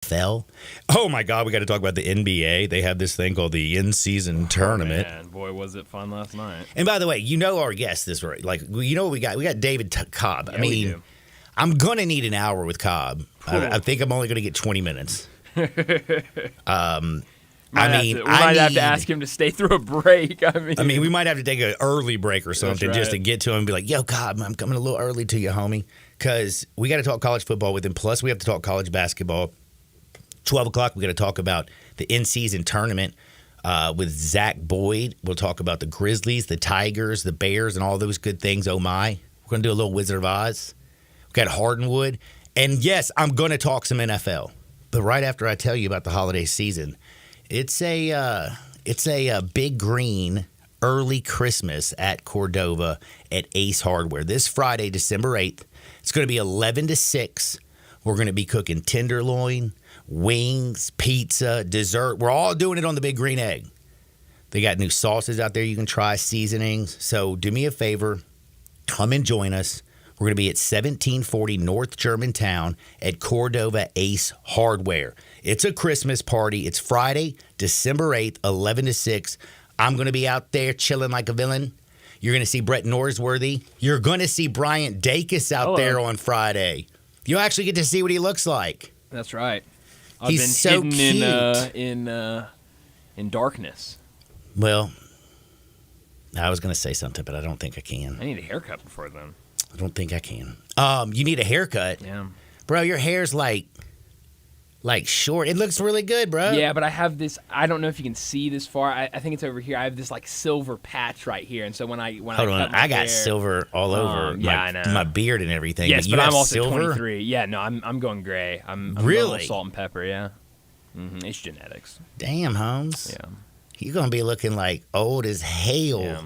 NFL. Oh my God, we got to talk about the NBA. They have this thing called the in-season tournament. Man, boy, was it fun last night. And by the way, you know our guest this right. Like, you know what we got? We got David Cobb. Yeah, I we mean, do. I'm going to need an hour with Cobb. Cool. I think I'm only going to get 20 minutes. We I might have to ask him to stay through a break. I mean, we might have to take an early break or something right. just to get to him and be like, yo, Cobb, I'm coming a little early to you, homie. Because we got to talk college football with him. Plus, we have to talk college basketball. 12 o'clock, we got to talk about the in-season tournament with Zach Boyd. We'll talk about the Grizzlies, the Tigers, the Bears, and all those good things. Oh, my. We're going to do a little Wizard of Oz. We got Hardenwood. And, yes, I'm going to talk some NFL. But right after I tell you about the holiday season, it's a big green early Christmas at Cordova at Ace Hardware. This Friday, December 8th, it's going to be 11 to 6. We're going to be cooking tenderloin, wings, pizza, dessert. We're all doing it on the Big Green Egg. They got new sauces out there you can try, seasonings. So do me a favor, come and join us. We're going to be at 1740 North Germantown at Cordova Ace Hardware. It's a Christmas party. It's Friday, December 8th, 11 to 6. I'm going to be out there chilling like a villain. You're going to see Brett Norsworthy. You're going to see Bryant Dacus out there on Friday. You'll actually get to see what he looks like. That's right. He's so been cute. hidden in darkness. Well, I was going to say something, but I don't think I can. I need a haircut before then. I don't think I can. You need a haircut. Yeah. Bro, your hair's like short. It looks really good, bro. Yeah, but I have this. I don't know if you can see this far. I think it's over here. I have this like silver patch right here, and so when I Hold cut on, my I got hair, silver all over. I know. My beard and everything. Yes, you but have I'm also silver? 23. Yeah, no, I'm going gray. I'm going Really? a little salt and pepper. Yeah, it's genetics. Damn, Holmes. Yeah. You're gonna be looking like old as hell. Yeah.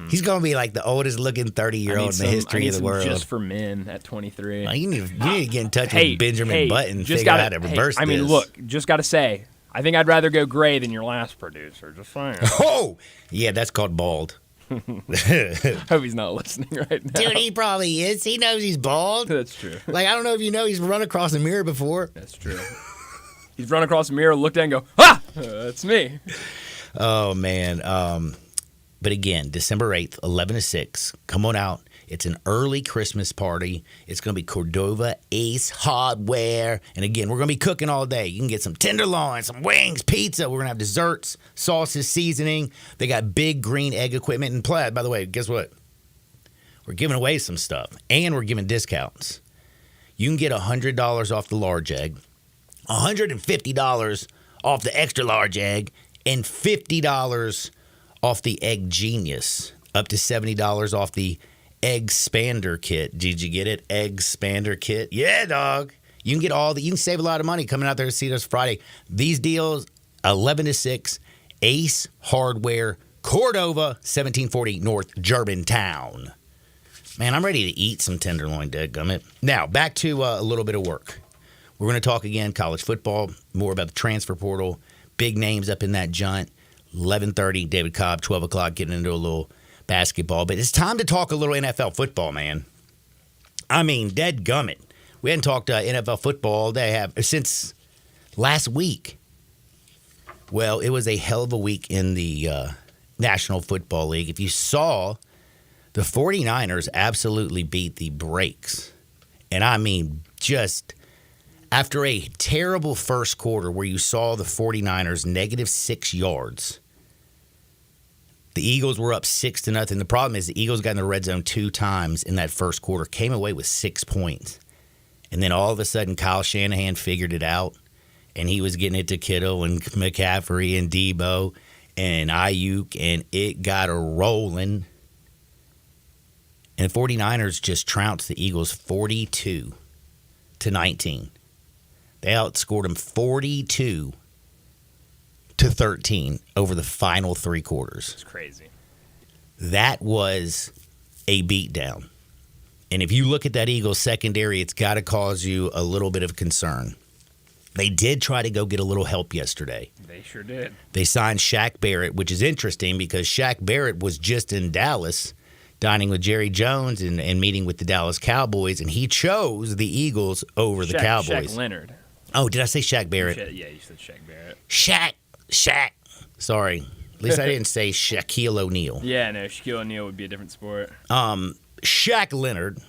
He's gonna be like the oldest looking 30-year-old in the history of the world. Just for men at 23. You need to get in touch with Benjamin Button and just figure out gotta- how to reverse I mean, this. look, just got to say, I think I'd rather go gray than your last producer. Just saying. Oh, yeah, that's called bald. Hope he's not listening right now. Dude, he probably is. He knows he's bald. That's true. Like, I don't know if you know, he's run across a mirror before. That's true. He's run across the mirror, looked at it and go, ah, that's me. Oh, man. But again, December 8th, 11 to 6. Come on out. It's an early Christmas party. It's going to be Cordova Ace Hardware. And again, we're going to be cooking all day. You can get some tenderloin, some wings, pizza. We're going to have desserts, sauces, seasoning. They got big green egg equipment. And by the way, guess what? We're giving away some stuff. And we're giving discounts. You can get $100 off the large egg, $150 off the extra large egg, and $50 off the Egg Genius, up to $70 off the Egg Expander Kit. Did you get it? Egg Expander Kit? Yeah, dog. You can get you can save a lot of money coming out there to see us Friday. These deals, 11 to 6, Ace Hardware, Cordova, 1740 North Germantown. Man, I'm ready to eat some tenderloin, dadgummit. Now, back to a little bit of work. We're going to talk again college football, more about the transfer portal, big names up in that junt. 11:30, David Cobb, 12 o'clock, getting into a little basketball. But it's time to talk a little NFL football, man. I mean, dadgummit. We hadn't talked NFL football all day since last week. Well, it was a hell of a week in the National Football League. If you saw, the 49ers absolutely beat the brakes. And I mean, just after a terrible first quarter where you saw the 49ers -6 yards, the Eagles were up 6-0. The problem is the Eagles got in the red zone 2 times in that first quarter, came away with 6 points. And then all of a sudden, Kyle Shanahan figured it out, and he was getting it to Kittle and McCaffrey and Debo and Ayuk, and it got a rolling. And the 49ers just trounced the Eagles 42-19. They outscored them 42-13 over the final 3 quarters. It's crazy. That was a beatdown. And if you look at that Eagles secondary, it's got to cause you a little bit of concern. They did try to go get a little help yesterday. They sure did. They signed Shaq Barrett, which is interesting because Shaq Barrett was just in Dallas dining with Jerry Jones and meeting with the Dallas Cowboys, and he chose the Eagles over the Cowboys. Shaq Leonard. Oh, did I say Shaq Barrett? Yeah, you said Shaq Barrett. Shaq. Sorry. At least I didn't say Shaquille O'Neal. Yeah, no, Shaquille O'Neal would be a different sport. Shaq Leonard,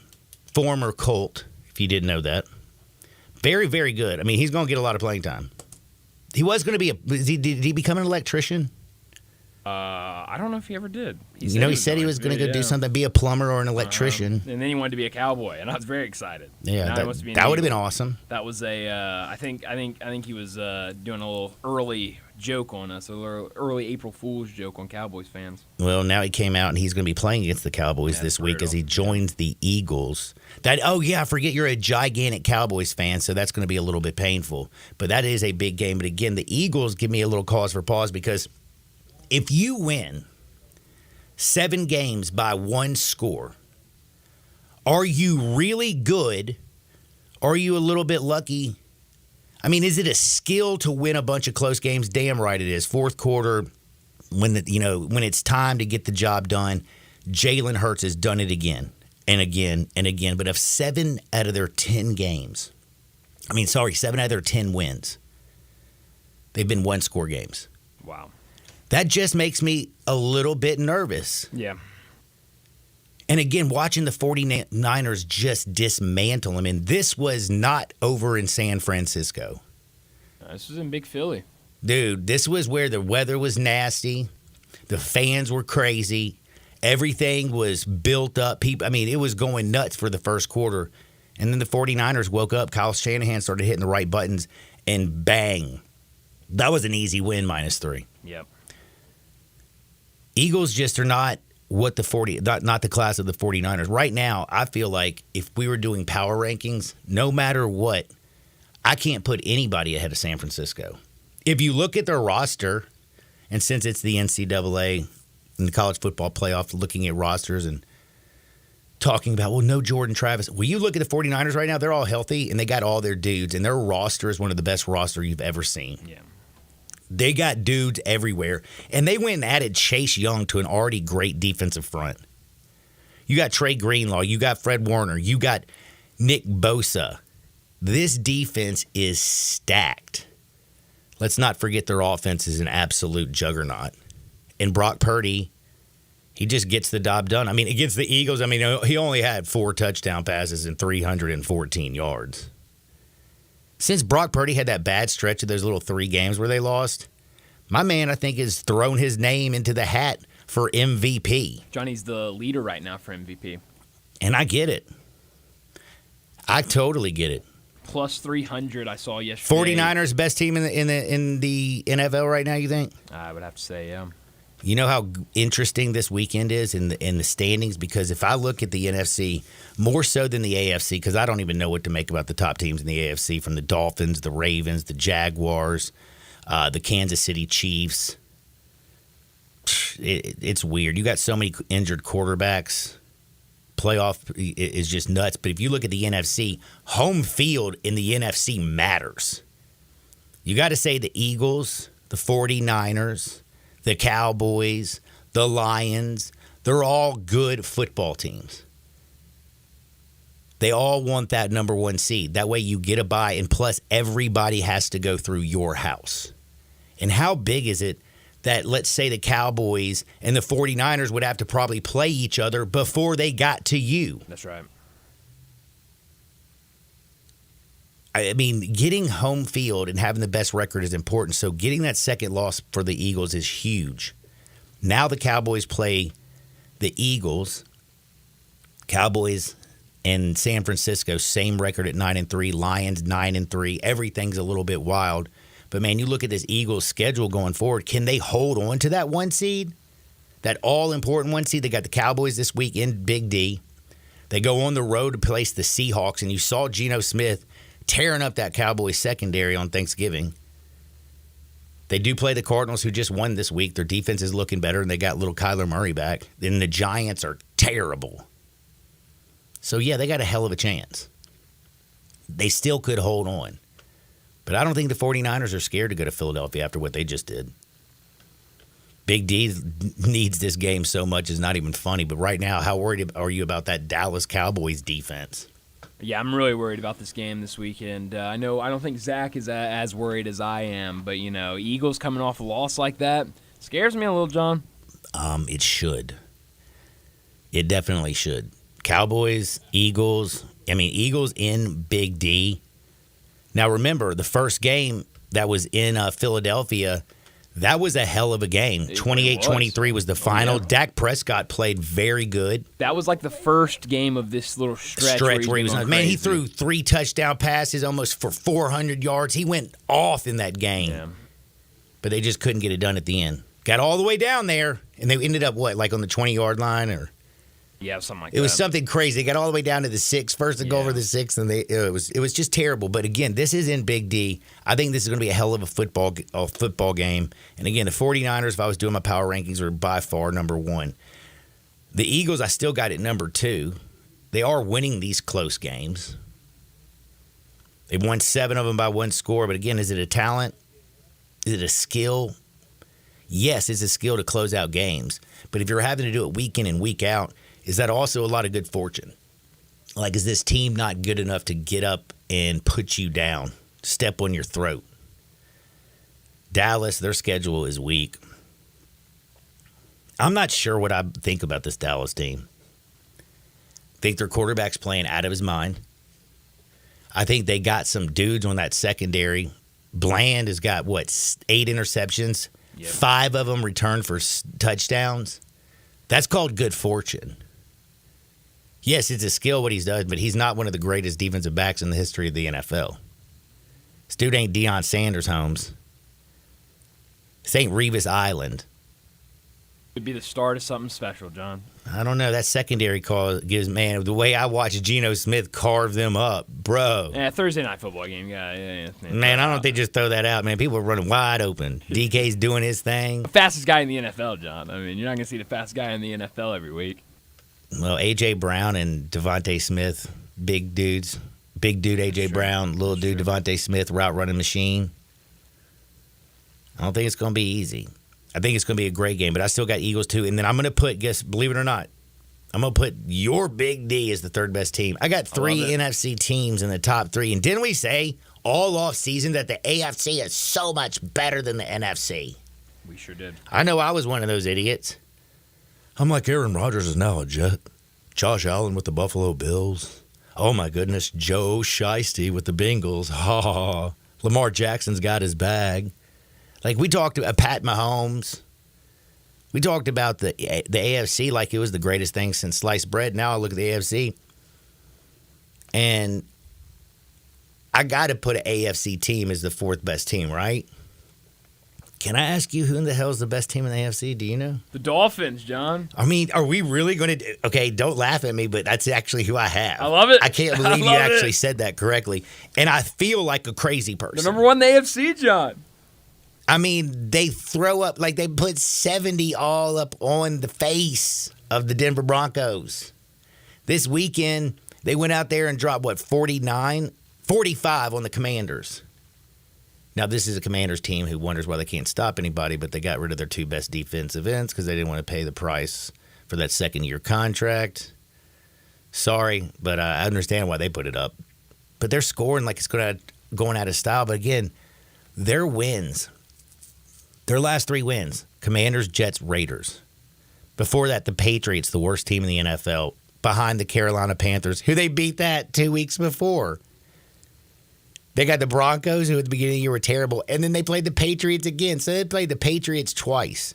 former Colt, if you didn't know that. Very, very good. I mean, he's going to get a lot of playing time. He was going to be did he become an electrician? I don't know if he ever did. He said he was going to go do something, be a plumber or an electrician. And then he wanted to be a cowboy, and I was very excited. Yeah, Now that he wants to be an would have been Eagle. awesome. That was I think he was doing a little early joke on us, a little early April Fool's joke on Cowboys fans. Well, now he came out and he's going to be playing against the Cowboys Yeah, this week brutal. as he joins the Eagles. I forget you're a gigantic Cowboys fan, so that's going to be a little bit painful. But that is a big game. But again, the Eagles give me a little cause for pause because if you win 7 games by 1 score, are you really good? Are you a little bit lucky? I mean, is it a skill to win a bunch of close games? Damn right it is. Fourth quarter, when it's time to get the job done, Jalen Hurts has done it again and again and again. But of 7 out of their 10 wins, they've been 1-score games. Wow. That just makes me a little bit nervous. Yeah. And again, watching the 49ers just dismantle them. And this was not over in San Francisco. This was in Big Philly. Dude, this was where the weather was nasty. The fans were crazy. Everything was built up. It was going nuts for the first quarter. And then the 49ers woke up. Kyle Shanahan started hitting the right buttons. And bang. That was an easy win, -3. Yep. Eagles just are not what not the class of the 49ers. Right now, I feel like if we were doing power rankings, no matter what, I can't put anybody ahead of San Francisco. If you look at their roster, and since it's the NCAA and the college football playoff, looking at rosters and talking about, no Jordan Travis. Well, you look at the 49ers right now, they're all healthy, and they got all their dudes, and their roster is one of the best rosters you've ever seen. Yeah. They got dudes everywhere. And they went and added Chase Young to an already great defensive front. You got Trey Greenlaw. You got Fred Warner. You got Nick Bosa. This defense is stacked. Let's not forget their offense is an absolute juggernaut. And Brock Purdy, he just gets the job done. Against the Eagles, he only had 4 touchdown passes and 314 yards. Since Brock Purdy had that bad stretch of those little 3 games where they lost, my man, I think, has thrown his name into the hat for MVP. Johnny's the leader right now for MVP. And I get it. I totally get it. Plus 300 I saw yesterday. 49ers best team in the NFL right now, you think? I would have to say, yeah. You know how interesting this weekend is in the standings? Because if I look at the NFC, more so than the AFC, because I don't even know what to make about the top teams in the AFC, from the Dolphins, the Ravens, the Jaguars, the Kansas City Chiefs. It's weird. You got so many injured quarterbacks. Playoff is just nuts. But if you look at the NFC, home field in the NFC matters. You got to say the Eagles, the 49ers, the Cowboys, the Lions, they're all good football teams. They all want that number 1 seed. That way you get a bye, and plus everybody has to go through your house. And how big is it that, let's say, the Cowboys and the 49ers would have to probably play each other before they got to you? That's right. Getting home field and having the best record is important. So getting that second loss for the Eagles is huge. Now the Cowboys play the Eagles. Cowboys and San Francisco, same record at 9-3. Lions 9-3. Everything's a little bit wild. But, man, you look at this Eagles schedule going forward. Can they hold on to that 1 seed? That all-important 1 seed? They got the Cowboys this week in Big D. They go on the road to place the Seahawks. And you saw Geno Smith tearing up that Cowboys secondary on Thanksgiving. They do play the Cardinals, who just won this week. Their defense is looking better, and they got little Kyler Murray back. Then the Giants are terrible. So, yeah, they got a hell of a chance. They still could hold on. But I don't think the 49ers are scared to go to Philadelphia after what they just did. Big D needs this game so much it's not even funny. But right now, how worried are you about that Dallas Cowboys defense? Yeah, I'm really worried about this game this weekend. I don't think Zach is as worried as I am, but Eagles coming off a loss like that scares me a little, John. It should. It definitely should. Cowboys, Eagles. I mean, Eagles in Big D. Now remember, the first game that was in Philadelphia, that was a hell of a game. 28-23 was the final. Yeah. Dak Prescott played very good. That was like the first game of this little stretch where he was man, crazy. he threw 3 touchdown passes almost for 400 yards. He went off in that game. Yeah. But they just couldn't get it done at the end. Got all the way down there, and they ended up, like on the 20-yard line? Yeah, something like that. It was something crazy. They got all the way down to the 6, first to go over the 6, and it was just terrible. But again, this is in Big D. I think this is going to be a hell of a football game. And again, the 49ers, if I was doing my power rankings, are by far number 1. The Eagles, I still got at number 2. They are winning these close games. They've won 7 of them by 1 score. But again, is it a talent? Is it a skill? Yes, it's a skill to close out games. But if you're having to do it week in and week out, is that also a lot of good fortune? Like, is this team not good enough to get up and put you down, step on your throat? Dallas, their schedule is weak. I'm not sure what I think about this Dallas team. I think their quarterback's playing out of his mind. I think they got some dudes on that secondary. Bland has got, 8 interceptions? Yep. 5 of them returned for touchdowns. That's called good fortune. Yes, it's a skill what he's done, but he's not one of the greatest defensive backs in the history of the NFL. This dude ain't Deion Sanders, Holmes. This ain't Revis Island. Could be the start of something special, John. I don't know. That secondary call gives, man, the way I watched Geno Smith carve them up, bro. Yeah, Thursday night football game. Yeah. Man, I don't think just throw that out, man. People are running wide open. DK's doing his thing. The fastest guy in the NFL, John. I mean, you're not going to see the fastest guy in the NFL every week. Well, A.J. Brown and Devontae Smith, big dudes. Big dude A.J. Brown, little dude Devontae Smith, route running machine. I don't think it's going to be easy. I think it's going to be a great game, but I still got Eagles too. And then I'm going to put, believe it or not, I'm going to put your Big D as the third best team. I got 3 NFC teams in the top 3. And didn't we say all off season that the AFC is so much better than the NFC? We sure did. I know I was one of those idiots. I'm like, Aaron Rodgers is now a Jet. Josh Allen with the Buffalo Bills. Oh, my goodness. Joe Shiesty with the Bengals. Ha, ha, ha. Lamar Jackson's got his bag. Like, we talked about Pat Mahomes. We talked about the AFC like it was the greatest thing since sliced bread. Now I look at the AFC, and I got to put an AFC team as the 4th best team, right? Can I ask you who in the hell is the best team in the AFC? Do you know? The Dolphins, John. I mean, are we really going to – okay, don't laugh at me, but that's actually who I have. I love it. I can't believe you actually said that correctly. And I feel like a crazy person. The number 1 in the AFC, John. I mean, they throw up – like they put 70 all up on the face of the Denver Broncos. This weekend, they went out there and dropped, 45 on the Commanders. Now, this is a Commanders team who wonders why they can't stop anybody, but they got rid of their 2 best defensive ends because they didn't want to pay the price for that second-year contract. Sorry, but I understand why they put it up. But they're scoring like it's going out of style. But again, their wins, their last 3 wins, Commanders, Jets, Raiders. Before that, the Patriots, the worst team in the NFL, behind the Carolina Panthers, who they beat that 2 weeks before. They got the Broncos, who at the beginning of the year were terrible, and then they played the Patriots again. So they played the Patriots twice.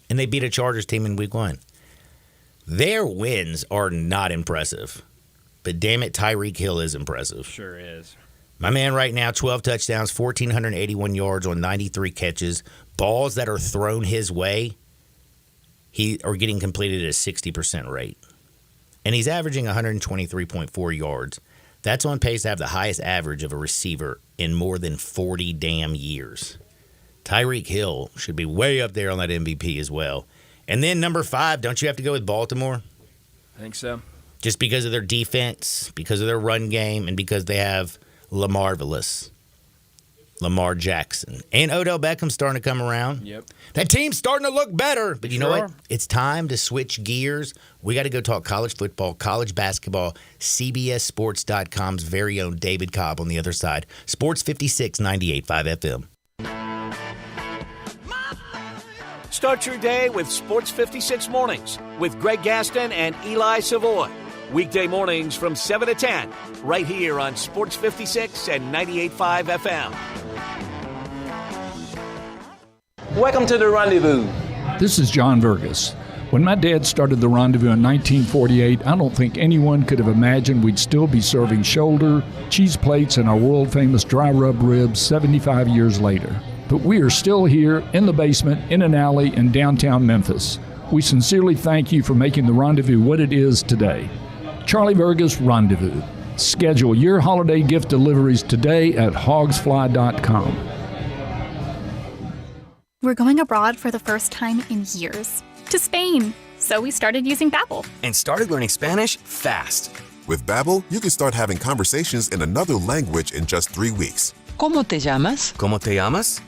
And they beat a Chargers team in week 1. Their wins are not impressive. But damn it, Tyreek Hill is impressive. Sure is. My man right now, 12 touchdowns, 1,481 yards on 93 catches. Balls that are thrown his way, are getting completed at a 60% rate. And he's averaging 123.4 yards. That's on pace to have the highest average of a receiver in more than 40 damn years. Tyreek Hill should be way up there on that MVP as well. And then number 5, don't you have to go with Baltimore? I think so. Just because of their defense, because of their run game, and because they have LaMarvelous. Lamar Jackson. And Odell Beckham's starting to come around. Yep. That team's starting to look better. But you know Sure. what? It's time to switch gears. We got to go talk college football, college basketball, CBSSports.com's very own David Cobb on the other side. Sports 56, 98.5 FM. Start your day with Sports 56 Mornings with Greg Gaston and Eli Savoy. Weekday mornings from 7 to 10, right here on Sports 56 and 98.5 FM. Welcome to The Rendezvous. This is John Vergas. When my dad started The Rendezvous in 1948, I don't think anyone could have imagined we'd still be serving shoulder, cheese plates, and our world-famous dry rub ribs 75 years later. But we are still here in the basement, in an alley in downtown Memphis. We sincerely thank you for making The Rendezvous what it is today. Charlie Vergas Rendezvous. Schedule your holiday gift deliveries today at hogsfly.com. We're going abroad for the first time in years. To Spain. So we started using Babbel. And started learning Spanish fast. With Babbel, you can start having conversations in another language in just 3 weeks. ¿Cómo te llamas? ¿Cómo te llamas?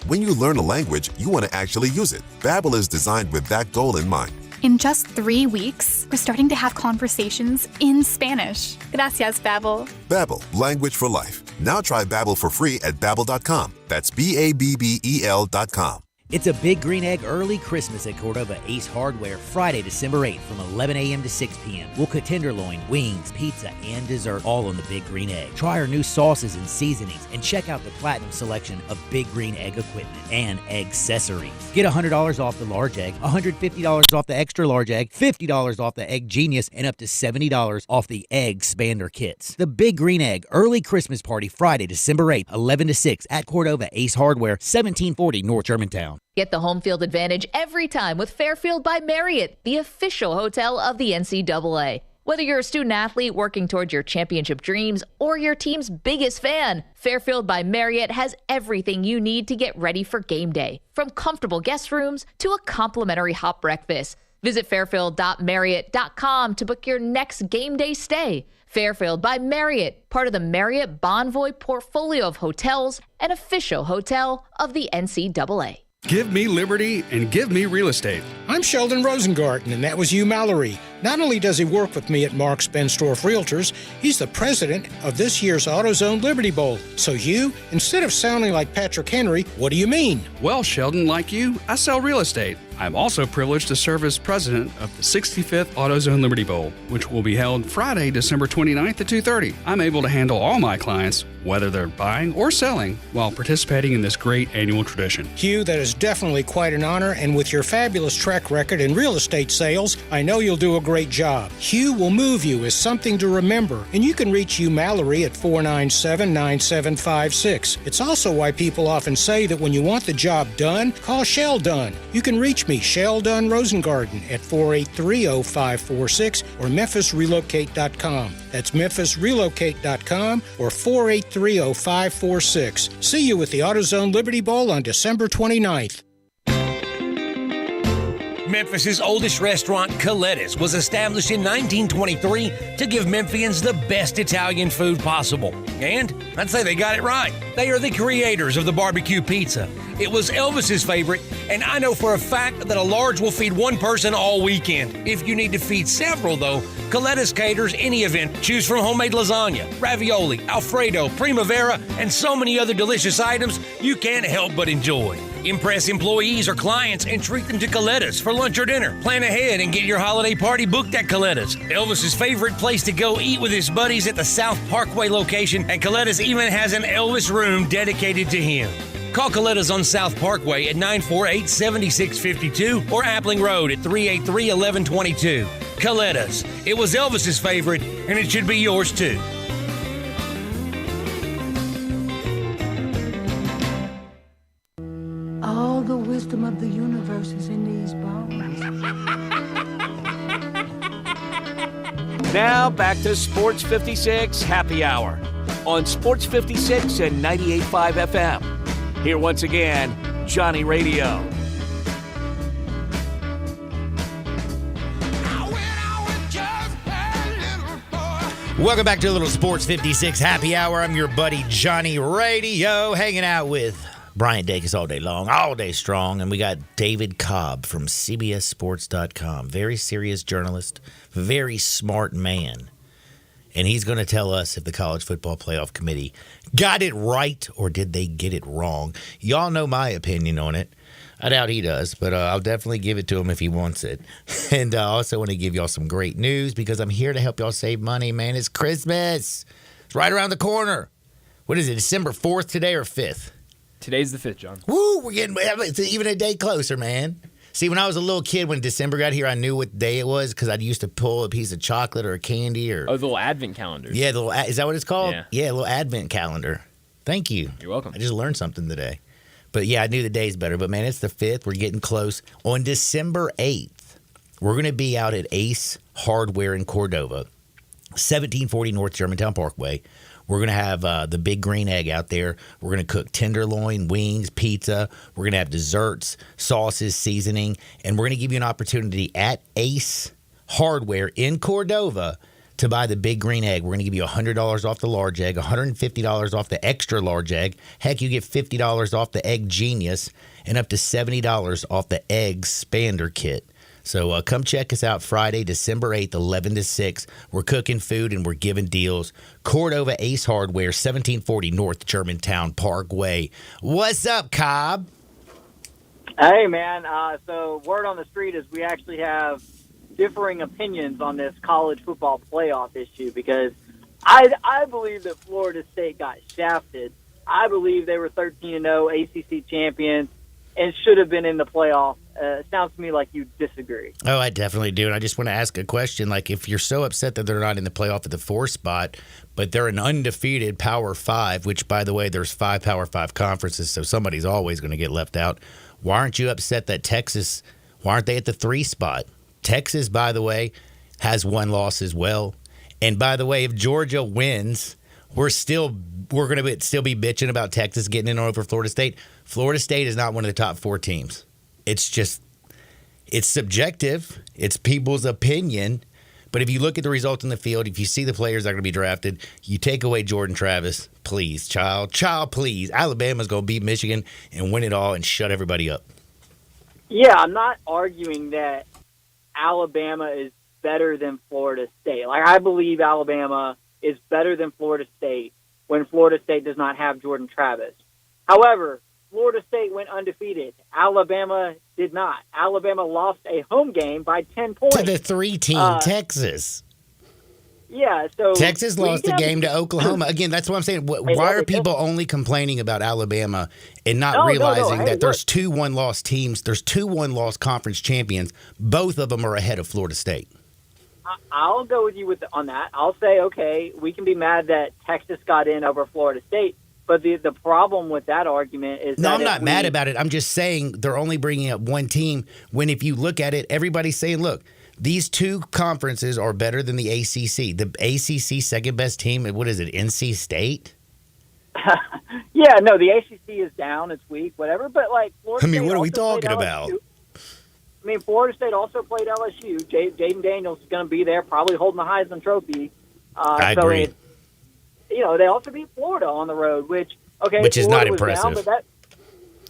When you learn a language, you want to actually use it. Babbel is designed with that goal in mind. In just 3 weeks, we're starting to have conversations in Spanish. Gracias, Babbel. Babbel, language for life. Now try Babbel for free at Babbel.com. That's Babbel.com. It's a Big Green Egg early Christmas at Cordova Ace Hardware, Friday, December 8th from 11 a.m. to 6 p.m. We'll cook tenderloin, wings, pizza, and dessert all on the Big Green Egg. Try our new sauces and seasonings and check out the platinum selection of Big Green Egg equipment and egg accessories. Get $100 off the large egg, $150 off the extra large egg, $50 off the Egg Genius, and up to $70 off the Egg Expander kits. The Big Green Egg early Christmas party, Friday, December 8th, 11 to 6 at Cordova Ace Hardware, 1740 North Germantown. Get the home field advantage every time with Fairfield by Marriott, the official hotel of the NCAA. Whether you're a student athlete working towards your championship dreams or your team's biggest fan, Fairfield by Marriott has everything you need to get ready for game day, from comfortable guest rooms to a complimentary hot breakfast. Visit fairfield.marriott.com to book your next game day stay. Fairfield by Marriott, part of the Marriott Bonvoy portfolio of hotels, an official hotel of the NCAA. Give me liberty and give me real estate. I'm Sheldon Rosengarten, and that was Hugh Mallory. Not only does he work with me at Marks Benstorff Realtors, he's the president of this year's AutoZone Liberty Bowl. So Hugh, instead of sounding like Patrick Henry, what do you mean? Well, Sheldon, like you, I sell real estate. I'm also privileged to serve as president of the 65th AutoZone Liberty Bowl, which will be held Friday, December 29th at 2:30. I'm able to handle all my clients, whether they're buying or selling, while participating in this great annual tradition. Hugh, that is definitely quite an honor, and with your fabulous track record in real estate sales, I know you'll do a great job. Hugh will move you as something to remember, and you can reach Hugh Mallory at 497-9756. It's also why people often say that when you want the job done, call Shell Dunn. You can reach me, Shell Dunn Rosengarten, at 483-0546 or memphisrelocate.com. That's memphisrelocate.com or 483-0546. See you at the AutoZone Liberty Bowl on December 29th. Memphis's oldest restaurant, Colette's, was established in 1923 to give Memphians the best Italian food possible. And I'd say they got it right. They are the creators of the barbecue pizza. It was Elvis's favorite, and I know for a fact that a large will feed one person all weekend. If you need to feed several, though, Colette's caters any event. Choose from homemade lasagna, ravioli, Alfredo, primavera, and so many other delicious items you can't help but enjoy. Impress employees or clients and treat them to Colette's for lunch or dinner. Plan ahead and get your holiday party booked at Colette's. Elvis's favorite place to go eat with his buddies at the South Parkway location, and Colette's even has an Elvis room dedicated to him. Call Colette's on South Parkway at 948-7652 or Appling Road at 383-1122. Colette's. It was Elvis's favorite, and it should be yours too. All the wisdom of the universe is in these bones. Now back to Sports 56 Happy Hour on Sports 56 and 98.5 FM. Here once again, Johnny Radio. Welcome back to a little Sports 56 Happy Hour. I'm your buddy Johnny Radio, hanging out with Brian Dacus all day long, all day strong. And we got David Cobb from CBSSports.com. Very serious journalist, very smart man. And he's going to tell us if the College Football Playoff Committee got it right or did they get it wrong. Y'all know my opinion on it. I doubt he does, but I'll definitely give it to him if he wants it. And I also want to give y'all some great news because I'm here to help y'all save money, man. It's Christmas. It's right around the corner. What is it, December 4th today or 5th? Today's the 5th, John. Woo, it's even a day closer, man. See, when I was a little kid, when December got here, I knew what day it was because I used to pull a piece of chocolate or a candy or... Oh, the little advent calendar. Yeah, is that what it's called? Yeah, a little advent calendar. Thank you. You're welcome. I just learned something today. But yeah, I knew the days better. But man, it's the 5th. We're getting close. On December 8th, we're going to be out at Ace Hardware in Cordova, 1740 North Germantown Parkway. We're going to have the Big Green Egg out there. We're going to cook tenderloin, wings, pizza. We're going to have desserts, sauces, seasoning. And we're going to give you an opportunity at Ace Hardware in Cordova to buy the Big Green Egg. We're going to give you $100 off the large egg, $150 off the extra large egg. Heck, you get $50 off the Egg Genius and up to $70 off the Egg Expander Kit. So come check us out Friday, December 8th, 11 to 6. We're cooking food and we're giving deals. Cordova Ace Hardware, 1740 North Germantown Parkway. What's up, Cobb? Hey, man. So word on the street is we actually have differing opinions on this college football playoff issue because I believe that Florida State got shafted. I believe they were 13-0 ACC champions and should have been in the playoff. Sounds to me like you disagree. Oh, I definitely do. And I just want to ask a question. Like, if you're so upset that they're not in the playoff at the 4 spot, but they're an undefeated Power 5, which, by the way, there's 5 Power 5 conferences, so somebody's always going to get left out. Why aren't you upset that Texas, why aren't they at the 3 spot? Texas, by the way, has 1 loss as well. And by the way, if Georgia wins, we're going to still be bitching about Texas getting in over Florida State. Florida State is not one of the top 4 teams. It's subjective. It's people's opinion. But if you look at the results in the field, if you see the players that are going to be drafted, you take away Jordan Travis, please, child, please. Alabama's going to beat Michigan and win it all and shut everybody up. Yeah, I'm not arguing that Alabama is better than Florida State. Like, I believe Alabama is better than Florida State when Florida State does not have Jordan Travis. However, Florida State went undefeated. Alabama did not. Alabama lost a home game by 10 points. To the 3-team Texas. Yeah, so Texas lost the game to Oklahoma. Again, that's what I'm saying. Why are people only complaining about Alabama and not realizing that there's 2 one-loss teams, there's 2 one-loss conference champions. Both of them are ahead of Florida State. I'll go with you on that. I'll say, okay, we can be mad that Texas got in over Florida State. But the problem with that argument is I'm not mad about it. I'm just saying they're only bringing up 1 team when if you look at it, everybody's saying, look, these 2 conferences are better than the ACC. The ACC second best team, what is it, NC State? Yeah, no, the ACC is down. It's weak, whatever. But, like, Florida State what are we also talking about? I mean, Florida State also played LSU. Jaden Daniels is going to be there, probably holding the Heisman Trophy. I agree. They also beat Florida on the road, which is Florida not impressive. Down,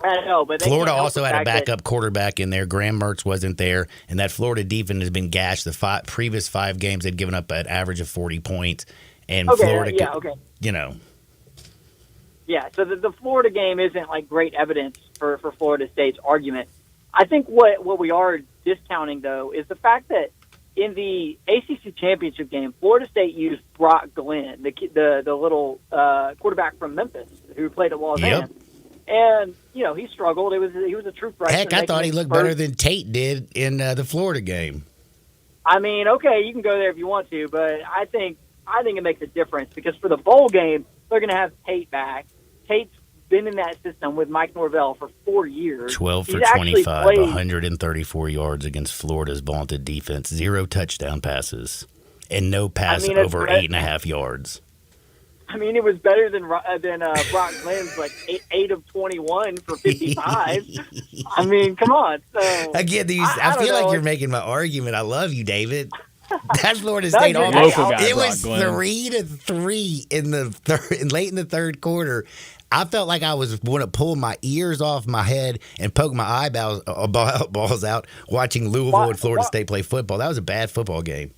I know, but Florida also had a backup quarterback in there. Graham Mertz wasn't there, and that Florida defense has been gashed. The previous 5 games, they'd given up an average of 40 points, and Florida, Yeah, so the Florida game isn't like great evidence for Florida State's argument. I think what we are discounting, though, is the fact that in the ACC championship game, Florida State used Brock Glenn, the little quarterback from Memphis who played at Lausanne. And, he struggled. He was a true freshman. Heck, I thought he looked better than Tate did in the Florida game. I mean, okay, you can go there if you want to, but I think it makes a difference because for the bowl game, they're going to have Tate back. Tate's been in that system with Mike Norvell for 4 years. 12 for 25, 134 yards against Florida's vaunted defense, 0 touchdown passes, and no pass over 8.5 yards. I mean, it was better than Brock Glenn's, like 8 of 21 for 55. I mean, come on. So again, I feel like you're making my argument. I love you, David. That's Florida State. Not All local guy, it Brock was Glenn. 3-3 in the third, late in the third quarter. I felt like I was want to pull my ears off my head and poke my eyeballs out watching Louisville and Florida State play football. That was a bad football game.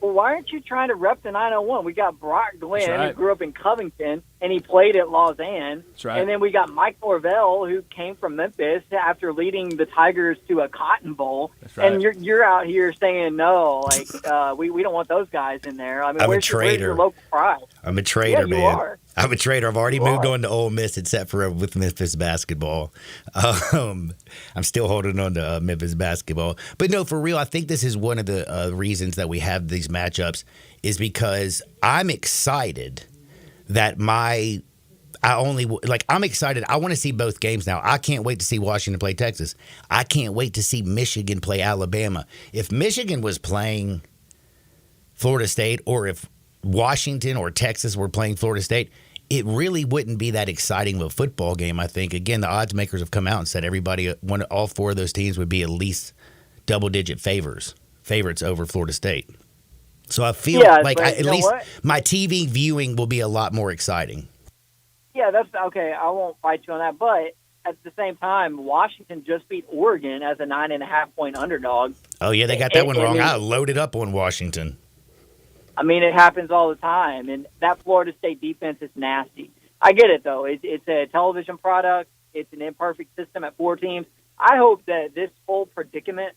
Well, why aren't you trying to rep the 901? We got Brock Glenn, right. who grew up in Covington, and he played at Lausanne. That's right. And then we got Mike Norvell, who came from Memphis after leading the Tigers to a Cotton Bowl. That's right. And you're out here saying, no, like we don't want those guys in there. I mean, I'm a where's traitor. your local pride? I'm a traitor, Yeah, you man. are. I'm a traitor. I've already You moved are. on to Ole Miss, except for with Memphis basketball. I'm still holding on to Memphis basketball. But no, for real, I think this is one of the reasons that we have these matchups is because I'm excited that I'm excited. I want to see both games now. I can't wait to see Washington play Texas. I can't wait to see Michigan play Alabama. If Michigan was playing Florida State, or if Washington or Texas were playing Florida State, it really wouldn't be that exciting of a football game, I think. Again, the odds makers have come out and said all four of those teams would be at least double-digit favorites over Florida State. So I feel like at least my TV viewing will be a lot more exciting. Yeah, that's okay. I won't fight you on that. But at the same time, Washington just beat Oregon as a 9.5-point underdog. Oh, yeah, they got that one wrong. I I loaded up on Washington. I mean, it happens all the time, and that Florida State defense is nasty. I get it, though. It's a television product. It's an imperfect system at 4 teams. I hope that this whole predicament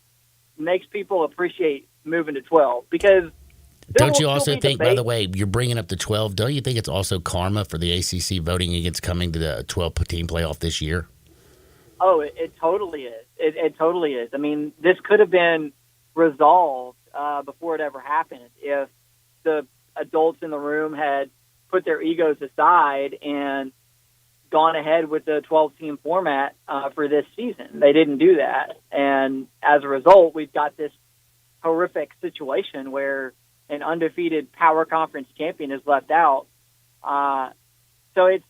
makes people appreciate moving to 12 because don't you also think, by the way, you're bringing up the 12, don't you think it's also karma for the ACC voting against coming to the 12-team playoff this year? Oh, it totally is. It totally is. I mean, this could have been resolved before it ever happened if the adults in the room had put their egos aside and gone ahead with the 12-team format for this season. They didn't do that. And as a result, we've got this horrific situation where an undefeated power conference champion is left out. So it's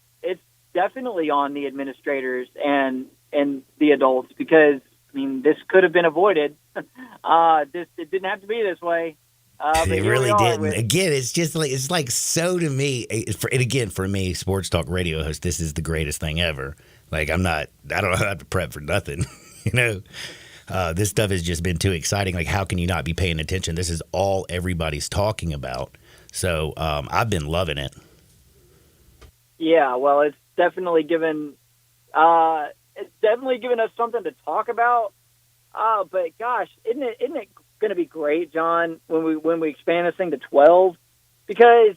definitely on the administrators and the adults because, I mean, this could have been avoided. It didn't have to be this way. It really didn't. Again, it's just like so to me. For me, sports talk radio host, this is the greatest thing ever. Like I don't have to prep for nothing. You know, this stuff has just been too exciting. Like, how can you not be paying attention? This is all everybody's talking about. So I've been loving it. Yeah, well, it's definitely given us something to talk about. But gosh, isn't it going to be great, John, when we expand this thing to 12? Because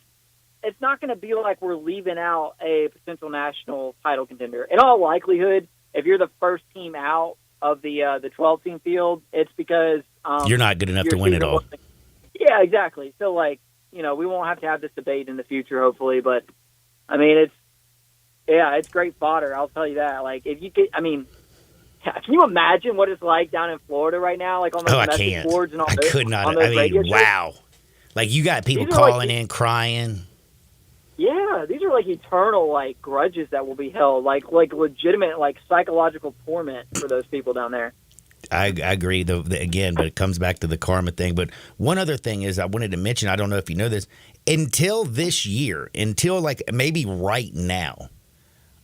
it's not going to be like we're leaving out a potential national title contender. In all likelihood, if you're the first team out of the 12-team field, it's because you're not good enough to win it all. Yeah, exactly. So, we won't have to have this debate in the future, hopefully. But I mean, it's great fodder. I'll tell you that. Like, if you could, I mean. Can you imagine what it's like down in Florida right now? Like on the message boards and all those. I could not. I mean, wow. Like you got people calling in, crying. Yeah, these are like eternal grudges that will be held, like legitimate psychological torment for those people down there. I agree. Again, but it comes back to the karma thing. But one other thing is I wanted to mention. I don't know if you know this. Until this year, maybe right now,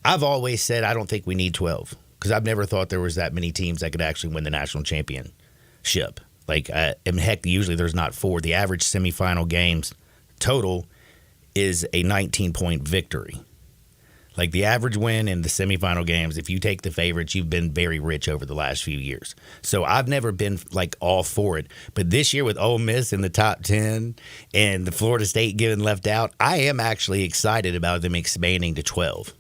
I've always said I don't think we need 12. Because I've never thought there was that many teams that could actually win the national championship. Heck, usually there's not 4. The average semifinal games total is a 19-point victory. Like the average win in the semifinal games, if you take the favorites, you've been very rich over the last few years. So I've never been all for it. But this year with Ole Miss in the top 10 and the Florida State getting left out, I am actually excited about them expanding to 12.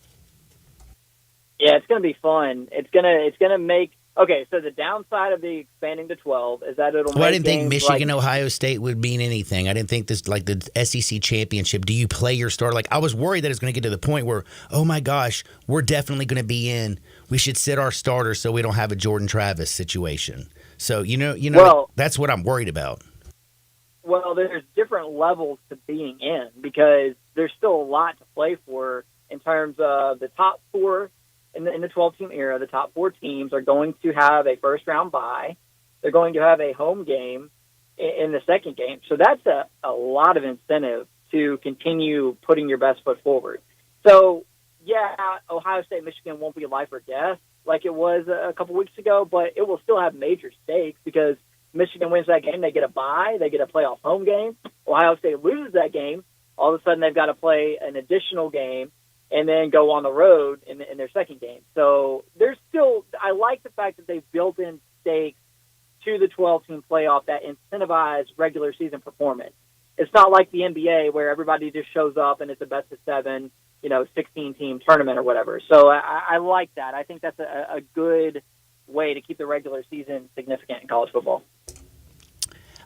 Yeah, it's going to be fun. It's gonna make okay. So the downside of the expanding to 12 is that it'll. Well, I didn't think Michigan, Ohio State would mean anything. I didn't think this the SEC championship. Do you play your starter? I was worried that it's going to get to the point where, oh my gosh, we're definitely going to be in. We should sit our starters so we don't have a Jordan Travis situation. So well, that's what I'm worried about. Well, there's different levels to being in because there's still a lot to play for in terms of the top 4. In the 12-team era, the top 4 teams are going to have a first-round bye. They're going to have a home game, in the second game. So that's a lot of incentive to continue putting your best foot forward. So, yeah, Ohio State, Michigan won't be life or death like it was a couple weeks ago, but it will still have major stakes because Michigan wins that game, they get a bye, they get a playoff home game. Ohio State loses that game, all of a sudden they've got to play an additional game and then go on the road in their second game. So there's still, I like the fact that they've built in stakes to the 12-team playoff that incentivize regular season performance. It's not like the NBA where everybody just shows up and it's a best of 7, 16-team tournament or whatever. So I like that. I think that's a good way to keep the regular season significant in college football.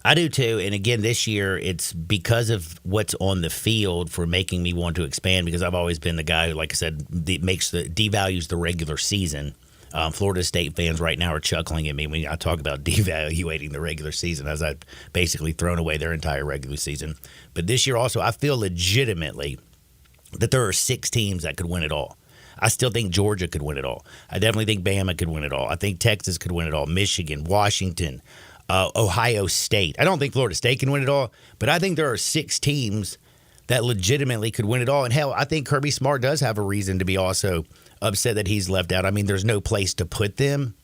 I do too. And again, this year, it's because of what's on the field for making me want to expand, because I've always been the guy who, like I said, devalues the regular season. Florida State fans right now are chuckling at me when I talk about devaluating the regular season, as I've basically thrown away their entire regular season. But this year also, I feel legitimately that there are 6 teams that could win it all. I still think Georgia could win it all. I definitely think Bama could win it all. I think Texas could win it all. Michigan, Washington, Ohio State. I don't think Florida State can win it all, but I think there are 6 teams that legitimately could win it all. And hell, I think Kirby Smart does have a reason to be also upset that he's left out. I mean, there's no place to put them.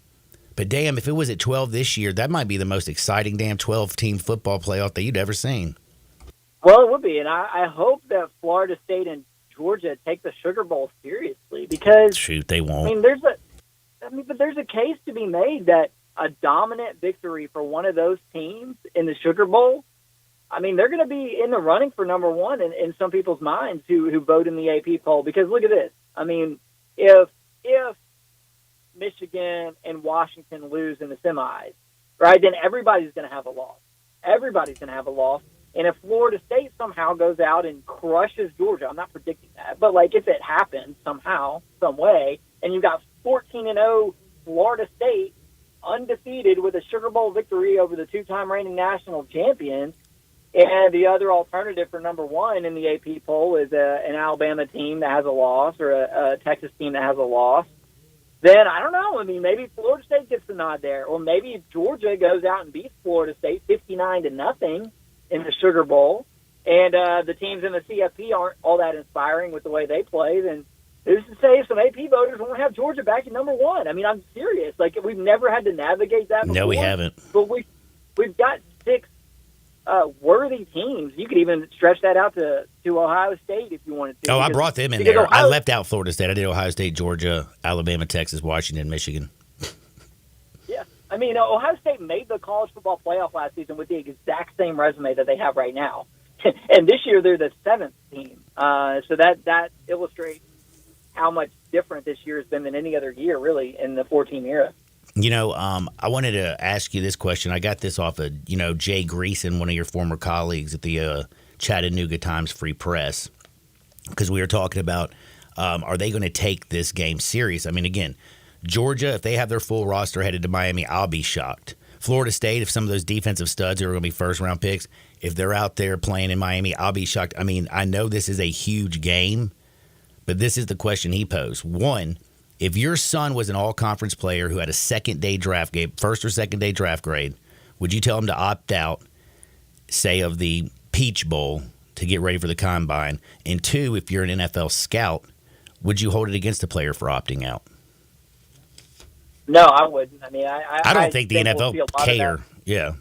But damn, if it was at 12 this year, that might be the most exciting damn 12-team football playoff that you'd ever seen. Well, it would be, and I hope that Florida State and Georgia take the Sugar Bowl seriously, because shoot, they won't. I mean, but there's a case to be made that a dominant victory for one of those teams in the Sugar Bowl, I mean, they're going to be in the running for number one in some people's minds who vote in the AP poll. Because look at this. I mean, if Michigan and Washington lose in the semis, right, then everybody's going to have a loss. Everybody's going to have a loss. And if Florida State somehow goes out and crushes Georgia, I'm not predicting that, but like if it happens somehow, some way, and you've got 14-0 Florida State undefeated with a Sugar Bowl victory over the 2-time reigning national champions, and the other alternative for number one in the AP poll is an Alabama team that has a loss or a Texas team that has a loss, then I don't know. I mean, maybe Florida State gets the nod there, or maybe Georgia goes out and beats Florida State 59-0 in the Sugar Bowl, and the teams in the CFP aren't all that inspiring with the way they play, then who's to say some AP voters won't have Georgia back at number one? I mean, I'm serious. Like, we've never had to navigate that before. No, we haven't. But we've got 6 worthy teams. You could even stretch that out to Ohio State if you wanted to. Oh, I brought them in there. I left out Florida State. I did Ohio State, Georgia, Alabama, Texas, Washington, Michigan. Yeah. I mean, Ohio State made the college football playoff last season with the exact same resume that they have right now. And this year they're the 7th team. So that illustrates how much different this year has been than any other year, really, in the 4-team era. You know, I wanted to ask you this question. I got this off of, Jay Greason, one of your former colleagues at the Chattanooga Times Free Press, because we were talking about, are they going to take this game serious? I mean, again, Georgia, if they have their full roster headed to Miami, I'll be shocked. Florida State, if some of those defensive studs are going to be first-round picks, if they're out there playing in Miami, I'll be shocked. I mean, I know this is a huge game, but this is the question he posed. 1, if your son was an all-conference player who had a second-day draft grade, first or second-day draft grade, would you tell him to opt out, say, of the Peach Bowl to get ready for the Combine? And 2, if you're an NFL scout, would you hold it against the player for opting out? No, I wouldn't. I mean, I don't think the NFL we'll care. Yeah.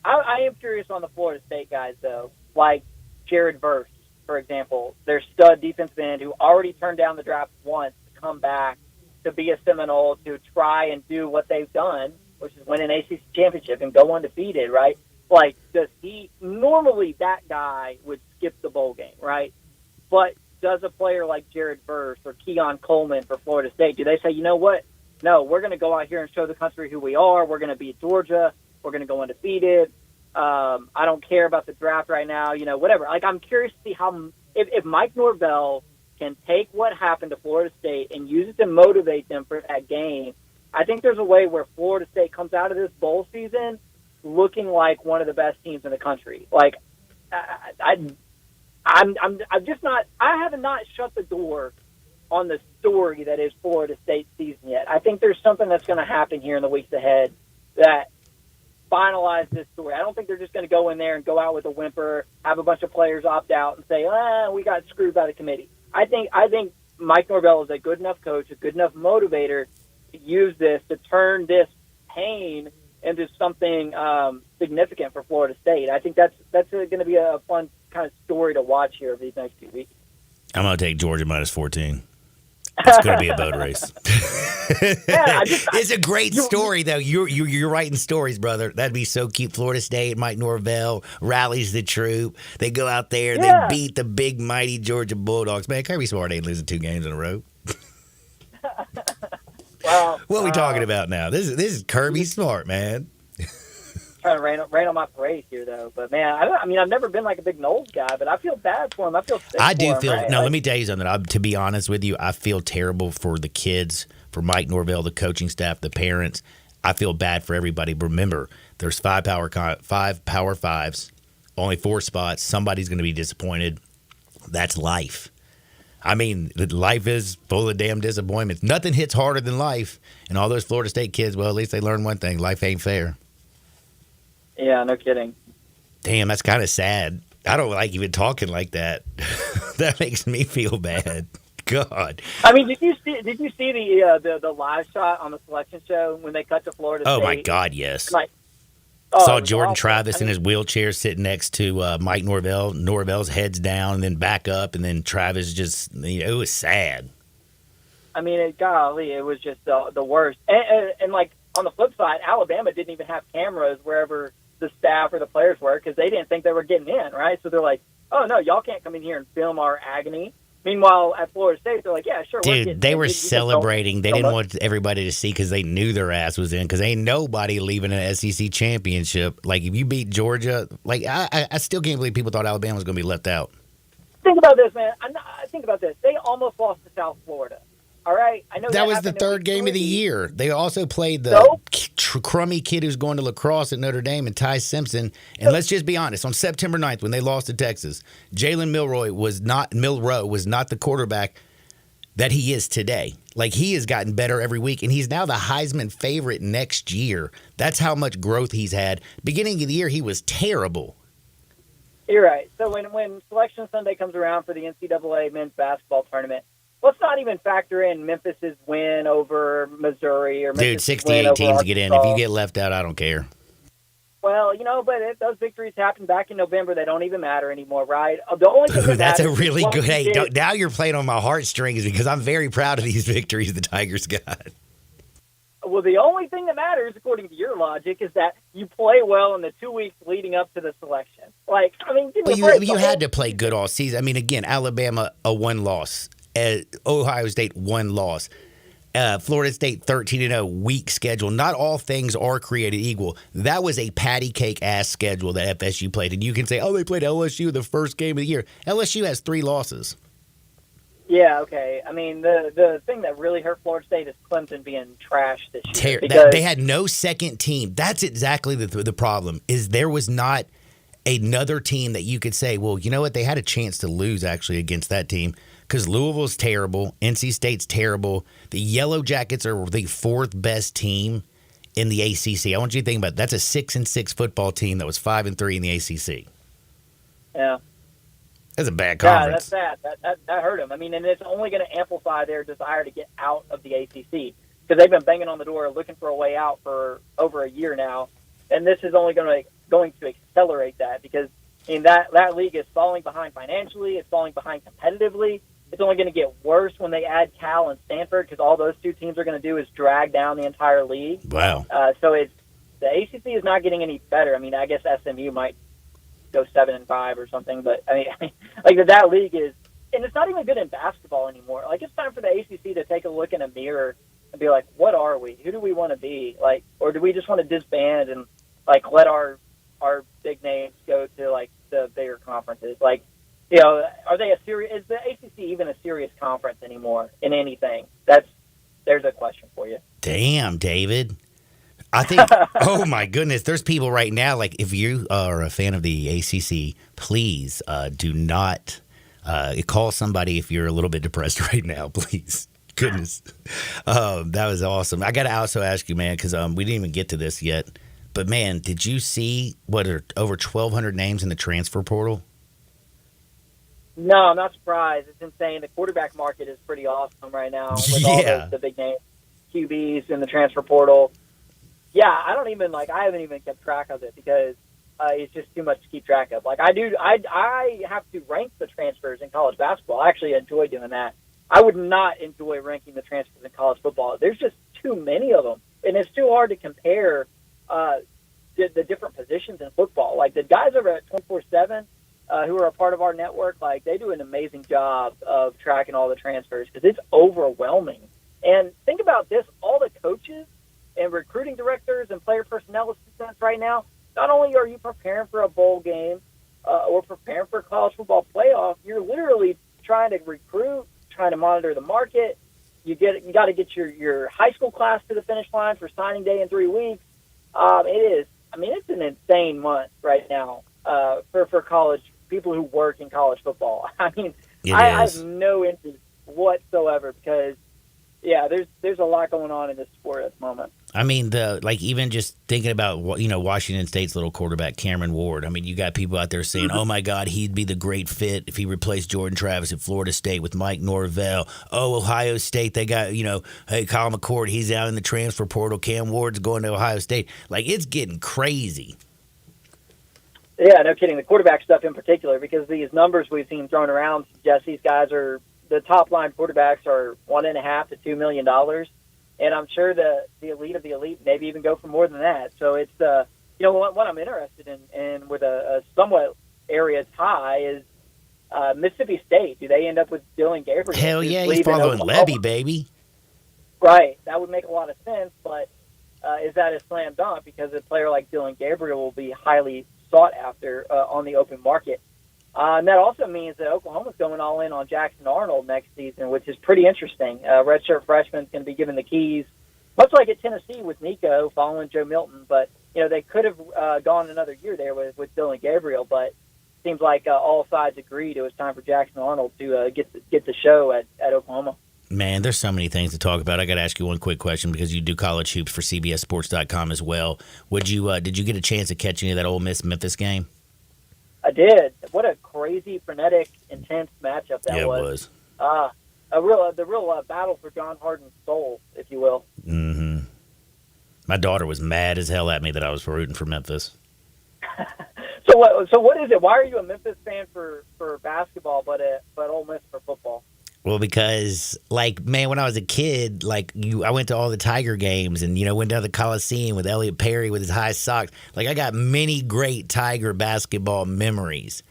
I am curious on the Florida State guys, though, like Jared Verse, for example, their stud defensive end who already turned down the draft once to come back to be a Seminole, to try and do what they've done, which is win an ACC championship and go undefeated, right? Like, normally that guy would skip the bowl game, right? But does a player like Jared Verse or Keon Coleman for Florida State, do they say, you know what? No, we're going to go out here and show the country who we are. We're going to beat Georgia. We're going to go undefeated. I don't care about the draft right now, whatever. Like, I'm curious to see how if Mike Norvell can take what happened to Florida State and use it to motivate them for that game. I think there's a way where Florida State comes out of this bowl season looking like one of the best teams in the country. Like, I'm just not. I have not shut the door on the story that is Florida State season yet. I think there's something that's going to happen here in the weeks ahead that finalize this story. I don't think they're just going to go in there and go out with a whimper, have a bunch of players opt out, and say, we got screwed by the committee. I think Mike Norvell is a good enough coach, a good enough motivator to use this to turn this pain into something significant for Florida State. I think that's going to be a fun kind of story to watch here over these next 2 weeks. I'm going to take Georgia minus 14. It's going to be a boat race. It's a great story, though. You're writing stories, brother. That'd be so cute. Florida State, Mike Norvell rallies the troop. They go out there. They beat the big, mighty Georgia Bulldogs. Man, Kirby Smart ain't losing 2 games in a row. Well, what are we talking about now? This is Kirby Smart, man. Trying to rain on my parade here, though. But, man, I've never been like a big Knowles guy, but I feel bad for him. I feel sick I do for him, feel right? – no, let me tell you something. To be honest with you, I feel terrible for the kids, for Mike Norvell, the coaching staff, the parents. I feel bad for everybody. Remember, there's 5 Power 5s, only 4 spots. Somebody's going to be disappointed. That's life. I mean, life is full of damn disappointments. Nothing hits harder than life. And all those Florida State kids, well, at least they learned one thing. Life ain't fair. Yeah, no kidding. Damn, that's kind of sad. I don't like even talking like that. That makes me feel bad. God. I mean, did you see the live shot on the selection show when they cut to Florida State? Oh, my God, yes. Like, saw Jordan Travis in his wheelchair sitting next to Mike Norvell. Norvell's head's down and then back up, and then Travis just, it was sad. I mean, golly, it was just the worst. And like, on the flip side, Alabama didn't even have cameras wherever the staff or the players were because they didn't think they were getting in, right? So they're like, oh, no, y'all can't come in here and film our agony. Meanwhile, at Florida State, they're like, yeah, sure. Dude, they were celebrating. They didn't want everybody to see because they knew their ass was in because ain't nobody leaving an SEC championship. Like, if you beat Georgia, like, I still can't believe people thought Alabama was going to be left out. Think about this, man. Think about this. They almost lost to South Florida. All right? I know that was the third game of the year. They also played the crummy kid who's going to lacrosse at Notre Dame and Ty Simpson. And let's just be honest, on September 9th when they lost to Texas, Jalen Milroe was not the quarterback that he is today. Like, he has gotten better every week, and he's now the Heisman favorite next year. That's how much growth he's had. Beginning of the year, he was terrible. You're right. So when Selection Sunday comes around for the NCAA men's basketball tournament, let's not even factor in Memphis's win over Missouri or Dude, 68 teams to get in. If you get left out, I don't care. Well, but those victories happened back in November. They don't even matter anymore, right? The only thing that's a really good. Hey, now you're playing on my heartstrings because I'm very proud of these victories the Tigers got. Well, the only thing that matters, according to your logic, is that you play well in the 2 weeks leading up to the selection. Like, I mean, you had to play good all season. I mean, again, Alabama, a 1 loss. Ohio State, 1 loss. Florida State 13-0 weak schedule. Not all things are created equal. That was a patty cake ass schedule that FSU played, and you can say, "Oh, they played LSU the first game of the year." LSU has 3 losses. Yeah, okay. I mean, the thing that really hurt Florida State is Clemson being trash this year. They had no second team. That's exactly the problem. Is there was not another team that you could say, well, you know what? They had a chance to lose actually against that team. Because Louisville's terrible, NC State's terrible. The Yellow Jackets are the 4th best team in the ACC. I want you to think about it. That's a 6-6 football team that was 5-3 in the ACC. Yeah, that's a bad conference. Yeah, that's sad. That hurt them. I mean, and it's only going to amplify their desire to get out of the ACC because they've been banging on the door looking for a way out for over a year now, and this is only going to accelerate that because that league is falling behind financially. It's falling behind competitively. It's only going to get worse when they add Cal and Stanford because all those 2 teams are going to do is drag down the entire league. Wow. So the ACC is not getting any better. I mean, I guess SMU might go 7-5 or something, but I mean, like that league is, and it's not even good in basketball anymore. Like, it's time for the ACC to take a look in a mirror and be like, what are we? Who do we want to be? Like, or do we just want to disband and like let our big names go to like the bigger conferences? Like, are they is the ACC even a serious conference anymore in anything? There's a question for you. Damn, David. I think, oh my goodness, there's people right now, like if you are a fan of the ACC, please do not call somebody if you're a little bit depressed right now, please. Goodness. That was awesome. I got to also ask you, man, because we didn't even get to this yet, But, man, did you see what are over 1,200 names in the transfer portal? No, I'm not surprised. It's insane. The quarterback market is pretty awesome right now with all the big name QBs in the transfer portal. Yeah, I haven't even kept track of it because it's just too much to keep track of. Like I have to rank the transfers in college basketball. I actually enjoy doing that. I would not enjoy ranking the transfers in college football. There's just too many of them, and it's too hard to compare the different positions in football. Like the guys over at 24/7 who are a part of our network, like they do an amazing job of tracking all the transfers because it's overwhelming. And think about this, all the coaches and recruiting directors and player personnel assistants right now, not only are you preparing for a bowl game or preparing for a college football playoff, you're literally trying to recruit, trying to monitor the market. You got to get your high school class to the finish line for signing day in 3 weeks. It's an insane month right now for college people who work in college football. I have no interest whatsoever because, there's a lot going on in this sport at the moment. I mean, even just thinking about Washington State's little quarterback Cameron Ward. I mean, you got people out there saying, "Oh my God, he'd be the great fit if he replaced Jordan Travis at Florida State with Mike Norvell." Oh, Ohio State, they got hey, Kyle McCord, he's out in the transfer portal. Cam Ward's going to Ohio State. Like it's getting crazy. Yeah, no kidding. The quarterback stuff in particular, because these numbers we've seen thrown around suggest these guys are the top line quarterbacks are $1.5 to $2 million. And I'm sure the elite of the elite maybe even go for more than that. So it's what I'm interested in, and with a somewhat area tie is Mississippi State. Do they end up with Dylan Gabriel? Hell yeah, he's following Levy, baby. Right, that would make a lot of sense. But is that a slam dunk? Because a player like Dylan Gabriel will be highly sought after on the open market. And that also means that Oklahoma's going all in on Jackson Arnold next season, which is pretty interesting. Redshirt freshman's going to be given the keys, much like at Tennessee with Nico following Joe Milton. But, they could have gone another year there with Dylan Gabriel, but it seems like all sides agreed it was time for Jackson Arnold to get the show at Oklahoma. Man, there's so many things to talk about. I got to ask you one quick question because you do college hoops for CBSSports.com as well. Did you get a chance to catch any of that Ole Miss-Memphis game? I did. What a crazy, frenetic, intense matchup that was. The real battle for John Harden's soul, if you will. Mm-hmm. My daughter was mad as hell at me that I was rooting for Memphis. So what is it? Why are you a Memphis fan for basketball, but Ole Miss for football? Well, because, when I was a kid, I went to all the Tiger games and, went down to the Coliseum with Elliot Perry with his high socks. I got many great Tiger basketball memories.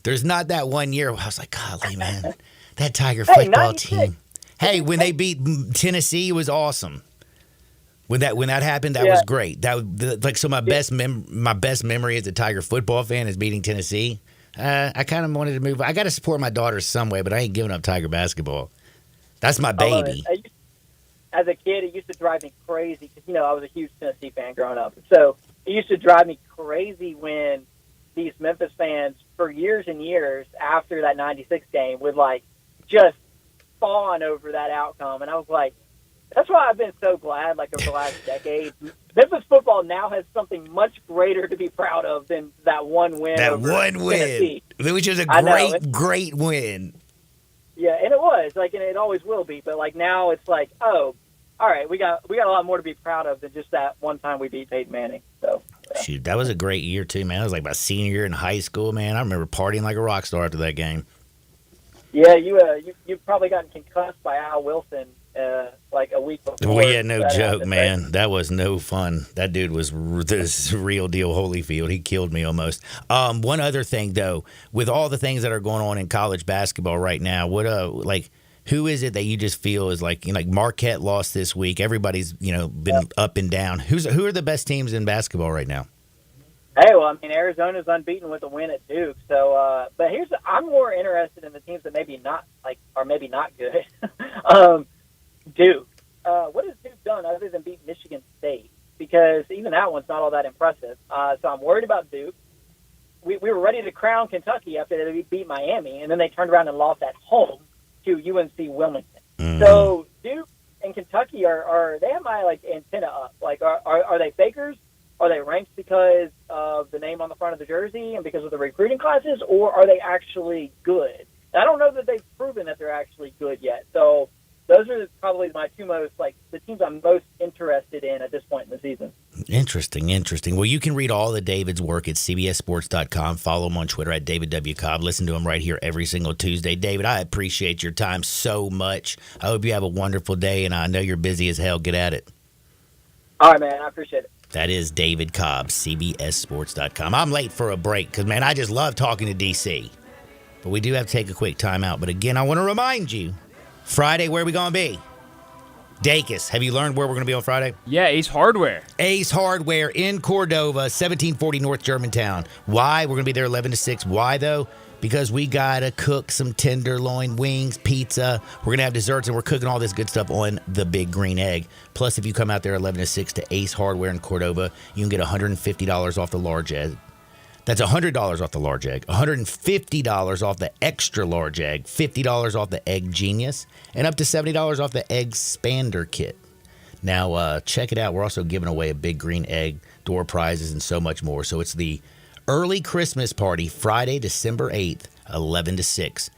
There's not that one year where I was like, golly, man, that Tiger football team. Hey, when they beat Tennessee, it was awesome. When that happened, that was great. So my best memory as a Tiger football fan is beating Tennessee. I kind of wanted to move. I got to support my daughter some way, but I ain't giving up Tiger basketball. That's my baby. As a kid, it used to drive me crazy because, I was a huge Tennessee fan growing up. So it used to drive me crazy when these Memphis fans, for years and years after that 96 game, would, just fawn over that outcome. And I was like, that's why I've been so glad, over the last decade. Memphis football now has something much greater to be proud of than that one win. That one win, which was a great win. Yeah, and it was and it always will be. But now it's oh, all right, we got a lot more to be proud of than just that one time we beat Peyton Manning. So shoot, that was a great year too, man. It was my senior year in high school, man. I remember partying like a rock star after that game. Yeah, you probably gotten concussed by Al Wilson. A week before. Well, yeah, no joke, man. That was no fun. That dude was this real deal Holyfield. He killed me almost. One other thing, though, with all the things that are going on in college basketball right now, who is it that you just feel is Marquette lost this week? Everybody's been up and down. Who are the best teams in basketball right now? Hey, well, Arizona's unbeaten with a win at Duke. So, but I'm more interested in the teams that maybe not are maybe not good. Duke. What has Duke done other than beat Michigan State? Because even that one's not all that impressive. So I'm worried about Duke. We were ready to crown Kentucky after they beat Miami, and then they turned around and lost at home to UNC Wilmington. Mm-hmm. So Duke and Kentucky are they have my antenna up. Are they fakers Are they ranked because of the name on the front of the jersey and because of the recruiting classes, or are they actually good? And I don't know that they've proven that they're actually good yet. So those are probably my two most, the teams I'm most interested in at this point in the season. Interesting. Well, you can read all of David's work at CBSSports.com. Follow him on Twitter at David W. Cobb. Listen to him right here every single Tuesday. David, I appreciate your time so much. I hope you have a wonderful day, and I know you're busy as hell. Get at it. All right, man. I appreciate it. That is David Cobb, CBSSports.com. I'm late for a break because, man, I just love talking to DC. But we do have to take a quick timeout. But, again, I want to remind you, Friday, where are we going to be? Dacus. Have you learned where we're going to be on Friday? Yeah, Ace Hardware. Ace Hardware in Cordova, 1740 North Germantown. Why? We're going to be there 11 to 6. Why, though? Because we got to cook some tenderloin, wings, pizza. We're going to have desserts, and we're cooking all this good stuff on the Big Green Egg. Plus, if you come out there 11 to 6 to Ace Hardware in Cordova, you can get $150 off the large egg. That's $100 off the large egg, $150 off the extra large egg, $50 off the Egg Genius, and up to $70 off the Egg Expander Kit. Now, check it out. We're also giving away a Big Green Egg, door prizes, and so much more. So it's the early Christmas party, Friday, December 8th, 11 to 6.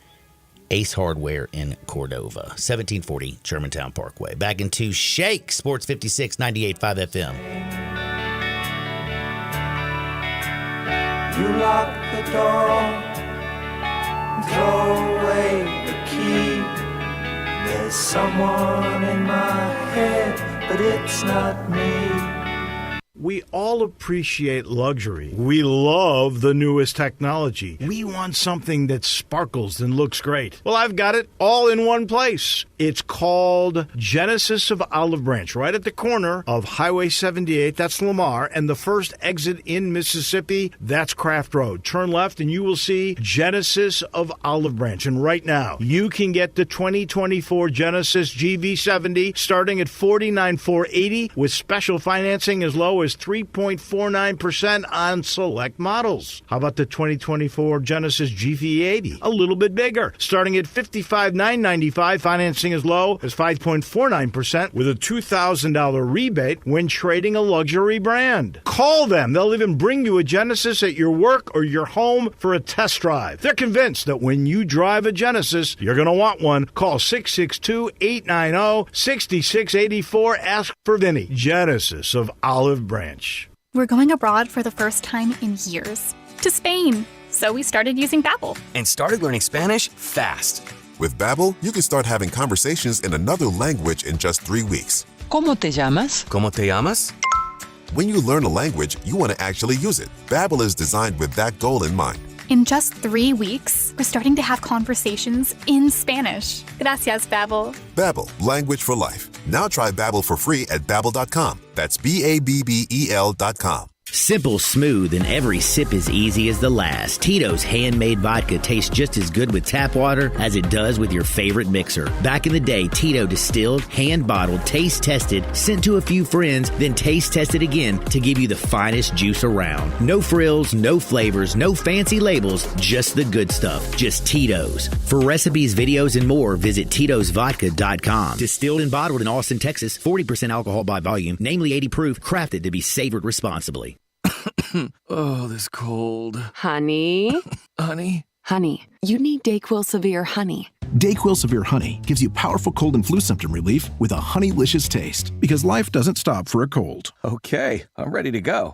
Ace Hardware in Cordova, 1740 Germantown Parkway. Back into Shake, Sports 56, 98.5 FM. You lock the door, throw away the key. There's someone in my head, but it's not me. We all appreciate luxury. We love the newest technology. We want something that sparkles and looks great. Well, I've got it all in one place. It's called Genesis of Olive Branch, right at the corner of Highway 78. That's Lamar. And the first exit in Mississippi, that's Craft Road. Turn left and you will see Genesis of Olive Branch. And right now, you can get the 2024 Genesis GV70 starting at $49,480 with special financing as low as 3.49% on select models. How about the 2024 Genesis GV80? A little bit bigger, starting at $55,995, financing as low as 5.49% with a $2,000 rebate when trading a luxury brand. Call them. They'll even bring you a Genesis at your work or your home for a test drive. They're convinced that when you drive a Genesis, you're going to want one. Call 662-890-6684. Ask for Vinny. Genesis of Olive Branch. We're going abroad for the first time in years. To Spain. So we started using Babbel. And started learning Spanish fast. With Babbel, you can start having conversations in another language in just 3 weeks. ¿Cómo te llamas? ¿Cómo te llamas? When you learn a language, you want to actually use it. Babbel is designed with that goal in mind. In just 3 weeks, we're starting to have conversations in Spanish. Gracias, Babbel. Babbel, language for life. Now try Babbel for free at Babbel.com. That's Babbel.com. Simple, smooth, and every sip as easy as the last. Tito's handmade vodka tastes just as good with tap water as it does with your favorite mixer. Back in the day, Tito distilled, hand-bottled, taste-tested, sent to a few friends, then taste-tested again to give you the finest juice around. No frills, no flavors, no fancy labels, just the good stuff. Just Tito's. For recipes, videos, and more, visit Tito'sVodka.com. Distilled and bottled in Austin, Texas, 40% alcohol by volume, namely 80 proof, crafted to be savored responsibly. Oh, this cold. Honey? Honey? Honey, you need DayQuil Severe Honey. DayQuil Severe Honey gives you powerful cold and flu symptom relief with a honeylicious taste, because life doesn't stop for a cold. Okay, I'm ready to go.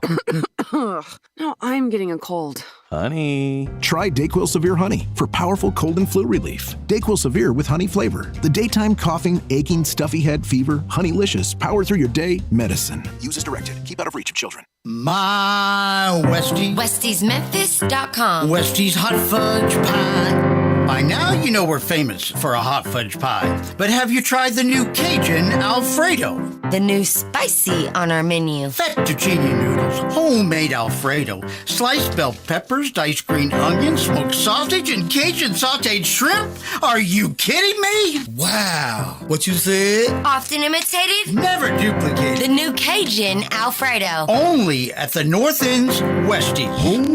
Now I'm getting a cold. Honey. Try DayQuil Severe Honey for powerful cold and flu relief. DayQuil Severe with honey flavor. The daytime coughing, aching, stuffy head, fever, honeylicious, power through your day medicine. Use as directed. Keep out of reach of children. My Westies. WestiesMemphis.com. Westies Hot Fudge Pie. By now, you know we're famous for a hot fudge pie. But have you tried the new Cajun Alfredo? The new spicy on our menu. Fettuccine noodles, homemade Alfredo, sliced bell peppers, diced green onions, smoked sausage, and Cajun sauteed shrimp? Are you kidding me? Wow. What you said? Often imitated? Never duplicated. The new Cajun Alfredo. Only at the North End's Westies. Oh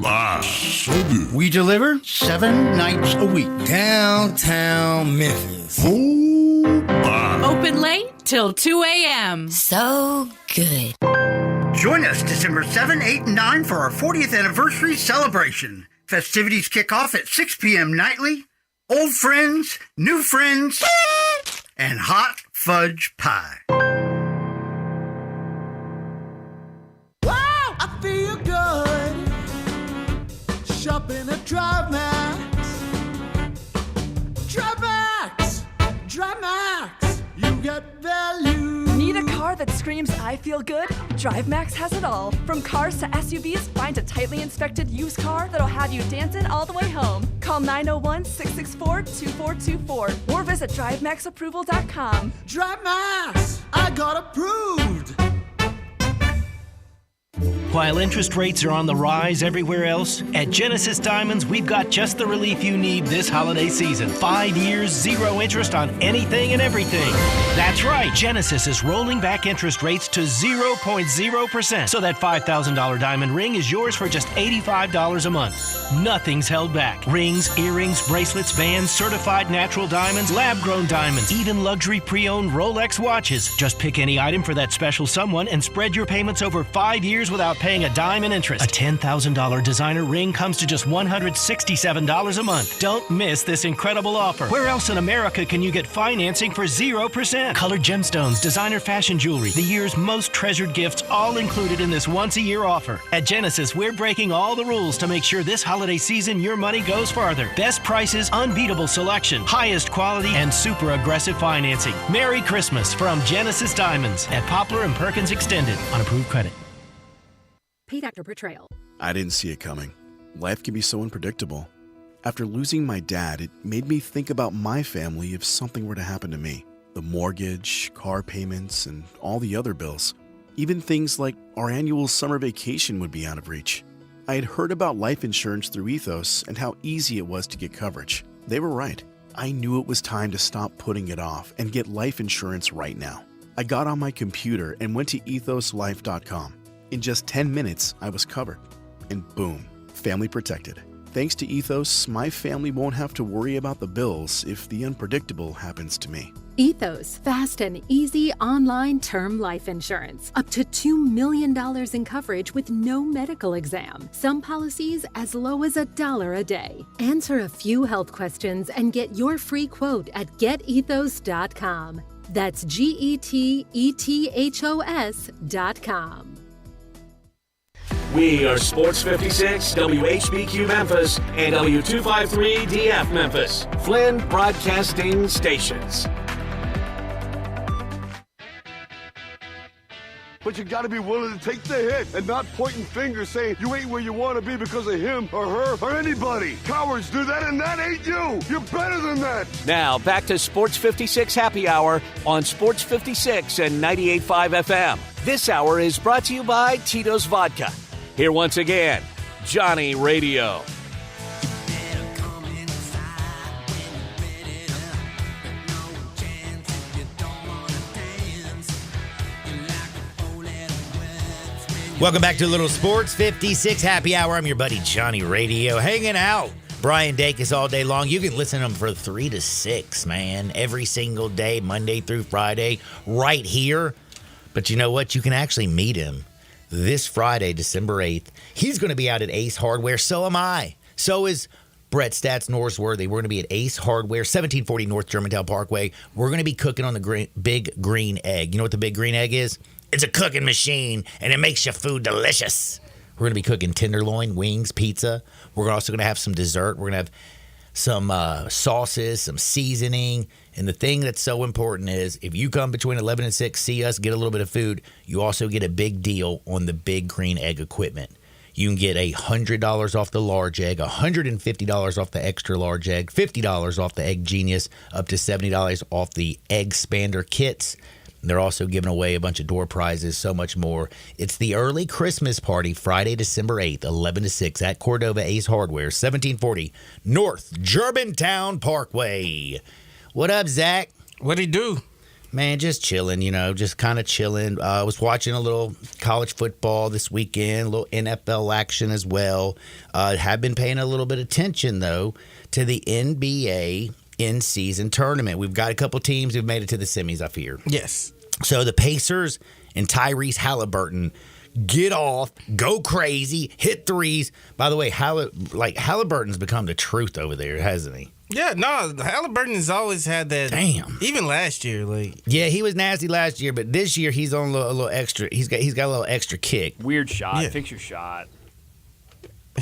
my, so good. We deliver 7 nights a week. Downtown Memphis. Oh my. Open late till 2 a.m. So good. Join us December 7, 8, and 9 for our 40th anniversary celebration. Festivities kick off at 6 p.m. nightly. Old friends, new friends, and hot fudge pie. Wow, I feel good. Shopping at DriveMax. DriveMax. DriveMax. You get value. Need a car that screams I feel good? DriveMax has it all. From cars to SUVs, find a tightly inspected used car that'll have you dancing all the way home. Call 901-664-2424 or visit DriveMaxApproval.com. DriveMax. I got approved. While interest rates are on the rise everywhere else, at Genesis Diamonds, we've got just the relief you need this holiday season. 5 years, 0 interest on anything and everything. That's right, Genesis is rolling back interest rates to 0.0%, so that $5,000 diamond ring is yours for just $85 a month. Nothing's held back. Rings, earrings, bracelets, bands, certified natural diamonds, lab-grown diamonds, even luxury pre-owned Rolex watches. Just pick any item for that special someone and spread your payments over 5 years without paying a dime in interest. A $10,000 designer ring comes to just $167 a month. Don't miss this incredible offer. Where else in America can you get financing for 0%? Colored gemstones, designer fashion jewelry, the year's most treasured gifts, all included in this once-a-year offer. At Genesis, we're breaking all the rules to make sure this holiday season your money goes farther. Best prices, unbeatable selection, highest quality, and super aggressive financing. Merry Christmas from Genesis Diamonds at Poplar and Perkins Extended on approved credit. Paid actor portrayal. I didn't see it coming. Life can be so unpredictable. After losing my dad, it made me think about my family if something were to happen to me. The mortgage, car payments, and all the other bills. Even things like our annual summer vacation would be out of reach. I had heard about life insurance through Ethos and how easy it was to get coverage. They were right. I knew it was time to stop putting it off and get life insurance right now. I got on my computer and went to ethoslife.com. In just 10 minutes, I was covered. And boom, family protected. Thanks to Ethos, my family won't have to worry about the bills if the unpredictable happens to me. Ethos, fast and easy online term life insurance. Up to $2 million in coverage with no medical exam. Some policies as low as $1 a day. Answer a few health questions and get your free quote at getethos.com. That's GETETHOS.com. We are Sports 56, WHBQ Memphis, and W253DF Memphis, Flynn Broadcasting Stations. But you gotta be willing to take the hit and not pointing fingers saying you ain't where you wanna be because of him or her or anybody. Cowards do that and that ain't you. You're better than that. Now, back to Sports 56 Happy Hour on Sports 56 and 98.5 FM. This hour is brought to you by Tito's Vodka. Here once again, Johnny Radio. Welcome back to Little Sports 56 Happy Hour. I'm your buddy Johnny Radio, hanging out. Brian Dacus all day long. You can listen to him for 3 to 6, man, every single day, Monday through Friday, right here. But you know what? You can actually meet him this Friday, December 8th. He's going to be out at Ace Hardware. So am I. So is Brett Stats Norsworthy. We're going to be at Ace Hardware, 1740 North Germantown Parkway. We're going to be cooking on the Big Green Egg. You know what the Big Green Egg is? It's a cooking machine, and it makes your food delicious. We're going to be cooking tenderloin, wings, pizza. We're also going to have some dessert. We're going to have some sauces, some seasoning. And the thing that's so important is if you come between 11 and 6, see us, get a little bit of food, you also get a big deal on the Big Green Egg equipment. You can get $100 off the large egg, $150 off the extra large egg, $50 off the Egg Genius, up to $70 off the Egg Expander kits. They're also giving away a bunch of door prizes, so much more. It's the early Christmas party, Friday, December 8th, 11 to 6 at Cordova Ace Hardware, 1740 North Germantown Parkway. What up, Zach? What'd he do? Man, just chilling, just kind of chilling. I was watching a little college football this weekend, a little NFL action as well. Have been paying a little bit of attention, though, to the NBA in-season tournament. We've got a couple teams who've made it to the semis, I fear. Yes. So the Pacers and Tyrese Halliburton get off, go crazy, hit threes. By the way, Halliburton's become the truth over there, hasn't he? Yeah, no, Halliburton has always had that. Damn. Even last year, like. Yeah, he was nasty last year, but this year he's on a little extra. He's got a little extra kick. Weird shot. Fix your shot.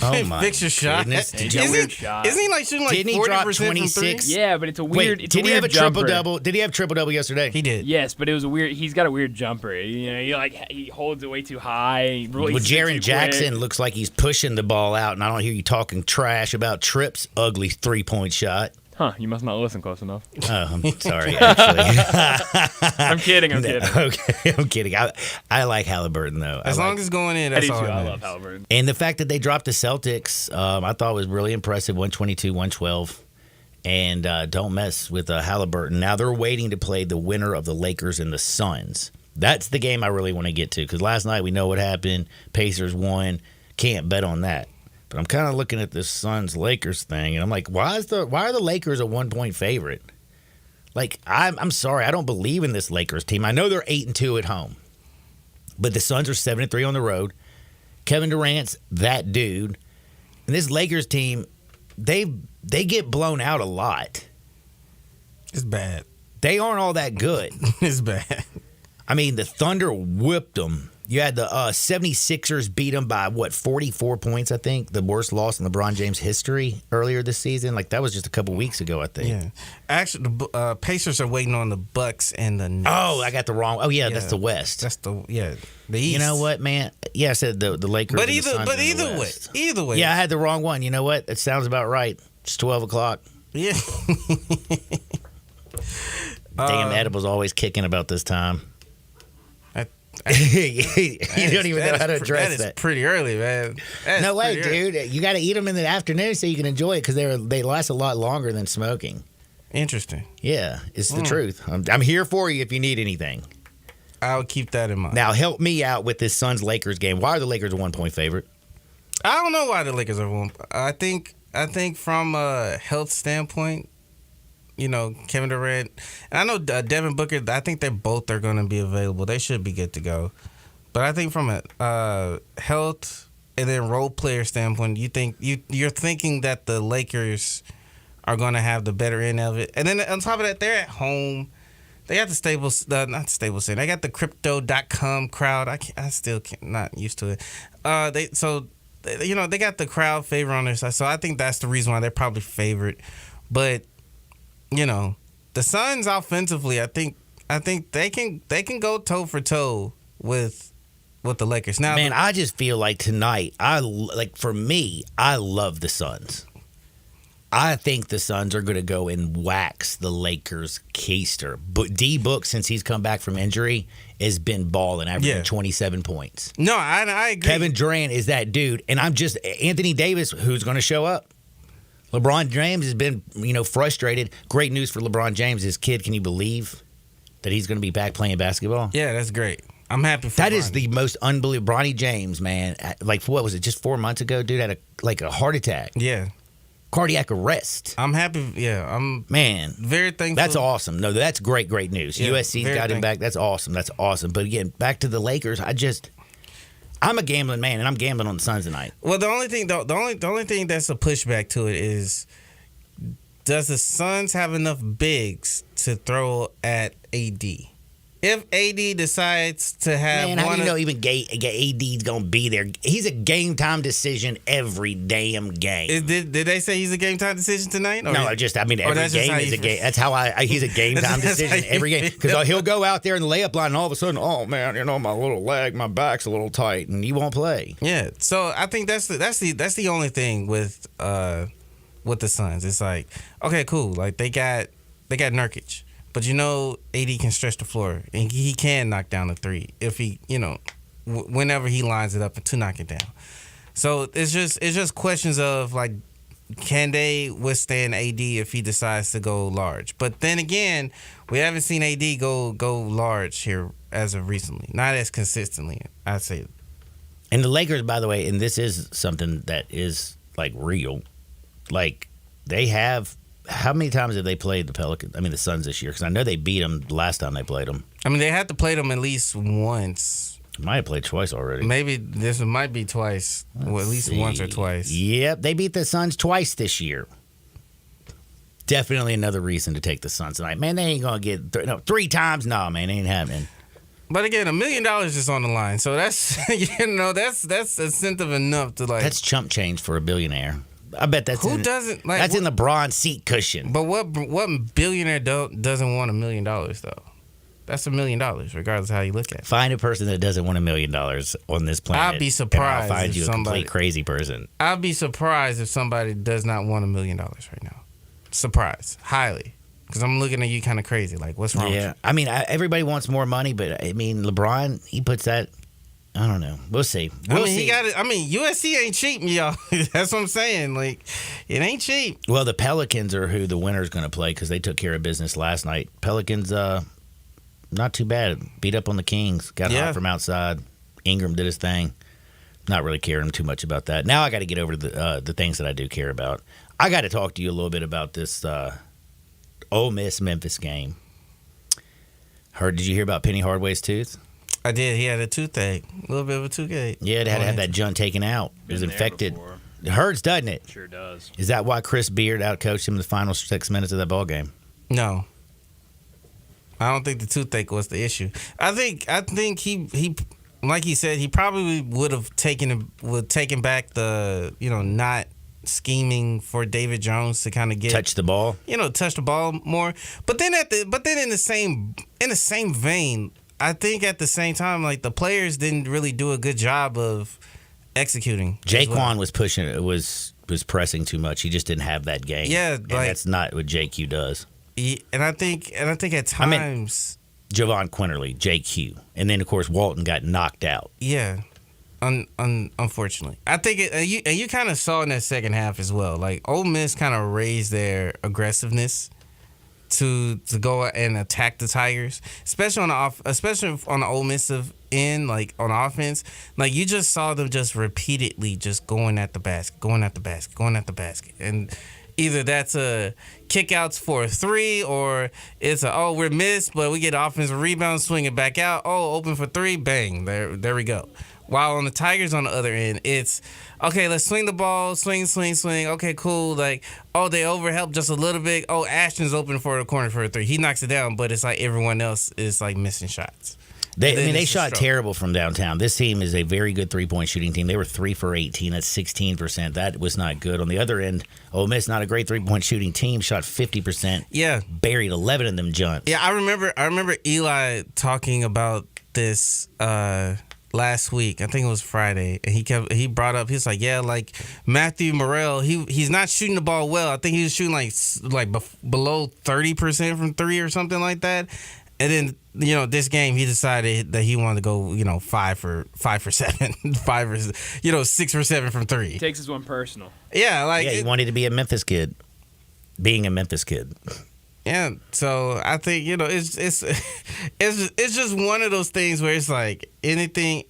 Oh my Fix your shot. goodness. Isn't he like shooting like 40% Didn't he drop from 26? three? Yeah, but it's a weird. Wait, did he have a triple double? Did he have triple double yesterday? He did. Yes, but it was a weird. He's got a weird jumper. You know, he holds it way too high. Well, Jaren Jackson looks like he's pushing the ball out, and I don't hear you talking trash about Tripp's ugly 3-point shot. Huh, you must not listen close enough. Oh, I'm sorry, actually. I'm kidding. Okay, I'm kidding. I like Halliburton, though. As long as it's going in, that's all I I love Halliburton. And the fact that they dropped the Celtics, I thought was really impressive, 122-112. And don't mess with Halliburton. Now they're waiting to play the winner of the Lakers and the Suns. That's the game I really want to get to, because last night we know what happened. Pacers won. Can't bet on that. But I'm kind of looking at this Suns-Lakers thing, and I'm like, why are the Lakers a 1-point favorite? Like, I'm sorry, I don't believe in this Lakers team. I know they're 8-2 at home, but the Suns are 7-3 on the road. Kevin Durant's that dude, and this Lakers team, they get blown out a lot. It's bad. They aren't all that good. It's bad. I mean, the Thunder whipped them. You had the 76ers beat them by, 44 points, I think? The worst loss in LeBron James' history earlier this season. Like, that was just a couple weeks ago, I think. Yeah. Actually, the Pacers are waiting on the Bucks and the Nets. Oh, I got the wrong. Oh, yeah, that's the West. That's the East. You know what, man? Yeah, I said the Lakers. But and the Suns in the West. Either way. Yeah, I had the wrong one. You know what? It sounds about right. It's 12 o'clock. Yeah. Damn, Edible's always kicking about this time. You don't even know how to address that. That is pretty early, man. No way, dude. You got to eat them in the afternoon so you can enjoy it, because they last a lot longer than smoking. Interesting. Yeah, it's the truth. I'm here for you if you need anything. I'll keep that in mind. Now, help me out with this Suns-Lakers game. Why are the Lakers a 1-point favorite? I don't know why the Lakers are 1. I think from a health standpoint, you know, Kevin Durant, and I know Devin Booker, I think they both are going to be available. They should be good to go. But I think from a health and then role player standpoint, you're thinking that the Lakers are going to have the better end of it. And then on top of that, they're at home. They got the not Staples Center. They got the Crypto.com crowd. I still not used to it. They got the crowd favor on their side. So I think that's the reason why they're probably favored. But you know, the Suns offensively, I think they can go toe for toe with the Lakers. Now, man, I just feel like tonight, for me, I love the Suns. I think the Suns are going to go and wax the Lakers keister. But D-Book, since he's come back from injury, has been balling, averaging 27 points. No, I agree. Kevin Durant is that dude, and Anthony Davis, who's going to show up. LeBron James has been, frustrated. Great news for LeBron James. His kid, can you believe that he's going to be back playing basketball? Yeah, that's great. I'm happy for that. Bronny. Is the most unbelievable. Bronny James, man. Like, what was it? Just 4 months ago, dude had a heart attack. Yeah. Cardiac arrest. I'm happy. Yeah, I'm very thankful. That's awesome. No, that's great news. Yeah, USC's got him back. That's awesome. But again, back to the Lakers. I'm a gambling man, and I'm gambling on the Suns tonight. Well, the only thing that's a pushback to it is, does the Suns have enough bigs to throw at AD? If AD decides to have how do you know even AD's going to be there? He's a game-time decision every damn game. Did they say he's a game-time decision tonight? No, every game is a game. That's how he's a game-time decision every game. Because he'll go out there in the layup line, and all of a sudden, oh, man, my little leg, my back's a little tight, and he won't play. Yeah, so I think that's the only thing with the Suns. It's like, okay, cool. Like, they got Nurkic. But AD can stretch the floor, and he can knock down the three if he, whenever he lines it up to knock it down. So it's just questions of, like, can they withstand AD if he decides to go large? But then again, we haven't seen AD go large here as of recently, not as consistently, I'd say. And the Lakers, by the way, and this is something that is like real, like they have. How many times have they played the Suns this year? Because I know they beat them the last time they played them. I mean, they had to play them at least once. Might have played twice already. Maybe this might be twice, or at least once or twice. Yep, they beat the Suns twice this year. Definitely another reason to take the Suns tonight. Man, they ain't going to get 3 times. No, man, it ain't happening. But again, $1 million is on the line, so that's that's incentive enough to like. That's chump change for a billionaire. I bet that's doesn't like that's in LeBron's seat cushion. But what billionaire doesn't want $1 million though? That's $1 million, regardless of how you look at it. Find a person that doesn't want $1 million on this planet. I'd be surprised. And I'll find if you a somebody, complete crazy person. I'd be surprised if somebody does not want $1 million right now. Surprised, highly, because I'm looking at you kind of crazy. Like, what's wrong? with you? I mean, everybody wants more money, but I mean, LeBron, he puts that. I don't know. We'll see. We'll see. He got it. I mean, USC ain't cheap, y'all. That's what I'm saying. Like, it ain't cheap. Well, the Pelicans are who the winner's going to play because they took care of business last night. Pelicans, not too bad. Beat up on the Kings. Got hot from outside. Ingram did his thing. Not really caring too much about that. Now I got to get over to the things that I do care about. I got to talk to you a little bit about this Ole Miss Memphis game. Did you hear about Penny Hardaway's tooth? I did. He had a toothache. A little bit of a toothache. Yeah, they had to have that junk taken out. It was infected. It hurts, doesn't it? Sure does. Is that why Chris Beard outcoached him in the final 6 minutes of that ball game? No. I don't think the toothache was the issue. I think he like he said, he probably would have taken back the, not scheming for David Jones to kind of touch the ball. Touch the ball more. But then in the same vein, I think at the same time, like, the players didn't really do a good job of executing. Jaquan was pushing, was pressing too much. He just didn't have that game. Yeah, and that's not what JQ does. And I think at times, Javon Quinterly, JQ, and then of course Walton got knocked out. Yeah, unfortunately, I think you kind of saw in that second half as well. Like, Ole Miss kind of raised their aggressiveness to go and attack the Tigers, especially on the Ole Miss end, like on offense. Like, you just saw them just repeatedly just going at the basket, and either that's a kickouts for a 3, or it's we're missed, but we get offensive rebound, swing it back out. Open for 3, bang, there we go. While on the Tigers on the other end, it's okay, let's swing the ball, swing. Okay, cool. Like, they overhelp just a little bit. Ashton's open for the corner for a 3. He knocks it down, but it's like everyone else is like missing shots. They shot terrible from downtown. This team is a very good 3-point shooting team. They were 3 for 18. That's 16%. That was not good. On the other end, Ole Miss, not a great 3-point shooting team, shot 50%. Yeah, buried 11 of them junks. Yeah, I remember Eli talking about this last week. I think it was Friday, and he brought up, he's like, yeah, like Matthew Morrell, he's not shooting the ball well. I think he was shooting like below 30% from 3 or something like that. And then, this game, he decided that he wanted to go, 5 for 7, 5 or 6 for 7 from 3. He takes his one personal. Yeah, he wanted to be a Memphis kid, being a Memphis kid. Yeah, so I think it's just one of those things where it's like everything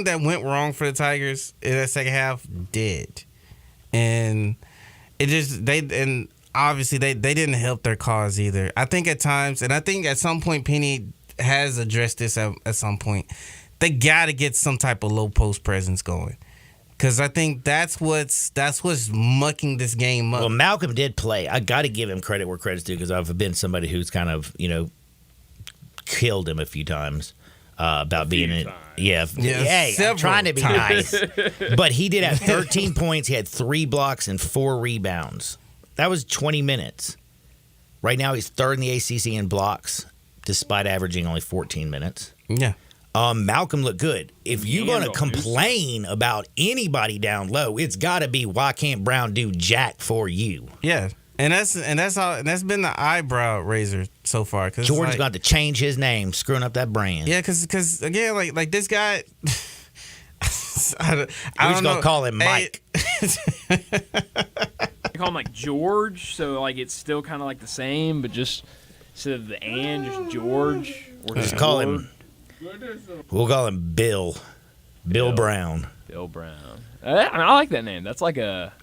that went wrong for the Tigers in that second half did, and obviously they didn't help their cause either. I think at times, and I think at some point Penny has addressed this at some point, they got to get some type of low post presence going. Because I think that's what's mucking this game up. Well, Malcolm did play. I got to give him credit where credit's due, because I've been somebody who's kind of, killed him a few times about being in. Yeah. Hey, I'm trying to be nice. But he did have 13 points. He had 3 blocks and 4 rebounds. That was 20 minutes. Right now, he's 3rd in the ACC in blocks, despite averaging only 14 minutes. Yeah. Malcolm looked good. If you're going to complain about anybody down low, it's got to be, why can't Brown do jack for you? Yeah, and that's been the eyebrow raiser so far. Cause Jordan's got to change his name, screwing up that brand. Yeah, because again, like this guy, We're just gonna call him Mike. They call him like George, so like it's still kind of like the same, but just instead of the just George. Or just call him. We'll call him Bill. Bill Brown. Bill Brown. I like that name. That's like a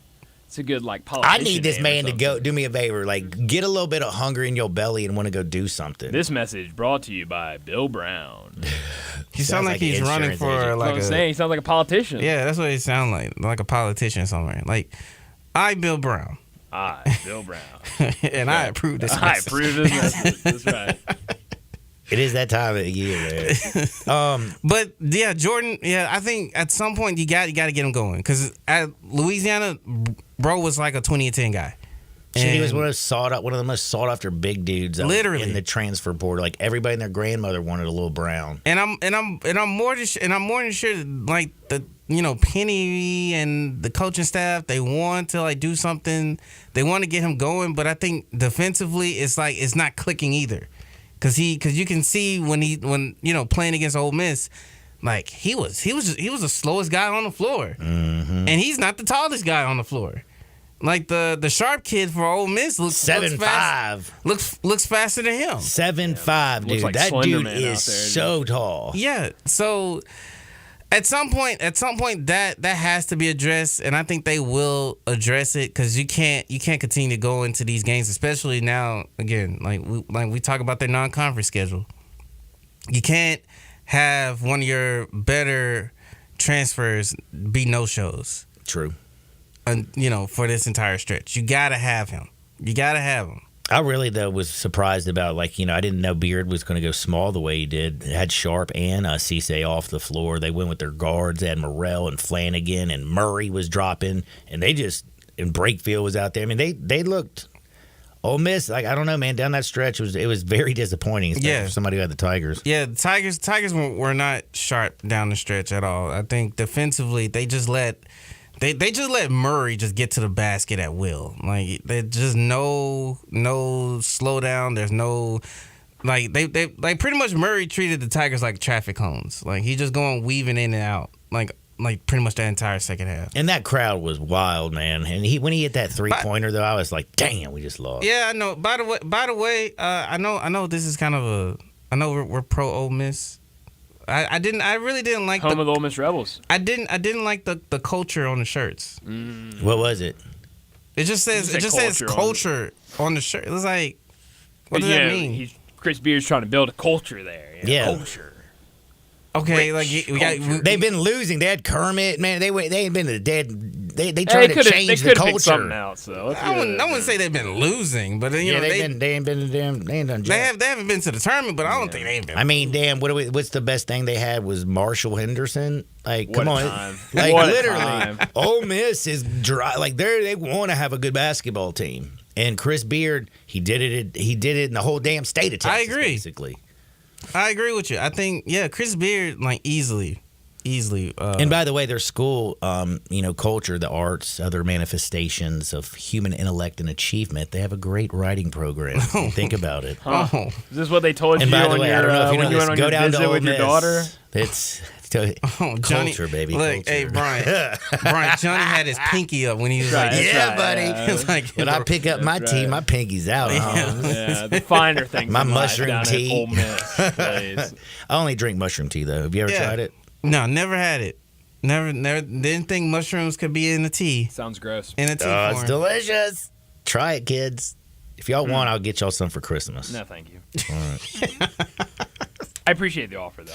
It's a good I politician. need this name or man to something. go do me a favor, get a little bit of hunger in your belly and want to go do something. This message brought to you by Bill Brown. He sounds like he's an running insurance for agent. like I'm saying he sounds like a politician. Yeah, that's what he sounds like a politician somewhere. Like, I Bill Brown. I, Bill Brown. And I approve this I message. approve this message. That's right. It is that time of the year, man. But yeah, Jordan. Yeah, I think at some point you got to get him going because at Louisiana, bro was like a 2010 guy. Shit, he was one of the most sought after big dudes. Literally. In the transfer portal, like everybody and their grandmother wanted a little Brown. And I'm more than sure like the Penny and the coaching staff, they want to like do something. They want to get him going, but I think defensively it's not clicking either. Cause you can see when playing against Ole Miss, like he was the slowest guy on the floor, and he's not the tallest guy on the floor. Like the sharp kid for Ole Miss looks 7'5". looks faster than him. 7'5", dude. like That Slender dude Man is out there, dude. so tall. Yeah, so at some point that has to be addressed, and I think they will address it because you can't continue to go into these games, especially now. Again, like we talk about their non-conference schedule. You can't have one of your better transfers be no-shows. True. And for this entire stretch, you gotta have him. I really, though, was surprised about, I didn't know Beard was going to go small the way he did. They had Sharp and Cisse off the floor. They went with their guards. They had Morrell and Flanagan, and Murray was dropping. And and Brakefield was out there. I mean, they looked, Ole Miss, I don't know, man, down that stretch, it was very disappointing, especially for somebody who had the Tigers. Yeah, the Tigers were not sharp down the stretch at all. I think defensively, they just let Murray just get to the basket at will. Like there's just no slowdown. There's no they pretty much Murray treated the Tigers like traffic cones. Like he just going weaving in and out like pretty much the entire second half. And that crowd was wild, man. And when he hit that 3-pointer though, I was like, damn, we just lost. Yeah, I know. By the way, I know this is kind of I know we're pro Ole Miss. I really didn't like home of the Ole Miss Rebels. I didn't like the culture on the shirts. What was it? It just says culture on the shirt. It was like, what does that mean? Chris Beard's trying to build a culture there. Culture. Okay, they've been losing. They had Kermit, man. They ain't been to dead. They tried to change the culture. Something else, though. I wouldn't say they've been losing, but they ain't done. They haven't been to the tournament, but I don't think they ain't been. I mean, damn. What's the best thing they had was Marshall Henderson. Like, come on, like literally, Ole Miss is dry. Like they want to have a good basketball team, and Chris Beard, he did it in the whole damn state of Texas. I agree. Basically. I agree with you. I think, Chris Beard, easily. And by the way, their school, culture, the arts, other manifestations of human intellect and achievement, they have a great writing program. Think about it. Huh. Is this what they told you and by the on way, your, I don't know if you when know you this, went on go your down to visit Ole with your Miss. daughter? It's Johnny, culture, baby. Look, culture. hey, Brian, Johnny had his pinky up when he was buddy. It was like, when I pick up my tea, my pinky's out. Yeah, the finer things. My in life mushroom down tea. At Ole Miss, please. I only drink mushroom tea, though. Have you ever tried it? No, never had it. Never. Didn't think mushrooms could be in a tea. Sounds gross. In a tea Oh, form. it's delicious. Try it, kids. If y'all want, I'll get y'all some for Christmas. No, thank you. All right. I appreciate the offer, though.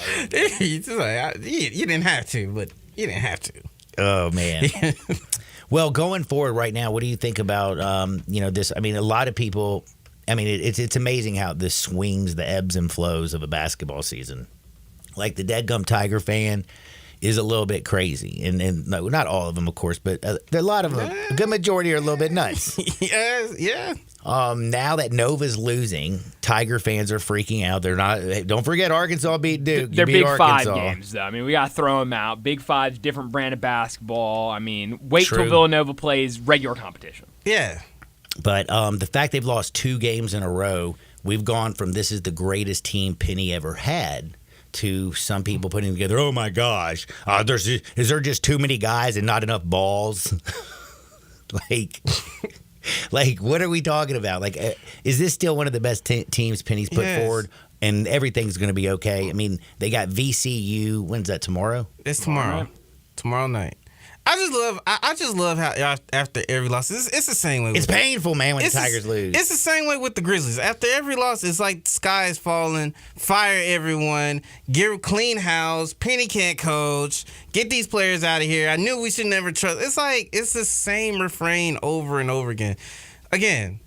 You didn't have to, but you didn't have to. Oh, man. Well, going forward right now, what do you think about, this? I mean, a lot of people, it's amazing how this swings the ebbs and flows of a basketball season. Like the Deadgum Tiger fan is a little bit crazy. And no, not all of them, of course, but a lot of them, a good majority are a little bit nuts. Yeah. Now that Nova's losing, Tiger fans are freaking out. They're not. Don't forget, Arkansas beat Duke. They're beat Big Arkansas. 5 games, though. I mean, we got to throw them out. Big 5's different brand of basketball. I mean, wait True. till Villanova plays regular competition. Yeah. But the fact they've lost 2 games in a row, we've gone from this is the greatest team Penny ever had to some people putting together, oh my gosh, is there just too many guys and not enough balls? Like, what are we talking about? Like, is this still one of the best teams Penny's put forward? And everything's going to be okay? I mean, they got VCU. When's that, tomorrow? It's tomorrow. Tomorrow night. I just love how after every loss, it's the same way. It's painful, man, when the Tigers lose. It's the same way with the Grizzlies. After every loss, it's like sky is falling, fire everyone, clean house, Penny can't coach, get these players out of here. I knew we should never trust. It's like it's the same refrain over and over again. Again,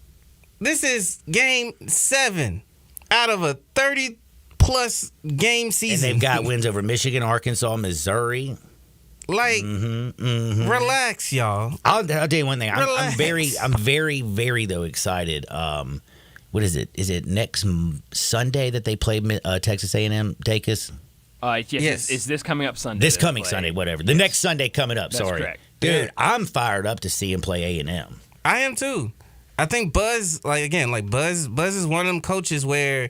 this is game 7 out of a 30-plus game season. And they've got wins over Michigan, Arkansas, Missouri. Like, relax, y'all. I'll tell you one thing. I'm very, very though excited. What is it? Is it next Sunday that they play Texas A&M? Dacus? Yes. It's this coming up Sunday. This coming Sunday, whatever. The next Sunday coming up. That's sorry, correct. dude. I'm fired up to see him play A&M. I am too. I think Buzz, Buzz is one of them coaches where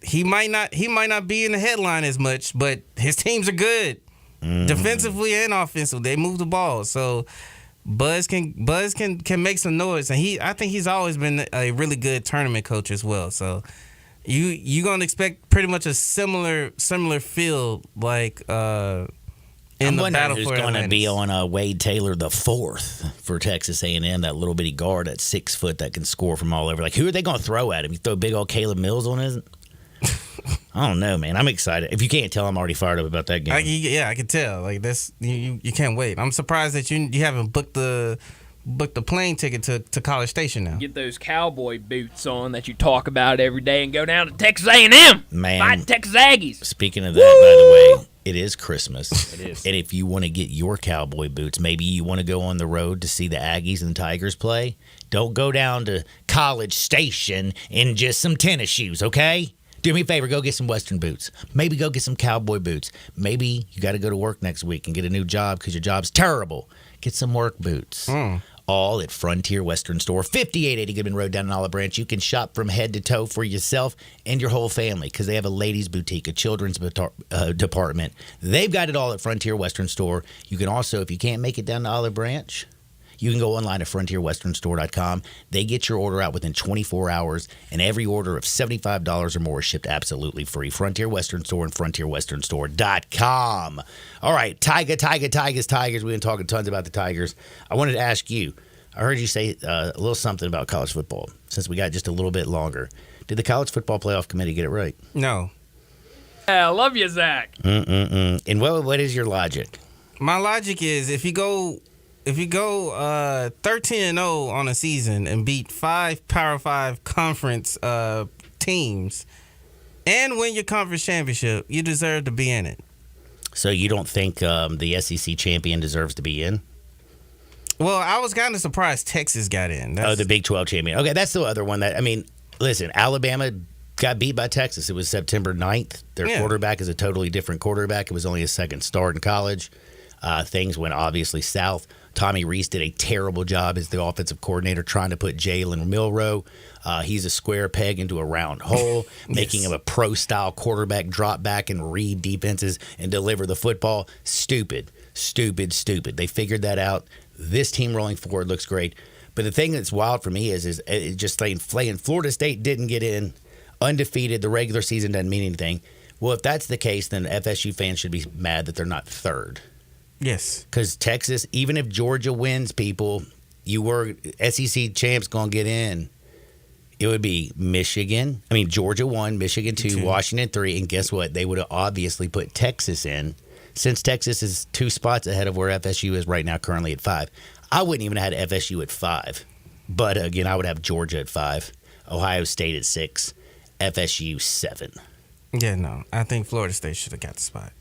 he might not be in the headline as much, but his teams are good. Defensively and offensively, they move the ball. So Buzz can make some noise, and I think he's always been a really good tournament coach as well. So you gonna expect pretty much a similar feel like in I'm the wondering battle who's for going to Atlantis. be on Wade Taylor the fourth for Texas A&M, that little bitty guard, that 6 foot that can score from all over. Like, who are they going to throw at him? You throw big old Caleb Mills on his? I don't know, man. I'm excited. If you can't tell, I'm already fired up about that game. I can tell. Like this, you can't wait. I'm surprised that you haven't booked the plane ticket to College Station now. Get those cowboy boots on that you talk about every day and go down to Texas A&M. Man. Fight Texas Aggies. Speaking of that, by the way, it is Christmas. It is. And if you want to get your cowboy boots, maybe you want to go on the road to see the Aggies and the Tigers play, don't go down to College Station in just some tennis shoes, okay? Do me a favor, go get some Western boots. Maybe go get some cowboy boots. Maybe you got to go to work next week and get a new job because your job's terrible. Get some work boots. All at Frontier Western Store, 5880 Goodman Road down in Olive Branch. You can shop from head to toe for yourself and your whole family because they have a ladies' boutique, a children's department. They've got it all at Frontier Western Store. You can also, if you can't make it down to Olive Branch, you can go online at frontierwesternstore.com. They get your order out within 24 hours, and every order of $75 or more is shipped absolutely free. Frontier Western Store and frontierwesternstore.com. All right, Tigers. We've been talking tons about the Tigers. I wanted to ask you, I heard you say a little something about college football since we got just a little bit longer. Did the College Football Playoff Committee get it right? No. I love you, Zach. And what is your logic? My logic is if you go 13-0 on a season and beat 5 Power 5 conference teams and win your conference championship, you deserve to be in it. So you don't think the SEC champion deserves to be in? Well, I was kind of surprised Texas got in. The Big 12 champion. Okay, that's the other one that, listen, Alabama got beat by Texas. It was September 9th. Their quarterback is a totally different quarterback. It was only his second start in college. Things went obviously south. Tommy Rees did a terrible job as the offensive coordinator trying to put Jalen Milroe. He's a square peg into a round hole, making him a pro-style quarterback, drop back and read defenses and deliver the football. Stupid. They figured that out. This team rolling forward looks great. But the thing that's wild for me is just playing Florida State didn't get in, undefeated. The regular season doesn't mean anything. Well, if that's the case, then FSU fans should be mad that they're not third. Yes. Because Texas, even if Georgia wins, people, you were SEC champs going to get in. It would be Georgia 1, Michigan 2, Washington 3, and guess what? They would have obviously put Texas in since Texas is 2 spots ahead of where FSU is right now, currently at 5. I wouldn't even have had FSU at 5. But again, I would have Georgia at 5, Ohio State at 6, FSU 7. Yeah, no. I think Florida State should have got the spot.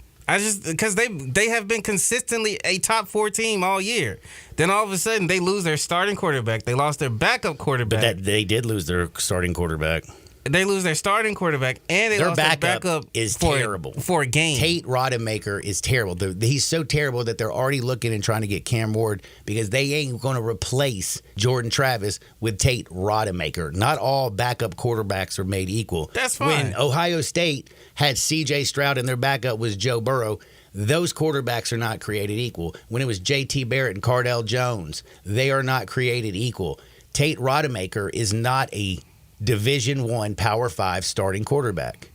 Because they have been consistently a top 4 team all year. Then all of a sudden they lose their starting quarterback. They lost their backup quarterback. But they did lose their starting quarterback. They lose their starting quarterback, and their lost their backup is terrible for a game. Tate Rodemaker is terrible. He's so terrible that they're already looking and trying to get Cam Ward because they ain't going to replace Jordan Travis with Tate Rodemaker. Not all backup quarterbacks are made equal. That's fine. When Ohio State had C.J. Stroud and their backup was Joe Burrow, those quarterbacks are not created equal. When it was J.T. Barrett and Cardell Jones, they are not created equal. Tate Rodemaker is not a Division I Power 5 starting quarterback.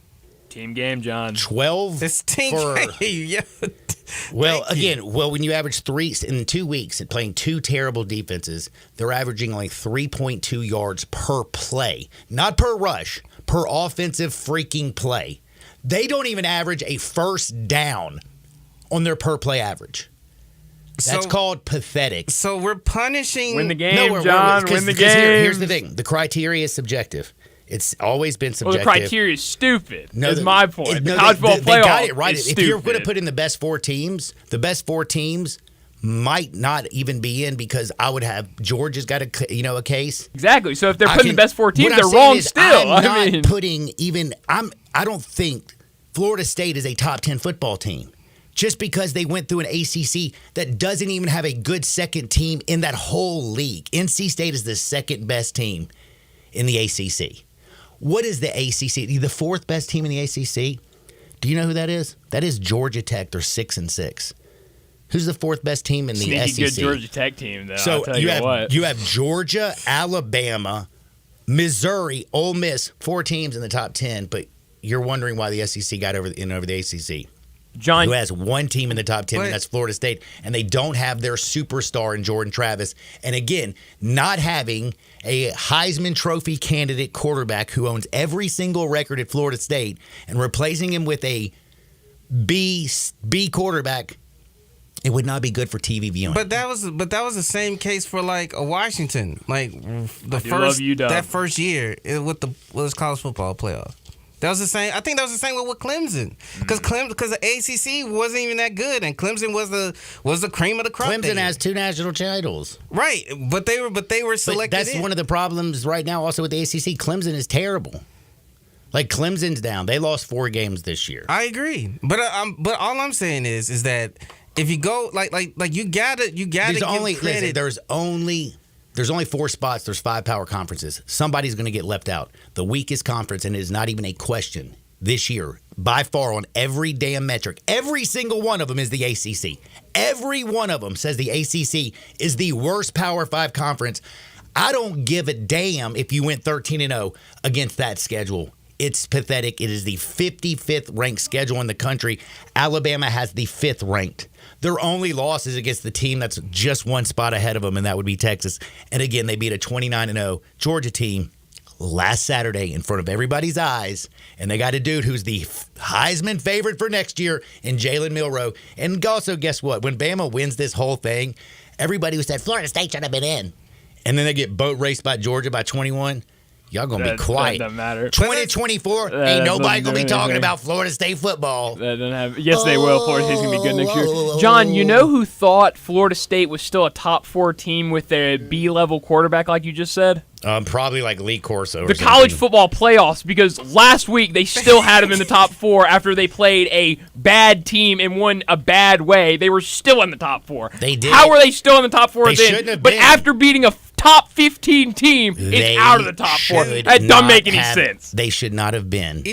Team game, John. 12 It's team for game. Yeah. Well, when you average 3 in 2 weeks and playing 2 terrible defenses, they're averaging only 3.2 yards per play, not per rush, per offensive freaking play. They don't even average a first down on their per play average. That's called pathetic. So we're punishing. Win the game, John. Win the game. Here's the thing: the criteria is subjective. It's always been subjective. Well, the criteria is stupid. No, is my point. The no, college football they playoff got it right. is If you're going to put in the best 4 teams, the best 4 teams might not even be in because I would have Georgia's got a case. Exactly. So if they're putting the best 4 teams, they're wrong still. I don't think Florida State is a top 10 football team. Just because they went through an ACC that doesn't even have a good second team in that whole league. NC State is the second best team in the ACC. What is the ACC? The 4th best team in the ACC? Do you know who that is? That is Georgia Tech. They're 6-6. Who's the 4th best team in the SEC? Sneaky good Georgia Tech team, though. So I'll tell you what. You have Georgia, Alabama, Missouri, Ole Miss, 4 teams in the top 10, but you're wondering why the SEC got over the ACC. John, who has 1 team in the top 10, and that's Florida State, and they don't have their superstar in Jordan Travis. And again, not having a Heisman Trophy candidate quarterback who owns every single record at Florida State and replacing him with a B quarterback, it would not be good for TV viewing. But that was the same case for like a Washington, like that first year with the college football playoff. That was the same. I think that was the same with Clemson, because the ACC wasn't even that good, and Clemson was the cream of the crop. Clemson has 2 national titles, right? But they were selected. But that's one of the problems right now. Also with the ACC, Clemson is terrible. Like Clemson's down. They lost 4 games this year. I agree, but all I'm saying is that if you go like you gotta give credit. There's only 4 spots. There's 5 power conferences. Somebody's going to get left out. The weakest conference, and it is not even a question this year, by far on every damn metric. Every single one of them is the ACC. Every one of them says the ACC is the worst Power 5 conference. I don't give a damn if you went 13-0 against that schedule. It's pathetic. It is the 55th ranked schedule in the country. Alabama has the 5th ranked. Their only loss is against the team that's just 1 spot ahead of them, and that would be Texas. And again, they beat a 29-0 Georgia team last Saturday in front of everybody's eyes. And they got a dude who's the Heisman favorite for next year in Jalen Milroe. And also, guess what? When Bama wins this whole thing, everybody who said Florida State should have been in. And then they get boat raced by Georgia by 21. Y'all gonna be quiet. That doesn't matter. 2024, ain't nobody gonna be talking about Florida State football. Yes, they will. Florida State's gonna be good next year. John, you know who thought Florida State was still a top 4 team with a B-level quarterback, like you just said? Probably like Lee Corso. The college football playoffs, because last week they still had them in the top 4 after they played a bad team and won a bad way. They were still in the top 4. They did. How were they still in the top 4 They then? shouldn't have But been. after beating a top 15 team, it's out of the top 4. That doesn't make any sense. They should not have been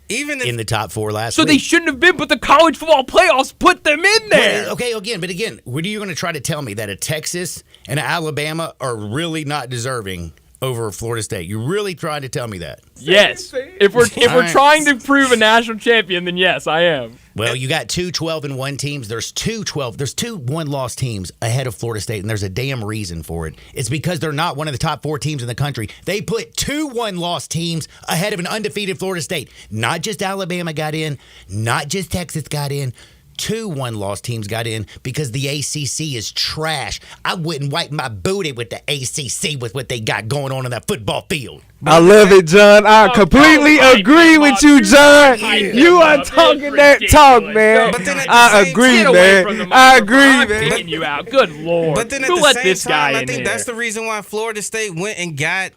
even in the top 4 last So week. they shouldn't have been, but the college football playoffs put them in there. But again, what are you going to try to tell me that a Texas and a Alabama are really not deserving over Florida State? You really trying to tell me that? Yes. If we're trying to prove a national champion, then yes, I am. Well, you got 2 12-1 teams. There's 2 1-loss teams ahead of Florida State, and there's a damn reason for it. It's because they're not one of the top 4 teams in the country. They put 2 1-loss teams ahead of an undefeated Florida State. Not just Alabama got in, not just Texas got in. 2 1-loss teams got in because the ACC is trash. I wouldn't wipe my booty with the ACC with what they got going on that football field. I love it, John. I completely agree with you, John. You are talking that talk, man. I agree, man. I agree, man. I'm picking you out. Good Lord. But then at Who the let same this guy time, I in think here? that's the reason why Florida State went and got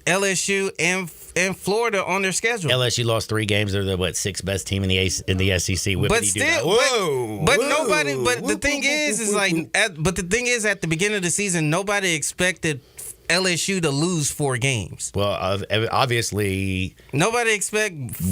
LSU and Florida on their schedule. LSU lost 3 games. They're the 6th best team in the SEC. But still, But the thing is, at the beginning of the season, nobody expected LSU to lose 4 games. Well, obviously, nobody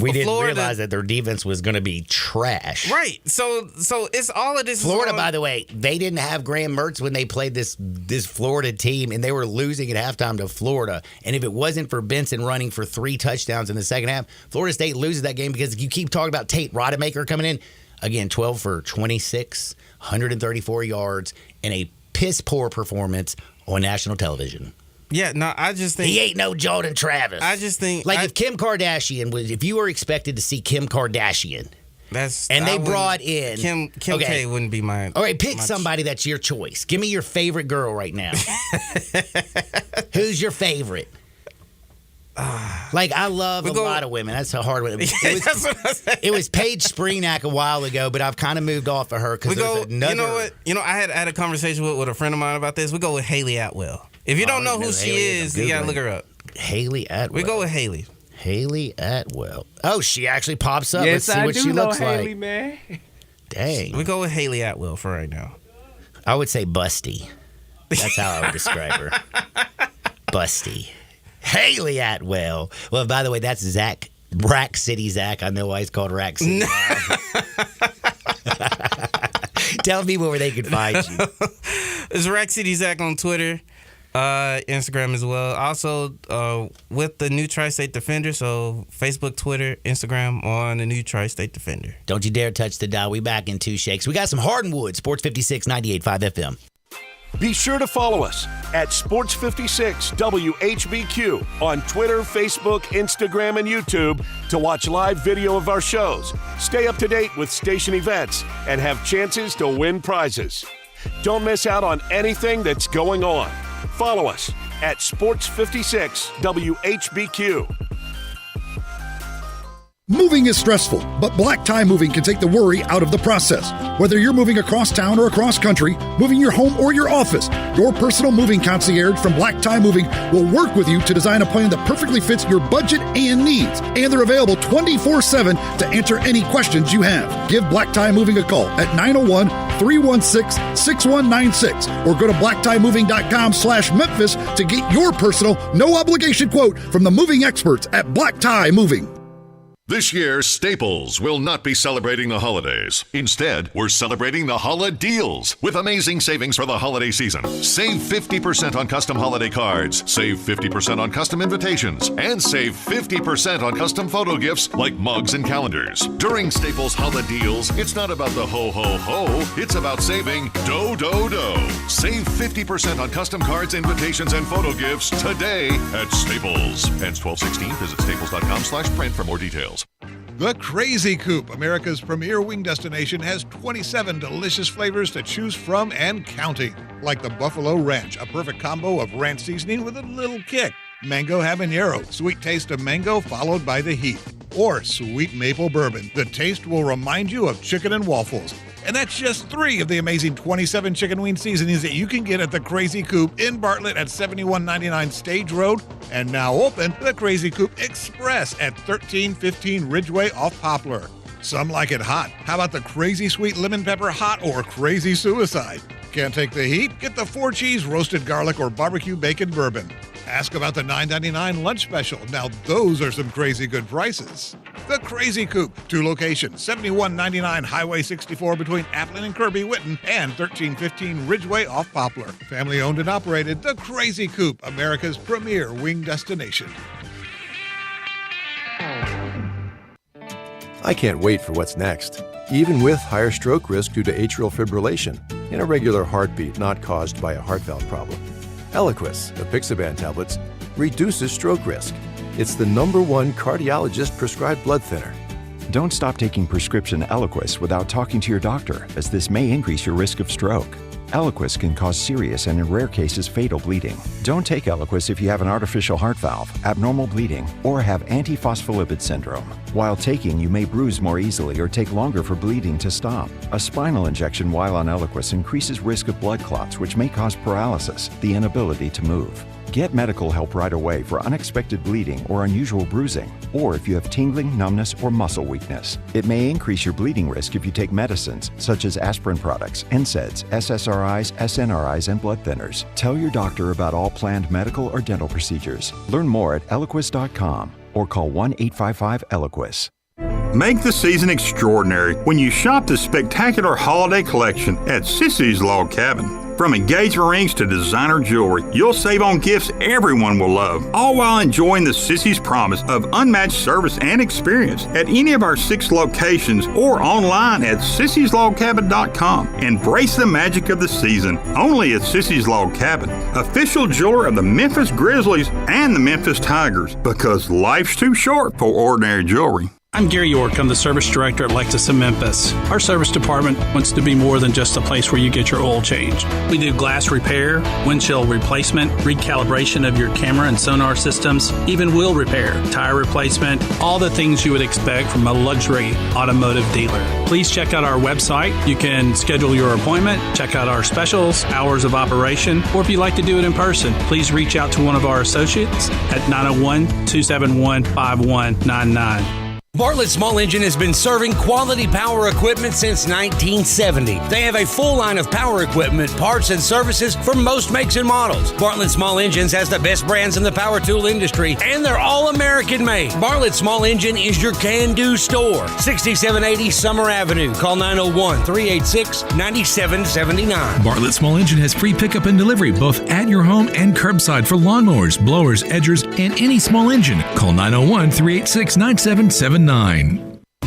we didn't realize that their defense was going to be trash. Right. So it's all of this. Florida, by the way, they didn't have Graham Mertz when they played this Florida team, and they were losing at halftime to Florida. And if it wasn't for Benson running for 3 touchdowns in the second half, Florida State loses that game because you keep talking about Tate Rodemaker coming in. Again, 12 for 26, 134 yards, and a piss-poor performance on national television. Yeah, no, I just think he ain't no Jordan Travis. I just think if Kim Kardashian was, if you were expected to see Kim Kardashian, they brought in Kim K wouldn't be mine. All right, pick somebody that's your choice. Give me your favorite girl right now. Who's your favorite? I love a lot of women. That's a hard one. It was Paige Spreenak a while ago, but I've kind of moved off of her because there's another. You know what? I had a conversation with a friend of mine about this. We go with Haley Atwell. If you don't know who she is, you gotta look her up. Haley Atwell. We go with Haley. Haley Atwell. Oh, she actually pops up. Yes, Let's see what she looks Haley, like. Man. Dang. We go with Haley Atwell for right now. I would say busty. That's how I would describe her. Busty. Haley Atwell. Well, by the way, that's Zach. Rack City Zach. I know why he's called Rack City. Tell people where they can find you. It's Rack City Zach on Twitter, Instagram as well. Also, with the new Tri-State Defender, so Facebook, Twitter, Instagram on the new Tri-State Defender. Don't you dare touch the dial. We back in 2 shakes. We got some Hardwood, Sports 56, 98.5 FM. Be sure to follow us at Sports 56 WHBQ on Twitter, Facebook, Instagram, and YouTube to watch live video of our shows, stay up to date with station events, and have chances to win prizes. Don't miss out on anything that's going on. Follow us at Sports 56 WHBQ. Moving is stressful, but Black Tie Moving can take the worry out of the process. Whether you're moving across town or across country, moving your home or your office, your personal moving concierge from Black Tie Moving will work with you to design a plan that perfectly fits your budget and needs. And they're available 24/7 to answer any questions you have. Give Black Tie Moving a call at 901-316-6196 or go to blacktiemoving.com/Memphis to get your personal, no-obligation quote from the moving experts at Black Tie Moving. This year, Staples will not be celebrating the holidays. Instead, we're celebrating the Holiday Deals with amazing savings for the holiday season. Save 50% on custom holiday cards, save 50% on custom invitations, and save 50% on custom photo gifts like mugs and calendars. During Staples Holiday Deals, it's not about the ho-ho-ho, it's about saving do-do-do. Save 50% on custom cards, invitations, and photo gifts today at Staples. Ends 12/16. Visit staples.com/print for more details. The Crazy Coop, America's premier wing destination, has 27 delicious flavors to choose from and counting. Like the Buffalo Ranch, a perfect combo of ranch seasoning with a little kick. Mango Habanero, sweet taste of mango followed by the heat. Or Sweet Maple Bourbon, the taste will remind you of chicken and waffles. And that's just 3 of the amazing 27 chicken wing seasonings that you can get at the Crazy Coop in Bartlett at 7199 Stage Road. And now open the Crazy Coop Express at 1315 Ridgeway off Poplar. Some like it hot. How about the Crazy Sweet Lemon Pepper Hot or Crazy Suicide? Can't take the heat? Get the 4-cheese roasted garlic or barbecue bacon bourbon. Ask about the $9.99 lunch special. Now those are some crazy good prices. The Crazy Coop, 2 locations, 7199 Highway 64 between Applin and Kirby Whitten and 1315 Ridgeway off Poplar. Family owned and operated, The Crazy Coop, America's premier wing destination. I can't wait for what's next, even with higher stroke risk due to atrial fibrillation, an irregular heartbeat not caused by a heart valve problem. Eliquis, apixaban tablets, reduces stroke risk. It's the #1 cardiologist-prescribed blood thinner. Don't stop taking prescription Eliquis without talking to your doctor, as this may increase your risk of stroke. Eliquis can cause serious and in rare cases fatal bleeding. Don't take Eliquis if you have an artificial heart valve, abnormal bleeding, or have antiphospholipid syndrome. While taking, you may bruise more easily or take longer for bleeding to stop. A spinal injection while on Eliquis increases risk of blood clots, which may cause paralysis, the inability to move. Get medical help right away for unexpected bleeding or unusual bruising, or if you have tingling, numbness, or muscle weakness. It may increase your bleeding risk if you take medicines such as aspirin products, NSAIDs, SSRIs, SNRIs, and blood thinners. Tell your doctor about all planned medical or dental procedures. Learn more at Eliquis.com or call 1-855-ELIQUIS. Make the season extraordinary when you shop the spectacular holiday collection at Sissy's Log Cabin. From engagement rings to designer jewelry, you'll save on gifts everyone will love, all while enjoying the Sissy's promise of unmatched service and experience at any of our 6 locations or online at sissyslogcabin.com. Embrace the magic of the season, only at Sissy's Log Cabin, official jeweler of the Memphis Grizzlies and the Memphis Tigers, because life's too short for ordinary jewelry. I'm Gary York. I'm the service director at Lexus in Memphis. Our service department wants to be more than just a place where you get your oil changed. We do glass repair, windshield replacement, recalibration of your camera and sonar systems, even wheel repair, tire replacement, all the things you would expect from a luxury automotive dealer. Please check out our website. You can schedule your appointment, check out our specials, hours of operation, or if you'd like to do it in person, please reach out to one of our associates at 901-271-5199. Bartlett Small Engine has been serving quality power equipment since 1970. They have a full line of power equipment, parts, and services for most makes and models. Bartlett Small Engines has the best brands in the power tool industry, and they're all American made. Bartlett Small Engine is your can-do store. 6780 Summer Avenue. Call 901-386-9779. Bartlett Small Engine has free pickup and delivery both at your home and curbside for lawnmowers, blowers, edgers, and any small engine. Call 901-386-9779.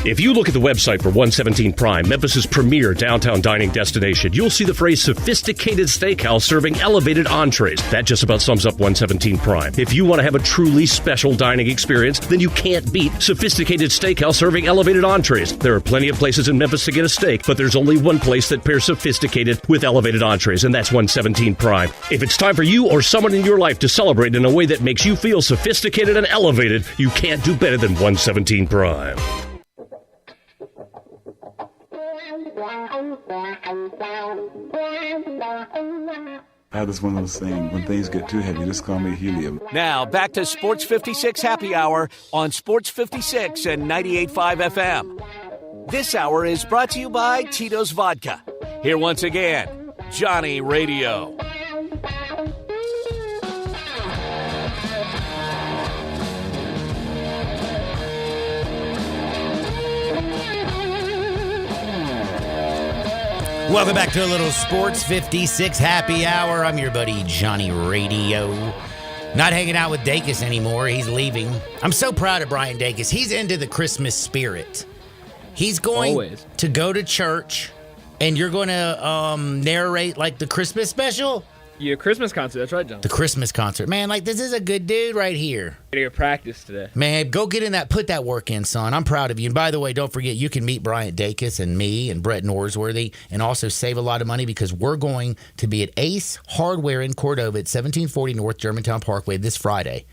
If you look at the website for 117 Prime, Memphis's premier downtown dining destination, you'll see the phrase sophisticated steakhouse serving elevated entrees. That just about sums up 117 Prime. If you want to have a truly special dining experience, then you can't beat sophisticated steakhouse serving elevated entrees. There are plenty of places in Memphis to get a steak, but there's only one place that pairs sophisticated with elevated entrees, and that's 117 Prime. If it's time for you or someone in your life to celebrate in a way that makes you feel sophisticated and elevated, you can't do better than 117 Prime. I just one of those things, when things get too heavy, just call me helium. Now, back to Sports 56 Happy Hour on Sports 56 and 98.5 FM. This hour is brought to you by Tito's Vodka. Here once again, Johnny Radio. Welcome back to a little Sports 56 Happy Hour. I'm your buddy Johnny Radio. Not hanging out with Dacus anymore. He's leaving. I'm so proud of Brian Dacus. He's into the Christmas spirit. He's going to go to church, and you're going to narrate like the Christmas special? Yeah, Christmas concert. That's right, John. The Christmas concert. Man, like, this is a good dude right here. Gotta get practice today. Man, go get in that, put that work in, son. I'm proud of you. And by the way, don't forget, you can meet Bryant Dacus and me and Brett Norsworthy and also save a lot of money because we're going to be at Ace Hardware in Cordova at 1740 North Germantown Parkway this Friday.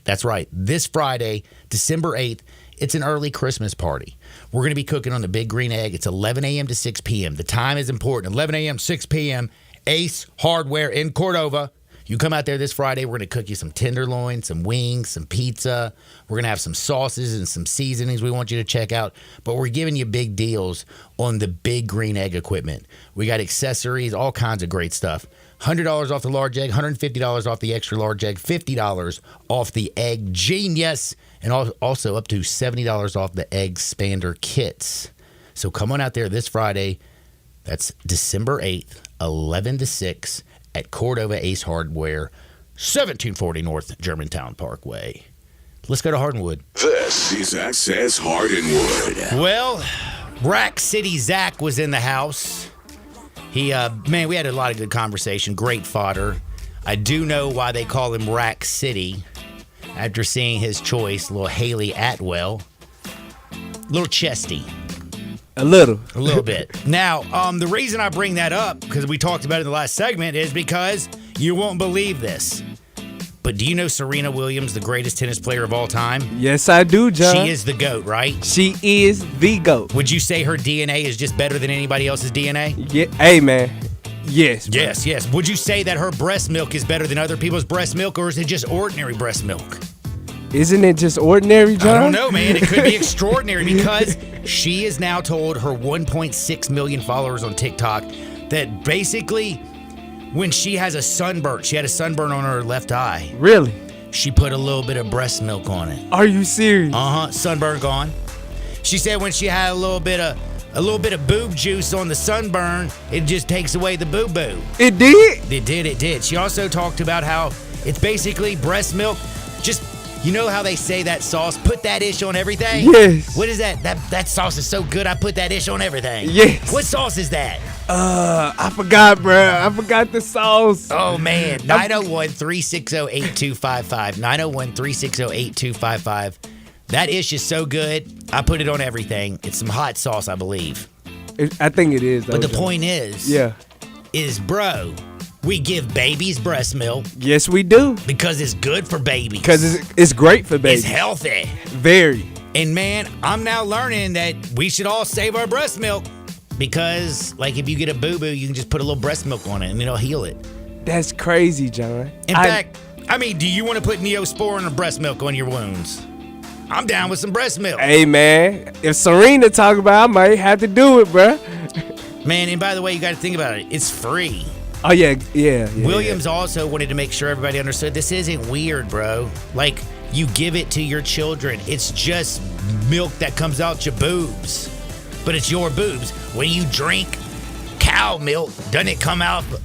That's right. This Friday, December 8th, it's an early Christmas party. We're going to be cooking on the Big Green Egg. It's 11 a.m. to 6 p.m. The time is important. 11 a.m., 6 p.m., Ace Hardware in Cordova. You come out there this Friday, we're going to cook you some tenderloin, some wings, some pizza. We're going to have some sauces and some seasonings we want you to check out. But we're giving you big deals on the Big Green Egg equipment. We got accessories, all kinds of great stuff. $100 off the large egg, $150 off the extra large egg, $50 off the Egg Genius, and also up to $70 off the Egg Expander kits. So come on out there this Friday. That's December 8th. 11 to 6 at Cordova Ace Hardware, 1740 North Germantown Parkway. Let's go to Hardwood. This is Access Hardwood. Well, Rack City Zach was in the house. We had a lot of good conversation. Great fodder. I do know why they call him Rack City after seeing his choice, little Haley Atwell. Little chesty. A little bit. Now, the reason I bring that up, because we talked about it in the last segment, is because you won't believe this. But do you know Serena Williams, the greatest tennis player of all time? Yes, I do, John. She is the GOAT, right? She is the GOAT. Would you say her DNA is just better than anybody else's DNA? Yeah. Hey, man. Yes. Bro. Yes. Would you say that her breast milk is better than other people's breast milk, or is it just ordinary breast milk? Isn't it just ordinary, John? I don't know, man. It could be extraordinary because she has now told her 1.6 million followers on TikTok that basically when she has a sunburn, she had a sunburn on her left eye. Really? She put a little bit of breast milk on it. Are you serious? Sunburn gone. She said when she had a little bit of a little bit of boob juice on the sunburn, it just takes away the boo-boo. It did? It did. She also talked about how it's basically breast milk. Just, you know how they say that sauce, put that ish on everything? Yes. What is that? That sauce is so good, I put that ish on everything. Yes. What sauce is that? I forgot, bro. I forgot the sauce. Oh, man. 901-360-8255. 901-360-8255. That ish is so good, I put it on everything. It's some hot sauce, I believe. I think it is, though. But the point is, bro, we give babies breast milk. Yes, we do. Because it's good for babies. Because it's great for babies. It's healthy. Very. And, man, I'm now learning that we should all save our breast milk. Because, like, if you get a boo-boo, you can just put a little breast milk on it, and it'll heal it. That's crazy, John. In fact, I mean, do you want to put Neosporin or breast milk on your wounds? I'm down with some breast milk. Hey, man, if Serena talk about it, I might have to do it, bro. Man, and by the way, you got to think about it. It's free. Oh, yeah. Williams also wanted to make sure everybody understood this isn't weird, bro. Like, you give it to your children. It's just milk that comes out your boobs. But it's your boobs. When you drink cow milk, doesn't it come out of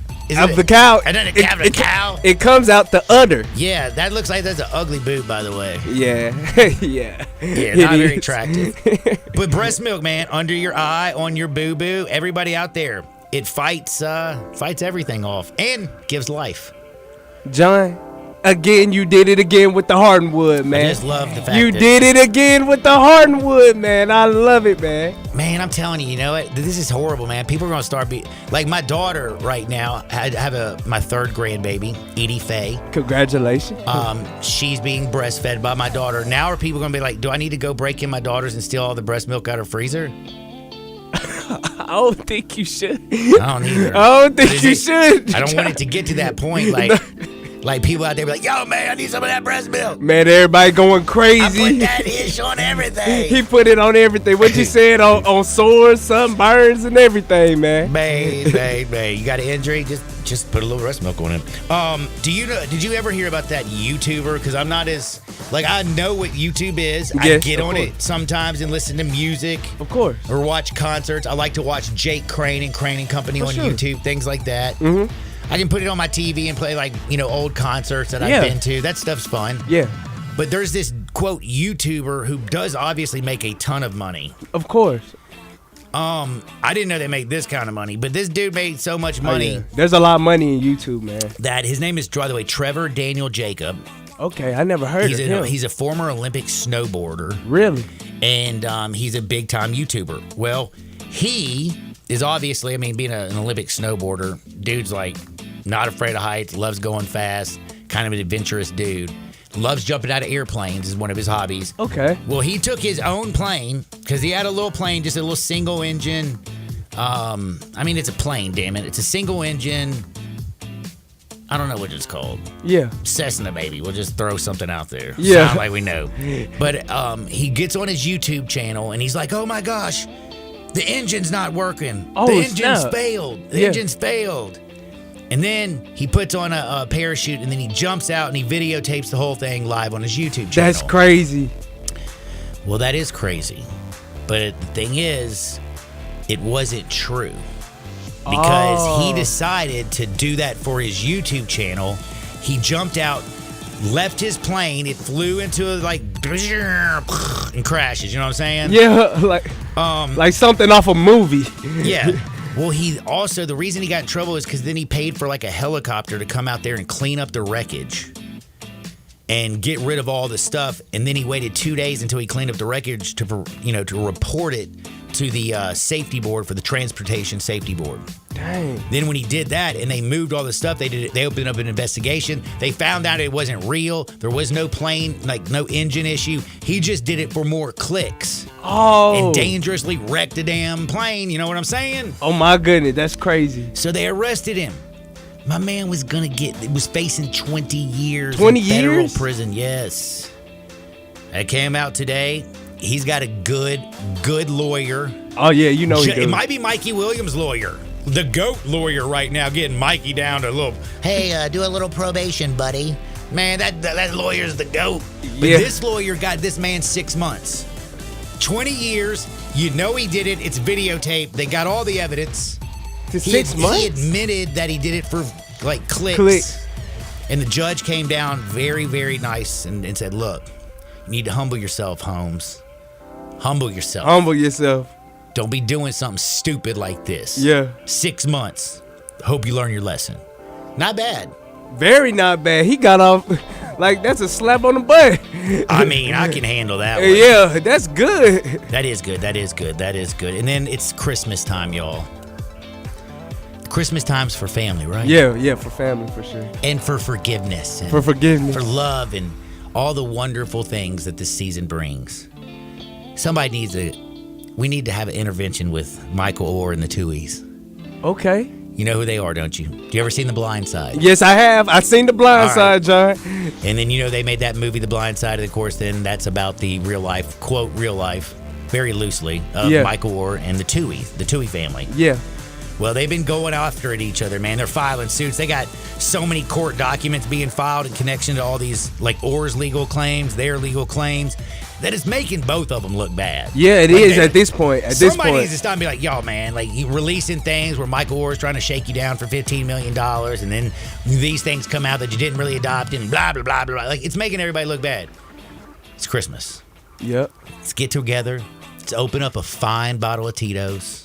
the cow? And then it comes out of the cow. It comes out the udder. Yeah, that looks like that's an ugly boob, by the way. Yeah, yeah. Yeah, not very attractive. But breast milk, man, under your eye, on your boo-boo, everybody out there, it fights everything off and gives life. John, again, you did it again with the Hardwood, man. I just love the fact you that did it again with the Hardwood, man. I love it, man. Man, I'm telling you, you know what? This is horrible, man. People are gonna start like my daughter right now. I have my third grandbaby, Edie Faye. Congratulations. She's being breastfed by my daughter. Now are people gonna be like, do I need to go break in my daughter's and steal all the breast milk out of her freezer? I don't think you should. I don't either. I don't think you should. I don't want it to get to that point, like people out there be like, yo, man, I need some of that breast milk. Man, everybody going crazy. I put that ish on everything. He put it on everything. What you said on sores, sunburns, and everything, man. Man, you got an injury? Just put a little breast milk on it. Did you ever hear about that YouTuber? Because I'm not as I know what YouTube is. Yes, I get on course. it sometimes and listen to music. Of course. Or watch concerts. I like to watch Jake Crane and Crane & Company on sure. YouTube, things like that. Mm-hmm. I can put it on my TV and play old concerts that I've been to. That stuff's fun. Yeah. But there's this quote YouTuber who does obviously make a ton of money. Of course. I didn't know they made this kind of money, but this dude made so much money. Yeah. There's a lot of money in YouTube, man. That his name is, by the way, Trevor Daniel Jacob. Okay, I never heard of him. He's a former Olympic snowboarder. Really? And he's a big time YouTuber. Well, he is obviously, being an Olympic snowboarder, dude's not afraid of heights, loves going fast, kind of an adventurous dude. Loves jumping out of airplanes is one of his hobbies. Okay. Well, he took his own plane because he had a little plane, just a little single engine. It's a plane, damn it. It's a single engine. I don't know what it's called. Yeah. Cessna, maybe. We'll just throw something out there. Yeah. Sound like we know. But he gets on his YouTube channel and he's like, oh my gosh, the engine's not working. Oh, the engine's snap. failed. The engine's failed. And then he puts on a parachute and then he jumps out and he videotapes the whole thing live on his YouTube channel. That's crazy. Well, that is crazy. But the thing is, it wasn't true. Because he decided to do that for his YouTube channel. He jumped out, left his plane, it flew into and crashes, you know what I'm saying? Yeah, like something off a movie. Yeah. Well, the reason he got in trouble is because then he paid for a helicopter to come out there and clean up the wreckage and get rid of all the stuff. And then he waited 2 days until he cleaned up the wreckage to report it to the safety board for the Transportation Safety Board. Dang. Then when he did that and they moved all the stuff, they opened up an investigation. They found out it wasn't real. There was no plane, no engine issue. He just did it for more clicks. Oh. And dangerously wrecked a damn plane. You know what I'm saying? Oh my goodness, that's crazy. So they arrested him. My man was facing 20 years 20 in federal years? prison. Yes. That came out today. He's got a good lawyer. Oh yeah, you know he does. It might be Mikey Williams' lawyer. The GOAT lawyer right now, getting Mikey down to a little, hey, do a little probation, buddy. Man, that lawyer's the GOAT. But Yeah. this lawyer got this man 6 months. 20 years. You know he did it. It's videotaped. They got all the evidence. To 6 months? He admitted that he did it for, like, clicks. And the judge came down very, very nice and said, look, you need to humble yourself, Holmes. Humble yourself. Humble yourself. Don't be doing something stupid like this. Yeah. 6 months. Hope you learn your lesson. Not bad. Very not bad. He got off like that's a slap on the butt. I mean, I can handle that one. Yeah, that's good. That is good. That is good. That is good. And then it's Christmas time, y'all. Christmas time's for family, right? Yeah, for family, for sure. And for forgiveness. And for forgiveness. For love and all the wonderful things that this season brings. We need to have an intervention with Michael Oher and the Tuohys. Okay. You know who they are, don't you? Do you ever seen The Blind Side? Yes, I have. I've seen The Blind Side, John. And then, they made that movie, The Blind Side, and of course, then that's about the real life, quote, real life, very loosely, of Michael Oher and the Tuohy family. Yeah. Well, they've been going after at each other, man. They're filing suits. They got so many court documents being filed in connection to all these, like Oher's legal claims, their legal claims, that is making both of them look bad. Yeah, it is at this point. Somebody needs to stop and be like, y'all, man, like you releasing things where Michael Oher's trying to shake you down for $15 million, and then these things come out that you didn't really adopt, and blah, blah, blah, blah. Like, it's making everybody look bad. It's Christmas. Yep. Let's get together. Let's open up a fine bottle of Tito's.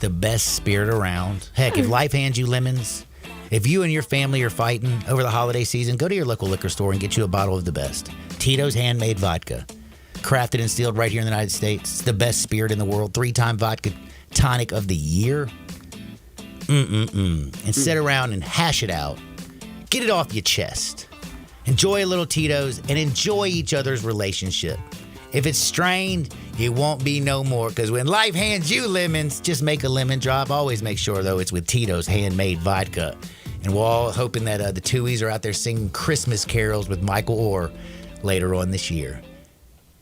The best spirit around. Heck, if life hands you lemons, if you and your family are fighting over the holiday season, go to your local liquor store and get you a bottle of the best. Tito's handmade vodka. Crafted and distilled right here in the United States. It's the best spirit in the world. 3-time vodka tonic of the year. And sit around and hash it out. Get it off your chest. Enjoy a little Tito's and enjoy each other's relationship. If it's strained, it won't be no more. Because when life hands you lemons, just make a lemon drop. Always make sure, though, it's with Tito's handmade vodka. And we're all hoping that the Tuohys are out there singing Christmas carols with Michael Oher later on this year.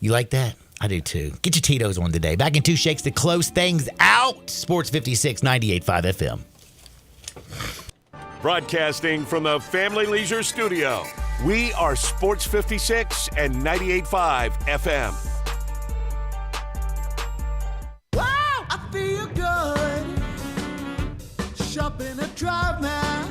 You like that? I do, too. Get your Tito's on today. Back in 2 shakes to close things out. Sports 56, 98.5 FM. Broadcasting from the Family Leisure Studio, we are Sports 56 and 98.5 FM. Wow, I feel good. Shopping at DriveMax.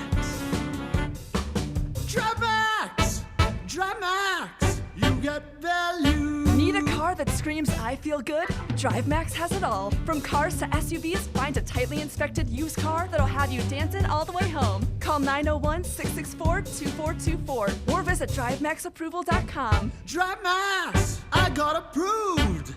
DriveMax. DriveMax. You get value. Need a car that screams I feel good? DriveMax has it all. From cars to SUVs, find a tightly inspected used car that'll have you dancing all the way home. Call 901-664-2424 or visit DriveMaxApproval.com. DriveMax, I got approved.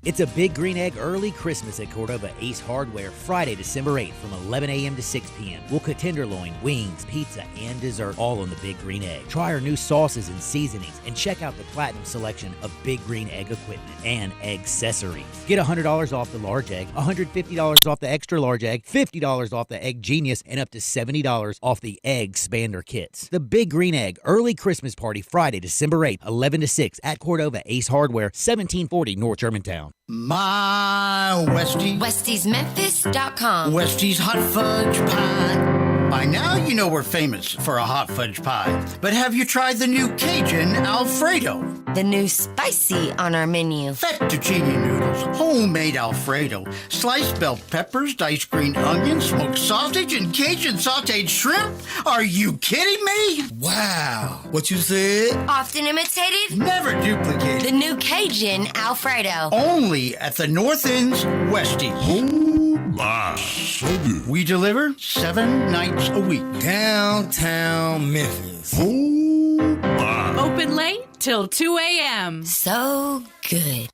It's a Big Green Egg early Christmas at Cordova Ace Hardware, Friday, December 8th from 11 a.m. to 6 p.m. We'll cook tenderloin, wings, pizza, and dessert all on the Big Green Egg. Try our new sauces and seasonings and check out the platinum selection of Big Green Egg equipment and egg accessories. Get $100 off the large egg, $150 off the extra large egg, $50 off the Egg Genius, and up to $70 off the Egg Expander kits. The Big Green Egg early Christmas party, Friday, December 8th, 11 to 6 at Cordova Ace Hardware, 1740 North Germantown. My Westies. WestiesMemphis.com. Westies Hot Fudge Pie. By now, you know we're famous for a hot fudge pie. But have you tried the new Cajun Alfredo? The new spicy on our menu. Fettuccine noodles, homemade Alfredo, sliced bell peppers, diced green onions, smoked sausage, and Cajun sauteed shrimp? Are you kidding me? Wow. What you said? Often imitated, never duplicated. The new Cajun Alfredo. Only at the North End's Westies. Oh my, so good. We deliver 7 nights a week. Downtown Memphis. Oh my. Open late till 2 a.m. So good.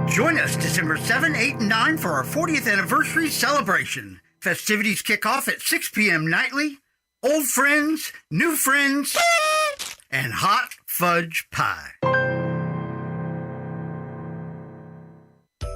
Join us December 7, 8, and 9 for our 40th anniversary celebration. Festivities kick off at 6 p.m. nightly. Old friends, new friends, and hot fudge pie.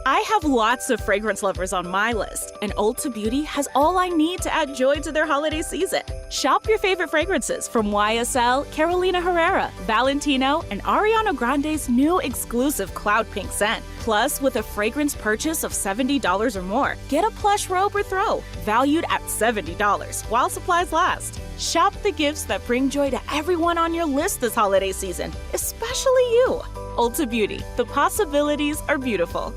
I have lots of fragrance lovers on my list, and Ulta Beauty has all I need to add joy to their holiday season. Shop your favorite fragrances from YSL, Carolina Herrera, Valentino, and Ariana Grande's new exclusive Cloud Pink scent. Plus, with a fragrance purchase of $70 or more, get a plush robe or throw, valued at $70 while supplies last. Shop the gifts that bring joy to everyone on your list this holiday season, especially you. Ulta Beauty. The possibilities are beautiful.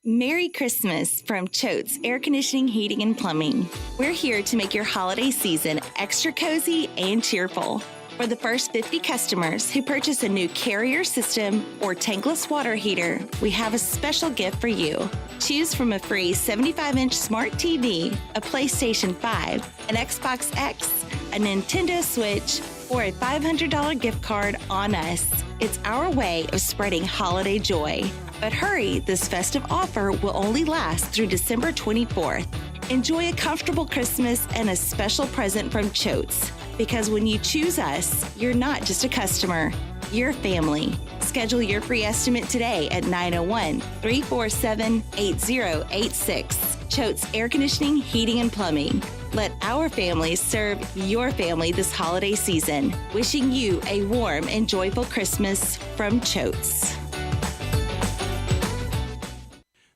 Merry Christmas from Choate's Air Conditioning, Heating, and Plumbing. We're here to make your holiday season extra cozy and cheerful. For the first 50 customers who purchase a new Carrier system or tankless water heater, we have a special gift for you. Choose from a free 75-inch smart TV, a PlayStation 5, an Xbox X, a Nintendo Switch, or a $500 gift card on us. It's our way of spreading holiday joy. But hurry, this festive offer will only last through December 24th. Enjoy a comfortable Christmas and a special present from Choate's. Because when you choose us, you're not just a customer, you're family. Schedule your free estimate today at 901-347-8086. Choate's Air Conditioning, Heating, and Plumbing. Let our family serve your family this holiday season. Wishing you a warm and joyful Christmas from Choate's.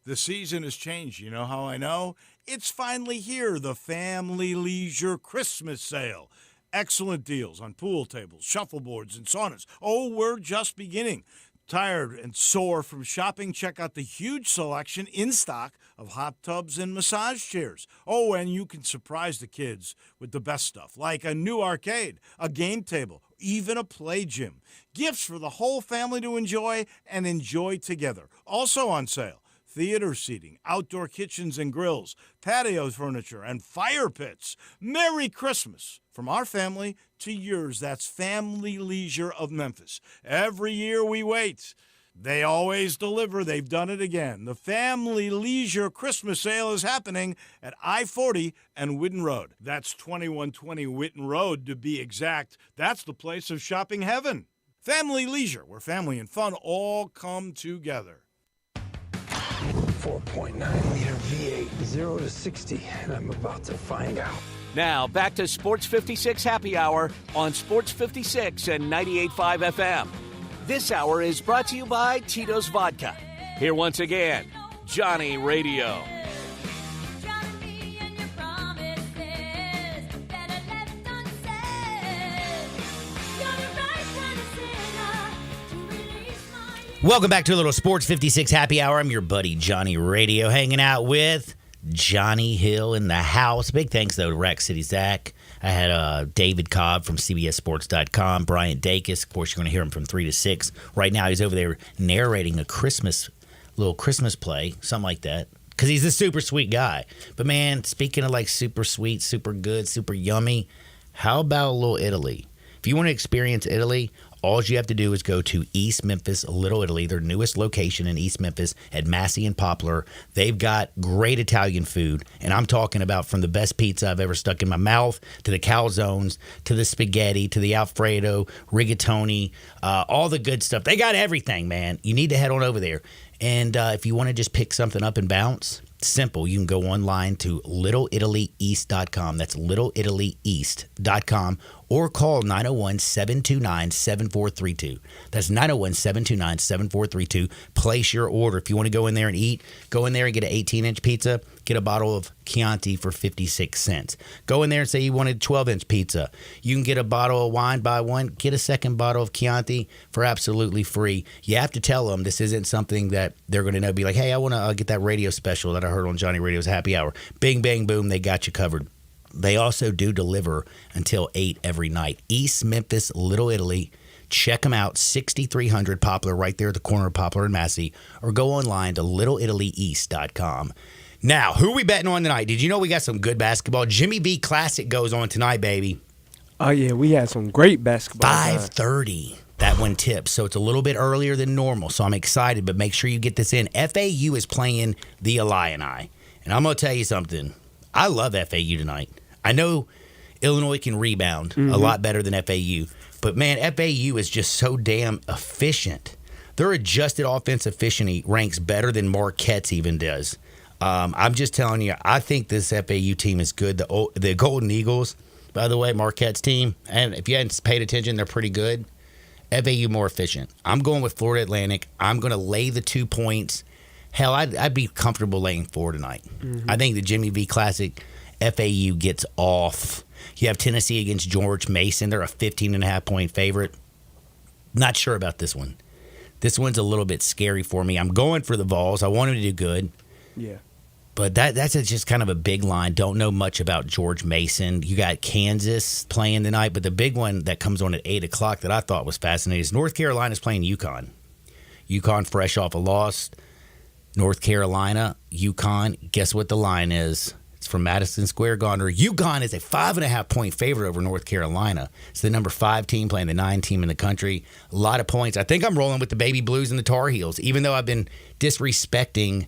The season has changed. You know how I know? It's finally here, the Family Leisure Christmas Sale. Excellent deals on pool tables, shuffleboards, and saunas. Oh, we're just beginning. Tired and sore from shopping? Check out the huge selection in stock of hot tubs and massage chairs. Oh, and you can surprise the kids with the best stuff, like a new arcade, a game table, even a play gym. Gifts for the whole family to enjoy and enjoy together. Also on sale, theater seating, outdoor kitchens and grills, patio furniture, and fire pits. Merry Christmas from our family to yours. That's Family Leisure of Memphis. Every year we wait. They always deliver. They've done it again. The Family Leisure Christmas Sale is happening at I-40 and Whitten Road. That's 2120 Whitten Road to be exact. That's the place of shopping heaven. Family Leisure, where family and fun all come together. 4.9-liter V8, 0 to 60, and I'm about to find out. Now, back to Sports 56 Happy Hour on Sports 56 and 98.5 FM. This hour is brought to you by Tito's Vodka. Here once again, Johnny Radio. Welcome back to a little Sports 56 Happy Hour. I'm your buddy Johnny Radio, hanging out with Johnny Hill in the house. Big thanks, though, to Rack City Zach. I had David Cobb from CBSSports.com, Brian Dacus. Of course, you're going to hear him from 3 to 6. Right now, he's over there narrating a little Christmas play, something like that, because he's a super sweet guy. But, man, speaking of, like, super sweet, super good, super yummy, how about a little Italy? If you want to experience Italy, all you have to do is go to East Memphis, Little Italy, their newest location in East Memphis at Massey and Poplar. They've got great Italian food, and I'm talking about from the best pizza I've ever stuck in my mouth to the calzones to the spaghetti to the Alfredo, rigatoni, all the good stuff. They got everything, man. You need to head on over there. And if you want to just pick something up and bounce, simple. You can go online to littleItalyEast.com. That's littleItalyEast.com. Or call 901-729-7432. That's 901-729-7432. Place your order. If you want to go in there and eat, go in there and get an 18-inch pizza. Get a bottle of Chianti for 56 cents. Go in there and say you wanted 12-inch pizza. You can get a bottle of wine, buy one. Get a second bottle of Chianti for absolutely free. You have to tell them this isn't something that they're going to know. Be like, hey, I want to get that radio special that I heard on Johnny Radio's Happy Hour. Bing, bang, boom, they got you covered. They also do deliver until 8 every night. East Memphis, Little Italy. Check them out, 6300 Poplar, right there at the corner of Poplar and Massey. Or go online to littleItalyEast.com. Now, who are we betting on tonight? Did you know we got some good basketball? Jimmy V Classic goes on tonight, baby. Oh, yeah, we had some great basketball. 5:30. That one tips, so it's a little bit earlier than normal, so I'm excited, but make sure you get this in. FAU is playing the Illini, and I'm going to tell you something. I love FAU tonight. I know Illinois can rebound a lot better than FAU, but, man, FAU is just so damn efficient. Their adjusted offensive efficiency ranks better than Marquette's even does. I'm just telling you, I think this FAU team is good. The Golden Eagles, by the way, Marquette's team, and if you hadn't paid attention, they're pretty good. FAU more efficient. I'm going with Florida Atlantic. I'm going to lay the 2 points. Hell, I'd be comfortable laying 4 tonight. I think the Jimmy V Classic, FAU gets off. You have Tennessee against George Mason. They're a 15.5-point favorite. Not sure about this one. This one's a little bit scary for me. I'm going for the Vols. I want them to do good. Yeah. But that's just kind of a big line. Don't know much about George Mason. You got Kansas playing tonight, but the big one that comes on at 8 o'clock that I thought was fascinating is North Carolina's playing UConn. UConn fresh off a loss. North Carolina, UConn, guess what the line is? It's from Madison Square Garden. UConn is a 5.5-point favorite over North Carolina. It's the number 5 team playing the 9 team in the country. A lot of points. I think I'm rolling with the Baby Blues and the Tar Heels, even though I've been disrespecting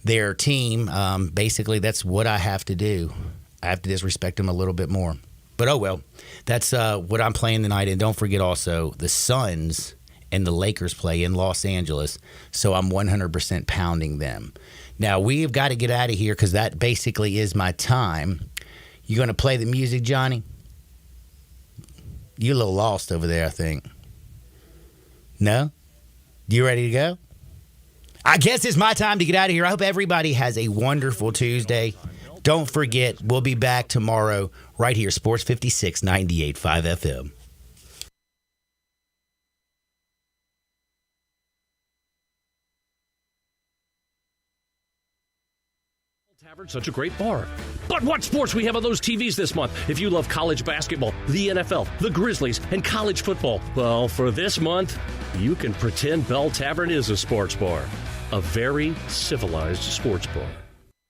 their team. Basically, that's what I have to do. I have to disrespect them a little bit more. But oh well, that's what I'm playing tonight. And don't forget also, the Suns and the Lakers play in Los Angeles, so I'm 100% pounding them. Now, we've got to get out of here because that basically is my time. You going to play the music, Johnny? You're a little lost over there, I think. No? You ready to go? I guess it's my time to get out of here. I hope everybody has a wonderful Tuesday. Don't forget, we'll be back tomorrow right here, Sports 56, 98.5 FM. Tavern, such a great bar. But what sports we have on those TVs this month? If you love college basketball, the NFL, the Grizzlies, and college football, well, for this month, you can pretend Bell Tavern is a sports bar. A very civilized sports bar.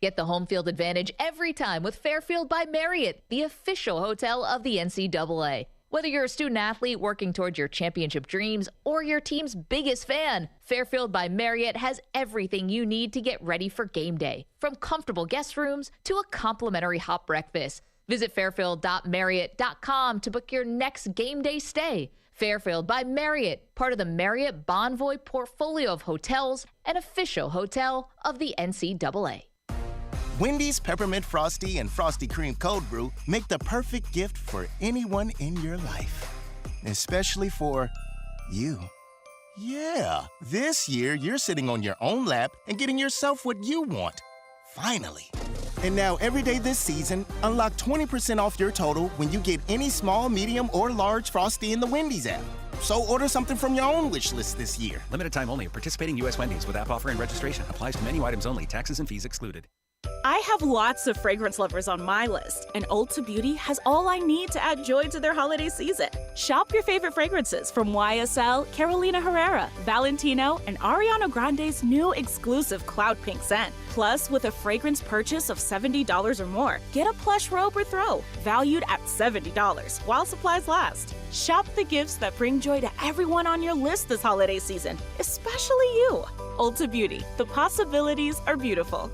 Get the home field advantage every time with Fairfield by Marriott, the official hotel of the NCAA. Whether you're a student athlete working towards your championship dreams or your team's biggest fan, Fairfield by Marriott has everything you need to get ready for game day, from comfortable guest rooms to a complimentary hot breakfast. Visit fairfield.marriott.com to book your next game day stay. Fairfield by Marriott, part of the Marriott Bonvoy portfolio of hotels, an official hotel of the NCAA. Wendy's Peppermint Frosty and Frosty Cream Cold Brew make the perfect gift for anyone in your life. Especially for you. Yeah, this year you're sitting on your own lap and getting yourself what you want. Finally. And now every day this season, unlock 20% off your total when you get any small, medium, or large Frosty in the Wendy's app. So order something from your own wish list this year. Limited time only. Participating U.S. Wendy's with app offer and registration. Applies to menu items only. Taxes and fees excluded. I have lots of fragrance lovers on my list, and Ulta Beauty has all I need to add joy to their holiday season. Shop your favorite fragrances from YSL, Carolina Herrera, Valentino, and Ariana Grande's new exclusive Cloud Pink scent. Plus, with a fragrance purchase of $70 or more, get a plush robe or throw, valued at $70, while supplies last. Shop the gifts that bring joy to everyone on your list this holiday season, especially you. Ulta Beauty, the possibilities are beautiful.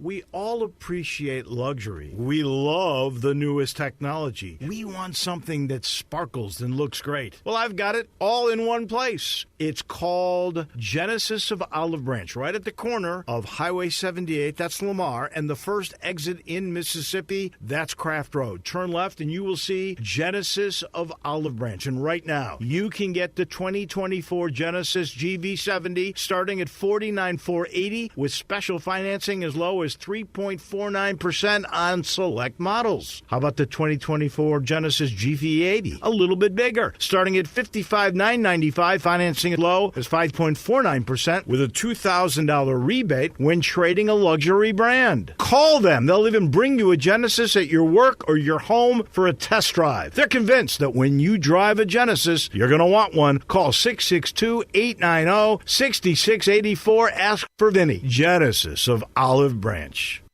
We all appreciate luxury. We love the newest technology. We want something that sparkles and looks great. Well, I've got it all in one place. It's called Genesis of Olive Branch, right at the corner of Highway 78, that's Lamar, and the first exit in Mississippi, that's Craft Road. Turn left and you will see Genesis of Olive Branch. And right now, you can get the 2024 Genesis GV70 starting at $49,480 with special financing as low as 3.49% on select models. How about the 2024 Genesis GV80? A little bit bigger, starting at $55,995, financing as low as 5.49% with a $2,000 rebate when trading a luxury brand. Call them. They'll even bring you a Genesis at your work or your home for a test drive. They're convinced that when you drive a Genesis, you're going to want one. Call 662-890-6684. Ask for Vinny. Genesis of Olive Branch.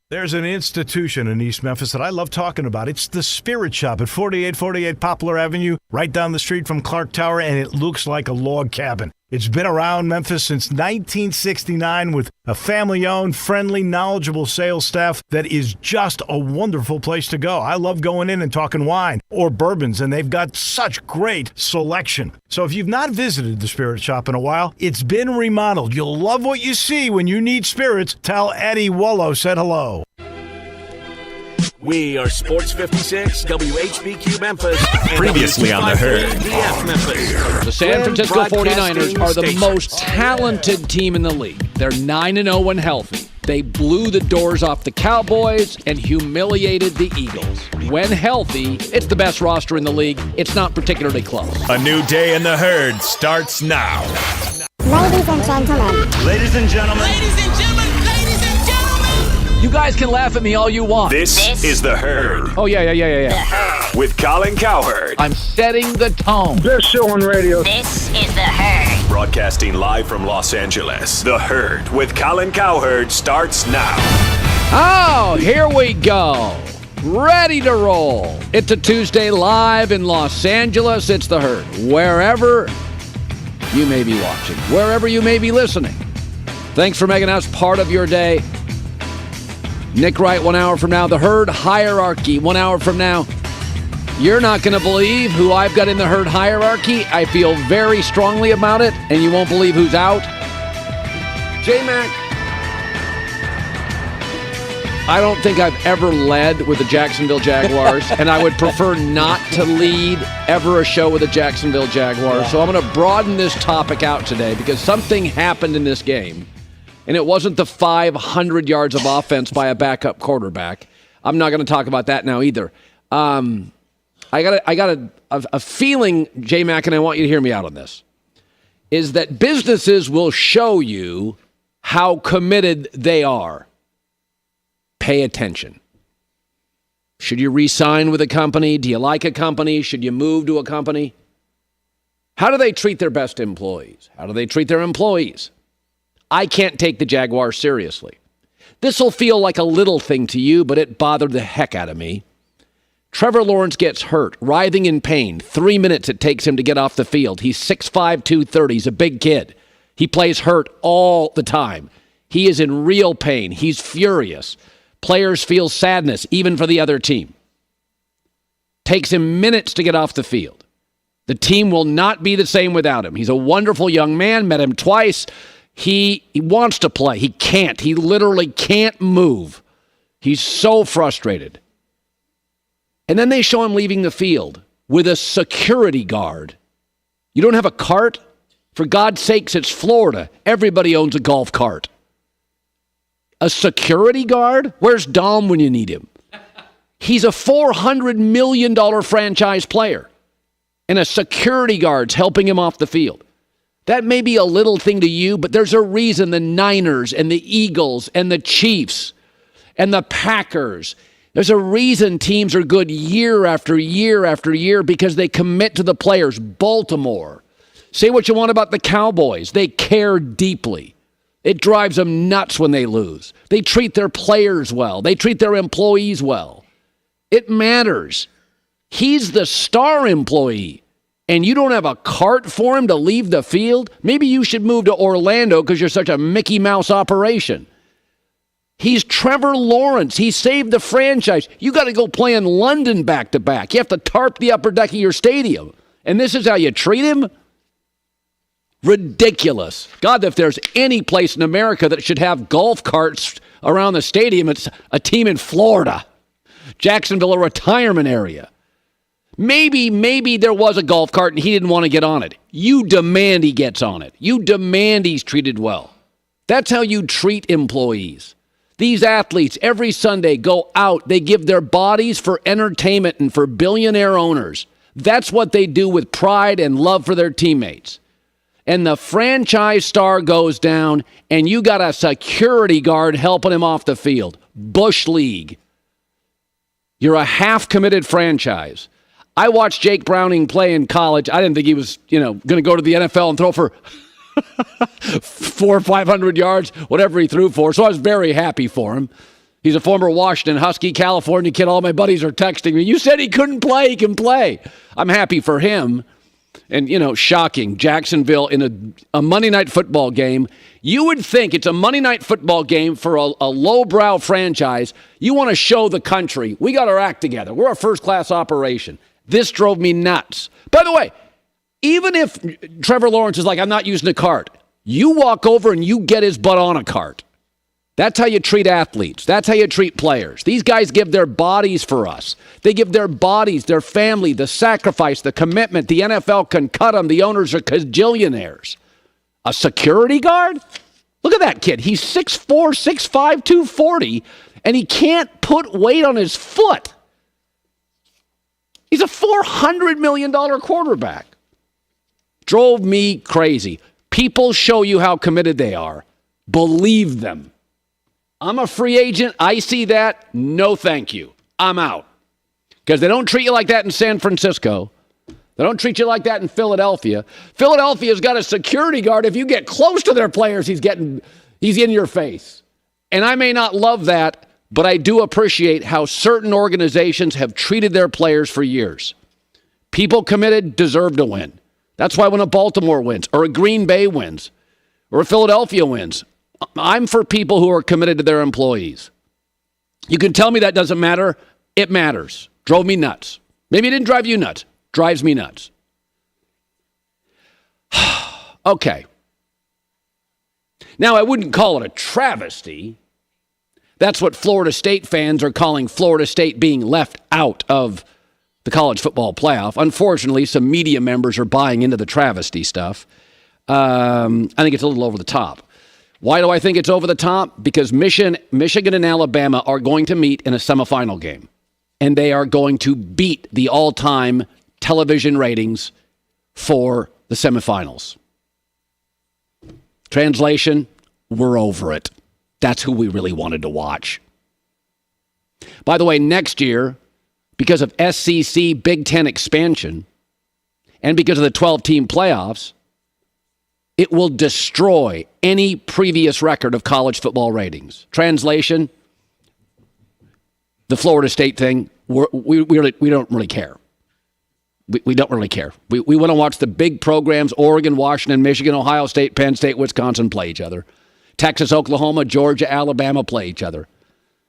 There's an institution in East Memphis that I love talking about. It's the Spirit Shop at 4848 Poplar Avenue, right down the street from Clark Tower, and it looks like a log cabin. It's been around Memphis since 1969 with a family-owned, friendly, knowledgeable sales staff that is just a wonderful place to go. I love going in and talking wine or bourbons, and they've got such great selection. So if you've not visited the Spirit Shop in a while, it's been remodeled. You'll love what you see when you need spirits. Tell Eddie Wollo said hello. We are Sports 56, WHBQ Memphis. Previously on The Herd. The San Francisco 49ers are the most talented team in the league. They're 9-0 when healthy. They blew the doors off the Cowboys and humiliated the Eagles. When healthy, it's the best roster in the league. It's not particularly close. A new day in The Herd starts now. Ladies and gentlemen. Ladies and gentlemen. Ladies and gentlemen. Ladies and gentlemen. You guys can laugh at me all you want. This is The Herd. Oh, yeah. The Herd. With Colin Cowherd. I'm setting the tone. Best show on radio. This is The Herd. Broadcasting live from Los Angeles. The Herd with Colin Cowherd starts now. Oh, here we go. Ready to roll. It's a Tuesday live in Los Angeles. It's The Herd. Wherever you may be watching, wherever you may be listening. Thanks for making us part of your day. Nick Wright, 1 hour from now. The Herd Hierarchy, 1 hour from now. You're not going to believe who I've got in the Herd Hierarchy. I feel very strongly about it, and you won't believe who's out. J-Mac. I don't think I've ever led with the Jacksonville Jaguars, and I would prefer not to lead ever a show with the Jacksonville Jaguars. So I'm going to broaden this topic out today because something happened in this game, and it wasn't the 500 yards of offense by a backup quarterback. I'm not going to talk about that now either. I got a feeling, J-Mac, and I want you to hear me out on this, is that businesses will show you how committed they are. Pay attention. Should you re-sign with a company? Do you like a company? Should you move to a company? How do they treat their best employees? How do they treat their employees? I can't take the Jaguars seriously. This will feel like a little thing to you, but it bothered the heck out of me. Trevor Lawrence gets hurt, writhing in pain. 3 minutes it takes him to get off the field. He's 6'5", 230. He's a big kid. He plays hurt all the time. He is in real pain. He's furious. Players feel sadness, even for the other team. Takes him minutes to get off the field. The team will not be the same without him. He's a wonderful young man, met him twice. He wants to play. He can't. He literally can't move. He's so frustrated. And then they show him leaving the field with a security guard. You don't have a cart? For God's sakes, it's Florida. Everybody owns a golf cart. A security guard? Where's Dom when you need him? He's a $400 million franchise player. And a security guard's helping him off the field. That may be a little thing to you, but there's a reason the Niners and the Eagles and the Chiefs and the Packers, there's a reason teams are good year after year after year because they commit to the players. Baltimore. Say what you want about the Cowboys. They care deeply. It drives them nuts when they lose. They treat their players well. They treat their employees well. It matters. He's the star employee, and you don't have a cart for him to leave the field? Maybe you should move to Orlando because you're such a Mickey Mouse operation. He's Trevor Lawrence. He saved the franchise. You got to go play in London back-to-back. You have to tarp the upper deck of your stadium. And this is how you treat him? Ridiculous. God, if there's any place in America that should have golf carts around the stadium, it's a team in Florida. Jacksonville, a retirement area. Maybe there was a golf cart and he didn't want to get on it. You demand he gets on it. You demand he's treated well. That's how you treat employees. These athletes every Sunday go out. They give their bodies for entertainment and for billionaire owners. That's what they do with pride and love for their teammates. And the franchise star goes down, and you got a security guard helping him off the field. Bush League. You're a half-committed franchise. I watched Jake Browning play in college. I didn't think he was, going to go to the NFL and throw for 400 or 500 yards, whatever he threw for. So I was very happy for him. He's a former Washington Husky, California kid. All my buddies are texting me. You said he couldn't play. He can play. I'm happy for him. And, shocking, Jacksonville in a Monday Night Football game. You would think it's a Monday Night Football game for a lowbrow franchise. You want to show the country, we got our act together. We're a first-class operation. This drove me nuts. By the way, even if Trevor Lawrence is like, I'm not using a cart, you walk over and you get his butt on a cart. That's how you treat athletes. That's how you treat players. These guys give their bodies for us. They give their bodies, their family, the sacrifice, the commitment. The NFL can cut them. The owners are gazillionaires. A security guard? Look at that kid. He's 6'4", 6'5", 240, and he can't put weight on his foot. He's a $400 million quarterback. Drove me crazy. people show you how committed they are, believe them. I'm a free agent. I see that. No, thank you. I'm out. Because they don't treat you like that in San Francisco. They don't treat you like that in Philadelphia. Philadelphia's got a security guard. If you get close to their players, he's in your face. And I may not love that, but I do appreciate how certain organizations have treated their players for years. People committed deserve to win. That's why when a Baltimore wins, or a Green Bay wins, or a Philadelphia wins, I'm for people who are committed to their employees. You can tell me that doesn't matter. It matters. Drove me nuts. Maybe it didn't drive you nuts. Drives me nuts. Okay. Now, I wouldn't call it a travesty. That's what Florida State fans are calling Florida State being left out of the college football playoff. Unfortunately, some media members are buying into the travesty stuff. I think it's a little over the top. Why do I think it's over the top? Because Michigan and Alabama are going to meet in a semifinal game. And they are going to beat the all-time television ratings for the semifinals. Translation, we're over it. That's who we really wanted to watch. By the way, next year, because of SEC Big Ten expansion and because of the 12-team playoffs, it will destroy any previous record of college football ratings. Translation, the Florida State thing, we don't really care. We don't really care. We want to watch the big programs, Oregon, Washington, Michigan, Ohio State, Penn State, Wisconsin play each other. Texas, Oklahoma, Georgia, Alabama play each other.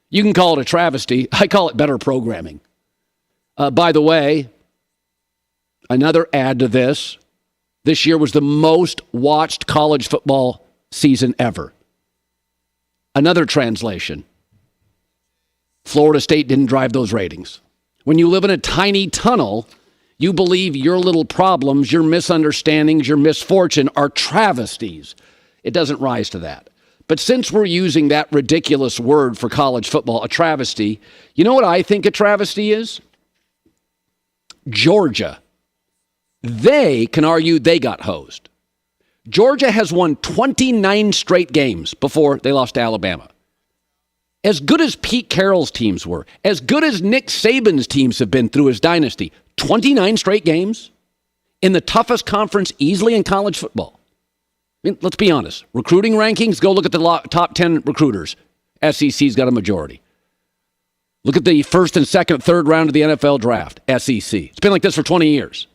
You can call it a travesty. I call it better programming. By the way, another add to this. This year was the most watched college football season ever. Another translation. Florida State didn't drive those ratings. When you live in a tiny tunnel, you believe your little problems, your misunderstandings, your misfortune are travesties. It doesn't rise to that. But since we're using that ridiculous word for college football, a travesty, you know what I think a travesty is? Georgia. They can argue they got hosed. Georgia has won 29 straight games before they lost to Alabama. As good as Pete Carroll's teams were, as good as Nick Saban's teams have been through his dynasty, 29 straight games in the toughest conference easily in college football. I mean, let's be honest. Recruiting rankings, go look at the top 10 recruiters. SEC's got a majority. Look at the first and second, third round of the NFL draft, SEC. It's been like this for 20 years.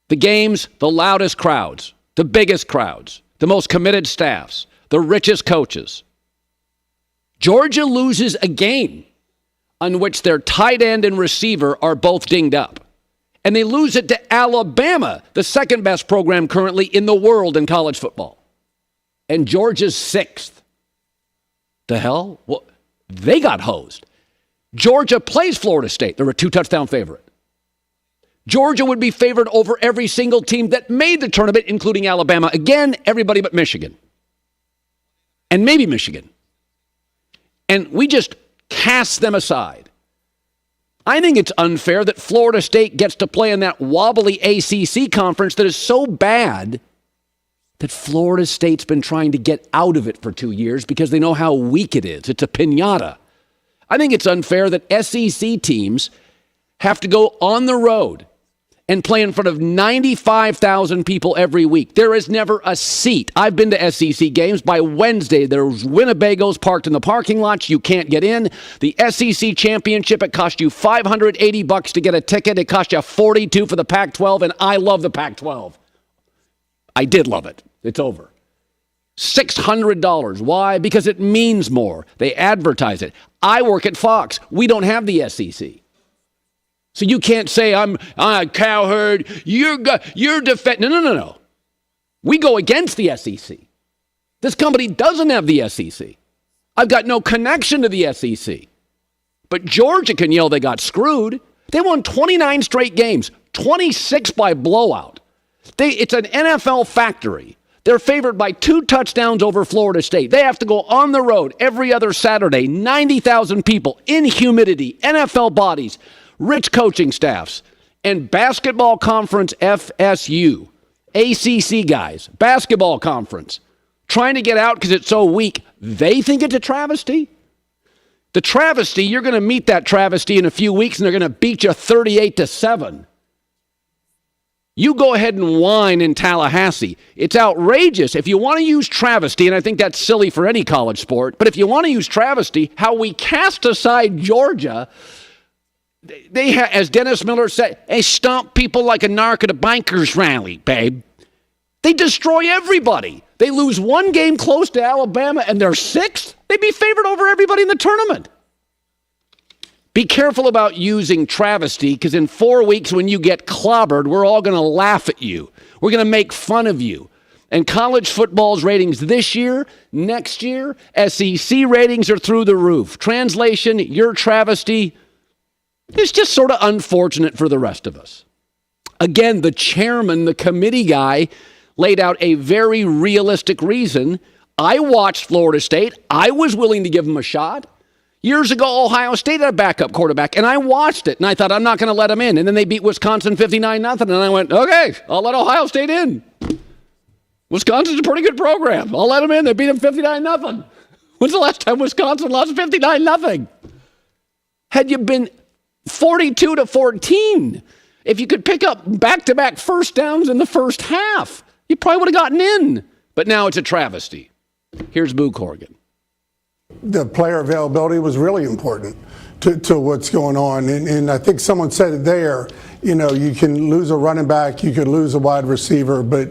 The games, the loudest crowds, the biggest crowds, the most committed staffs, the richest coaches. Georgia loses a game on which their tight end and receiver are both dinged up. And they lose it to Alabama, the second best program currently in the world in college football. And Georgia's sixth. The hell? Well, they got hosed. Georgia plays Florida State. They're a 2-touchdown favorite. Georgia would be favored over every single team that made the tournament, including Alabama. Again, everybody but Michigan. And maybe Michigan. And we just cast them aside. I think it's unfair that Florida State gets to play in that wobbly ACC conference that is so bad that Florida State's been trying to get out of it for 2 years because they know how weak it is. It's a piñata. I think it's unfair that SEC teams have to go on the road and play in front of 95,000 people every week. There is never a seat. I've been to SEC games. By Wednesday, there's Winnebagos parked in the parking lots. You can't get in. The SEC championship, it cost you $580 to get a ticket. It cost you $42 for the Pac-12, and I love the Pac-12. I did love it. It's over. $600. Why? Because it means more. They advertise it. I work at Fox. We don't have the SEC. So you can't say, I'm Cowherd, you're defending. No. We go against the SEC. This company doesn't have the SEC. I've got no connection to the SEC. But Georgia can yell they got screwed. They won 29 straight games, 26 by blowout. It's an NFL factory. They're favored by 2 touchdowns over Florida State. They have to go on the road every other Saturday, 90,000 people in humidity, NFL bodies, rich coaching staffs, and basketball conference FSU ACC guys, basketball conference, trying to get out because it's so weak. They think it's a travesty. The travesty, you're going to meet that travesty in a few weeks, and they're going to beat you 38-7. You go ahead and whine in Tallahassee. It's outrageous. If you want to use travesty, and I think that's silly for any college sport, but if you want to use travesty, how we cast aside Georgia, they as Dennis Miller said, they stomp people like a narc at a bankers rally, babe. They destroy everybody. They lose one game close to Alabama, and they're 6th. They'd be favored over everybody in the tournament. Be careful about using travesty, because in 4 weeks when you get clobbered, we're all going to laugh at you. We're going to make fun of you. And college football's ratings this year, next year, SEC ratings are through the roof. Translation, your travesty is just sort of unfortunate for the rest of us. Again, the chairman, the committee guy, laid out a very realistic reason. I watched Florida State. I was willing to give them a shot. Years ago, Ohio State had a backup quarterback, and I watched it, and I thought, I'm not going to let them in. And then they beat Wisconsin 59-0, and I went, okay, I'll let Ohio State in. Wisconsin's a pretty good program. I'll let them in. They beat them 59-0. When's the last time Wisconsin lost 59-0? Had you been 42-14, if you could pick up back-to-back first downs in the first half, you probably would have gotten in. But now it's a travesty. Here's Boo Corrigan. The player availability was really important to what's going on. And I think someone said it there, you can lose a running back, you could lose a wide receiver, but,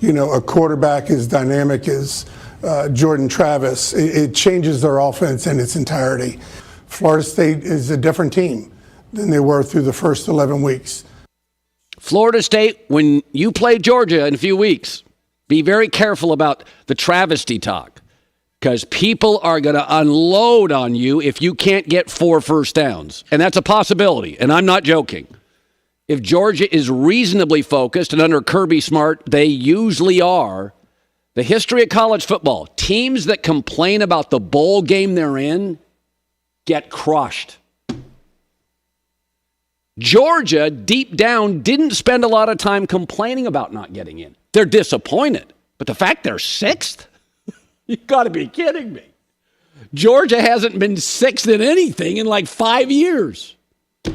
a quarterback as dynamic as Jordan Travis, it changes their offense in its entirety. Florida State is a different team than they were through the first 11 weeks. Florida State, when you play Georgia in a few weeks, be very careful about the travesty talk. Because people are going to unload on you if you can't get 4 first downs. And that's a possibility, and I'm not joking. If Georgia is reasonably focused, and under Kirby Smart, they usually are, the history of college football, teams that complain about the bowl game they're in get crushed. Georgia, deep down, didn't spend a lot of time complaining about not getting in. They're disappointed. But the fact they're 6th? You got to be kidding me. Georgia hasn't been 6th in anything in like 5 years. All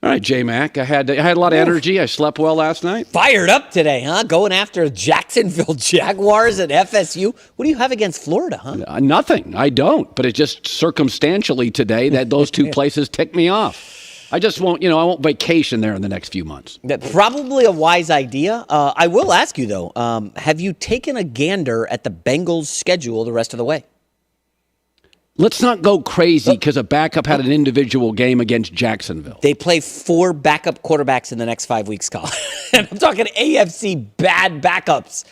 right, J-Mac, I had a lot of energy. I slept well last night. Fired up today, huh? Going after Jacksonville Jaguars at FSU. What do you have against Florida, huh? Nothing. I don't. But it just circumstantially today that those two places tick me off. I just won't, I won't vacation there in the next few months. Probably a wise idea. I will ask you, though, have you taken a gander at the Bengals' schedule the rest of the way? Let's not go crazy because a backup had an individual game against Jacksonville. They play 4 backup quarterbacks in the next 5 weeks, Colin. And I'm talking AFC bad backups.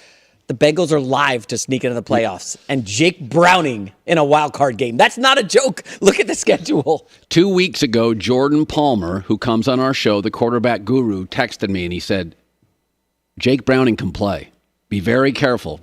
The Bengals are live to sneak into the playoffs. And Jake Browning in a wild card game. That's not a joke. Look at the schedule. 2 weeks ago, Jordan Palmer, who comes on our show, the quarterback guru, texted me and he said, Jake Browning can play. Be very careful.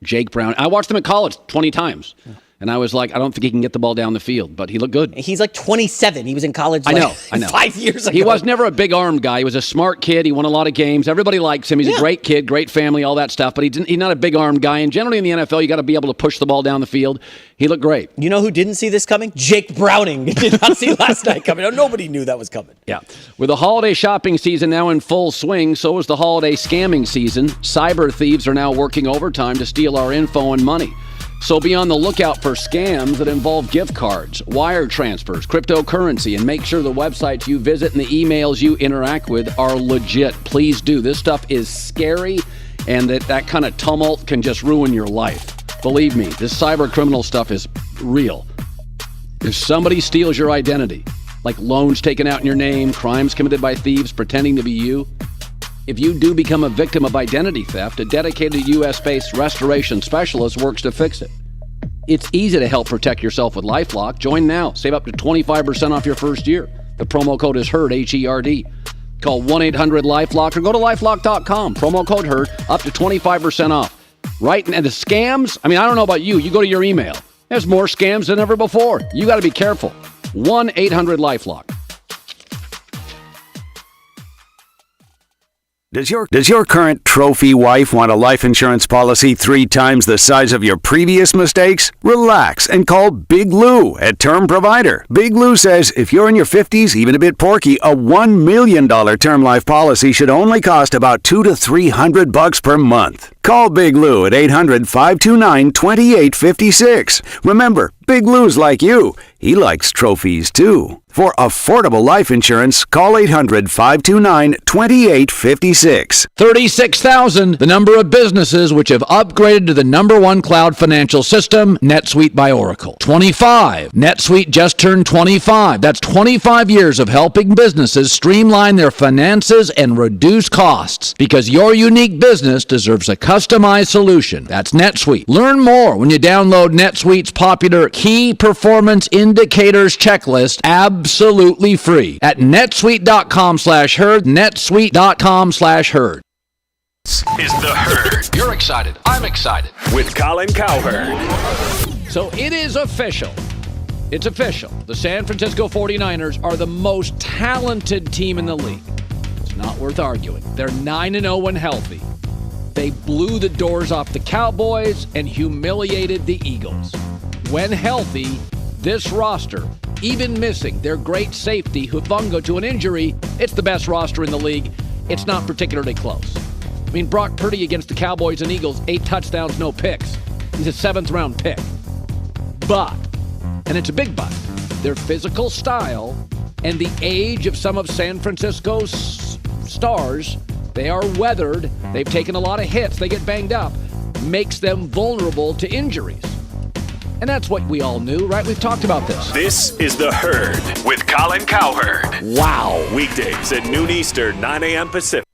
Jake Browning. I watched him at college 20 times. And I was like, I don't think he can get the ball down the field, but he looked good. He's like 27. He was in college I know. 5 years ago. He was never a big-armed guy. He was a smart kid. He won a lot of games. Everybody likes him. He's a great kid, great family, all that stuff. But he's not a big-armed guy. And generally in the NFL, you got to be able to push the ball down the field. He looked great. You know who didn't see this coming? Jake Browning did not see last night coming. Nobody knew that was coming. Yeah. With the holiday shopping season now in full swing, so is the holiday scamming season. Cyber thieves are now working overtime to steal our info and money. So be on the lookout for scams that involve gift cards, wire transfers, cryptocurrency, and make sure the websites you visit and the emails you interact with are legit. Please do. This stuff is scary, and that kind of tumult can just ruin your life. Believe me, this cyber criminal stuff is real. If somebody steals your identity, like loans taken out in your name, crimes committed by thieves pretending to be you, if you do become a victim of identity theft, a dedicated U.S.-based restoration specialist works to fix it. It's easy to help protect yourself with LifeLock. Join now. Save up to 25% off your first year. The promo code is HERD, H-E-R-D. Call 1-800-LifeLock or go to LifeLock.com. Promo code HERD, up to 25% off. Right? And the scams, I don't know about you. You go to your email. There's more scams than ever before. You got to be careful. 1-800-LifeLock. Does your current trophy wife want a life insurance policy 3 times the size of your previous mistakes? Relax and call Big Lou at Term Provider. Big Lou says if you're in your 50s, even a bit porky, a $1 million term life policy should only cost about $200 to $300 per month. Call Big Lou at 800-529-2856. Remember, Big Lou's like you. He likes trophies too. For affordable life insurance, call 800-529-2856. 36,000, the number of businesses which have upgraded to the #1 cloud financial system, NetSuite by Oracle. 25. NetSuite just turned 25. That's 25 years of helping businesses streamline their finances and reduce costs. Because your unique business deserves a customized solution. That's NetSuite. Learn more when you download NetSuite's popular Key Performance Indicators checklist absolutely free at netsuite.com/herd, netsuite.com/herd. Is the Herd. You're excited. I'm excited. With Colin Cowherd. So it is official. It's official. The San Francisco 49ers are the most talented team in the league. It's not worth arguing. They're 9-0 when healthy. They blew the doors off the Cowboys and humiliated the Eagles. When healthy, this roster, even missing their great safety Hufanga to an injury, it's the best roster in the league. It's not particularly close. I mean, Brock Purdy against the Cowboys and Eagles, 8 touchdowns, no picks. He's a 7th-round pick. But, and it's a big but, their physical style and the age of some of San Francisco's stars, they are weathered, they've taken a lot of hits, they get banged up, makes them vulnerable to injuries. And that's what we all knew, right? We've talked about this. This is The Herd with Colin Cowherd. Wow. Weekdays at noon Eastern, 9 a.m. Pacific.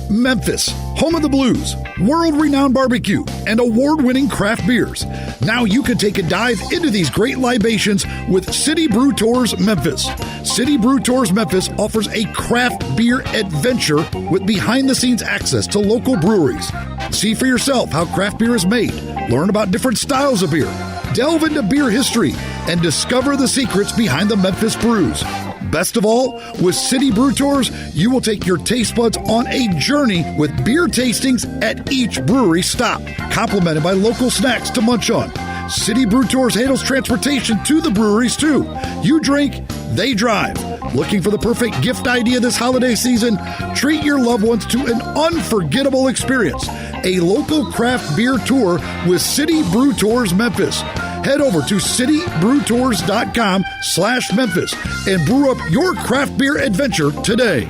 Memphis, home of the blues, world-renowned barbecue, and award-winning craft beers. Now you can take a dive into these great libations with City Brew Tours Memphis. City Brew Tours Memphis offers a craft beer adventure with behind-the-scenes access to local breweries. See for yourself how craft beer is made, learn about different styles of beer, delve into beer history, and discover the secrets behind the Memphis brews. Best of all, with City Brew Tours, you will take your taste buds on a journey with beer tastings at each brewery stop, complemented by local snacks to munch on. City Brew Tours handles transportation to the breweries too. You drink, they drive. Looking for the perfect gift idea this holiday season? Treat your loved ones to an unforgettable experience. A local craft beer tour with City Brew Tours Memphis. Head over to citybrewtours.com/Memphis and brew up your craft beer adventure today.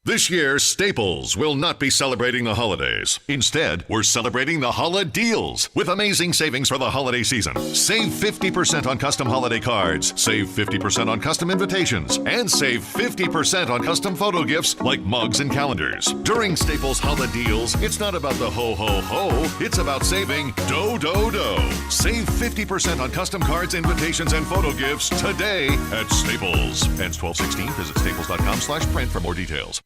This year, Staples will not be celebrating the holidays. Instead, we're celebrating the Holla Deals with amazing savings for the holiday season. Save 50% on custom holiday cards, save 50% on custom invitations, and save 50% on custom photo gifts like mugs and calendars. During Staples Holla Deals, it's not about the ho-ho-ho, it's about saving do-do-do. Save 50% on custom cards, invitations, and photo gifts today at Staples. Ends 12/16. Visit staples.com/print for more details.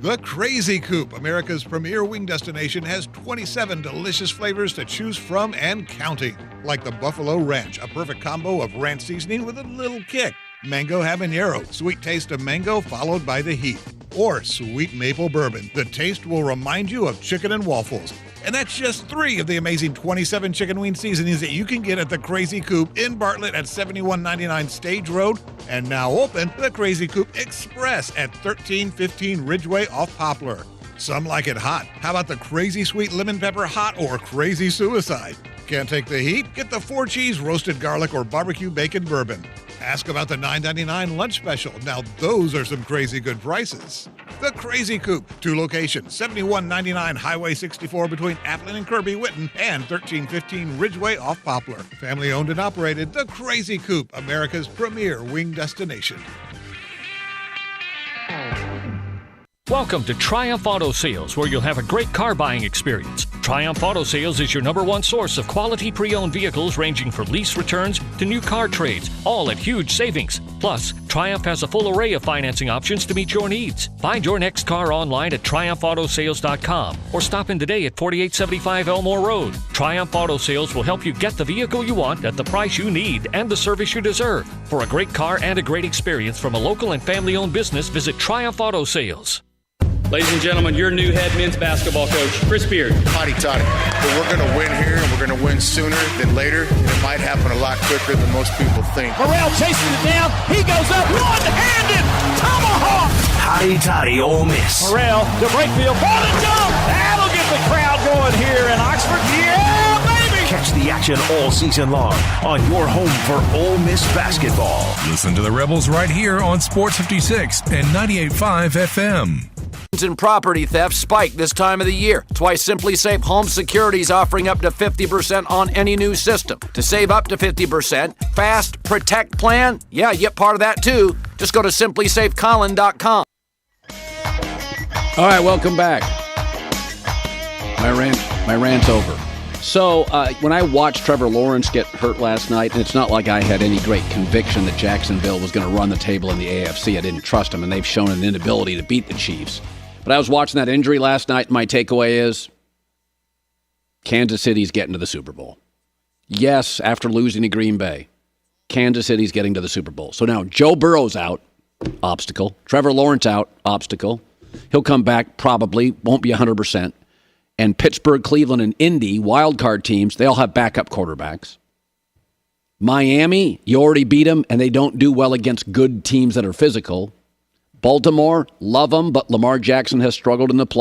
The Crazy Coop, America's premier wing destination, has 27 delicious flavors to choose from and counting. Like the Buffalo Ranch, a perfect combo of ranch seasoning with a little kick. Mango Habanero, sweet taste of mango followed by the heat. Or Sweet Maple Bourbon, the taste will remind you of chicken and waffles. And that's just 3 of the amazing 27 chicken wing seasonings that you can get at the Crazy Coop in Bartlett at 7199 Stage Road. And now open the Crazy Coop Express at 1315 Ridgeway off Poplar. Some like it hot. How about the Crazy Sweet Lemon Pepper Hot or Crazy Suicide? Can't take the heat? Get the 4-cheese roasted garlic or barbecue bacon bourbon. Ask about the $9.99 lunch special. Now those are some crazy good prices. The Crazy Coop, 2 locations, 7199 Highway 64 between Appleton and Kirby Whitten and 1315 Ridgeway off Poplar. Family owned and operated, The Crazy Coop, America's premier wing destination. Welcome to Triumph Auto Sales, where you'll have a great car buying experience. Triumph Auto Sales is your #1 source of quality pre-owned vehicles ranging from lease returns to new car trades, all at huge savings. Plus, Triumph has a full array of financing options to meet your needs. Find your next car online at triumphautosales.com or stop in today at 4875 Elmore Road. Triumph Auto Sales will help you get the vehicle you want at the price you need and the service you deserve. For a great car and a great experience from a local and family-owned business, visit Triumph Auto Sales. Ladies and gentlemen, your new head men's basketball coach, Chris Beard. Hotty toddy. But we're going to win here, and we're going to win sooner than later. And it might happen a lot quicker than most people think. Morrell chasing it down. He goes up one-handed. Tomahawk. Hotty toddy Ole Miss. Morrell to Brakefield. Ball and dunk. That'll get the crowd going here in Oxford. Yeah, baby. Catch the action all season long on your home for Ole Miss basketball. Listen to the Rebels right here on Sports 56 and 98.5 FM. And property theft spike this time of the year. That's why Simply Safe Home Security is offering up to 50% on any new system. To save up to 50%, Fast Protect Plan, yeah, you get part of that too. Just go to simplysafecolin.com. All right, welcome back. My rant's over. So when I watched Trevor Lawrence get hurt last night, and it's not like I had any great conviction that Jacksonville was going to run the table in the AFC. I didn't trust them, and they've shown an inability to beat the Chiefs. But I was watching that injury last night, and my takeaway is Kansas City's getting to the Super Bowl. Yes, after losing to Green Bay, Kansas City's getting to the Super Bowl. So now Joe Burrow's out, obstacle. Trevor Lawrence out, obstacle. He'll come back, probably, won't be 100%. And Pittsburgh, Cleveland, and Indy, wild card teams, they all have backup quarterbacks. Miami, you already beat them, and they don't do well against good teams that are physical. Baltimore, love them, but Lamar Jackson has struggled in the playoffs.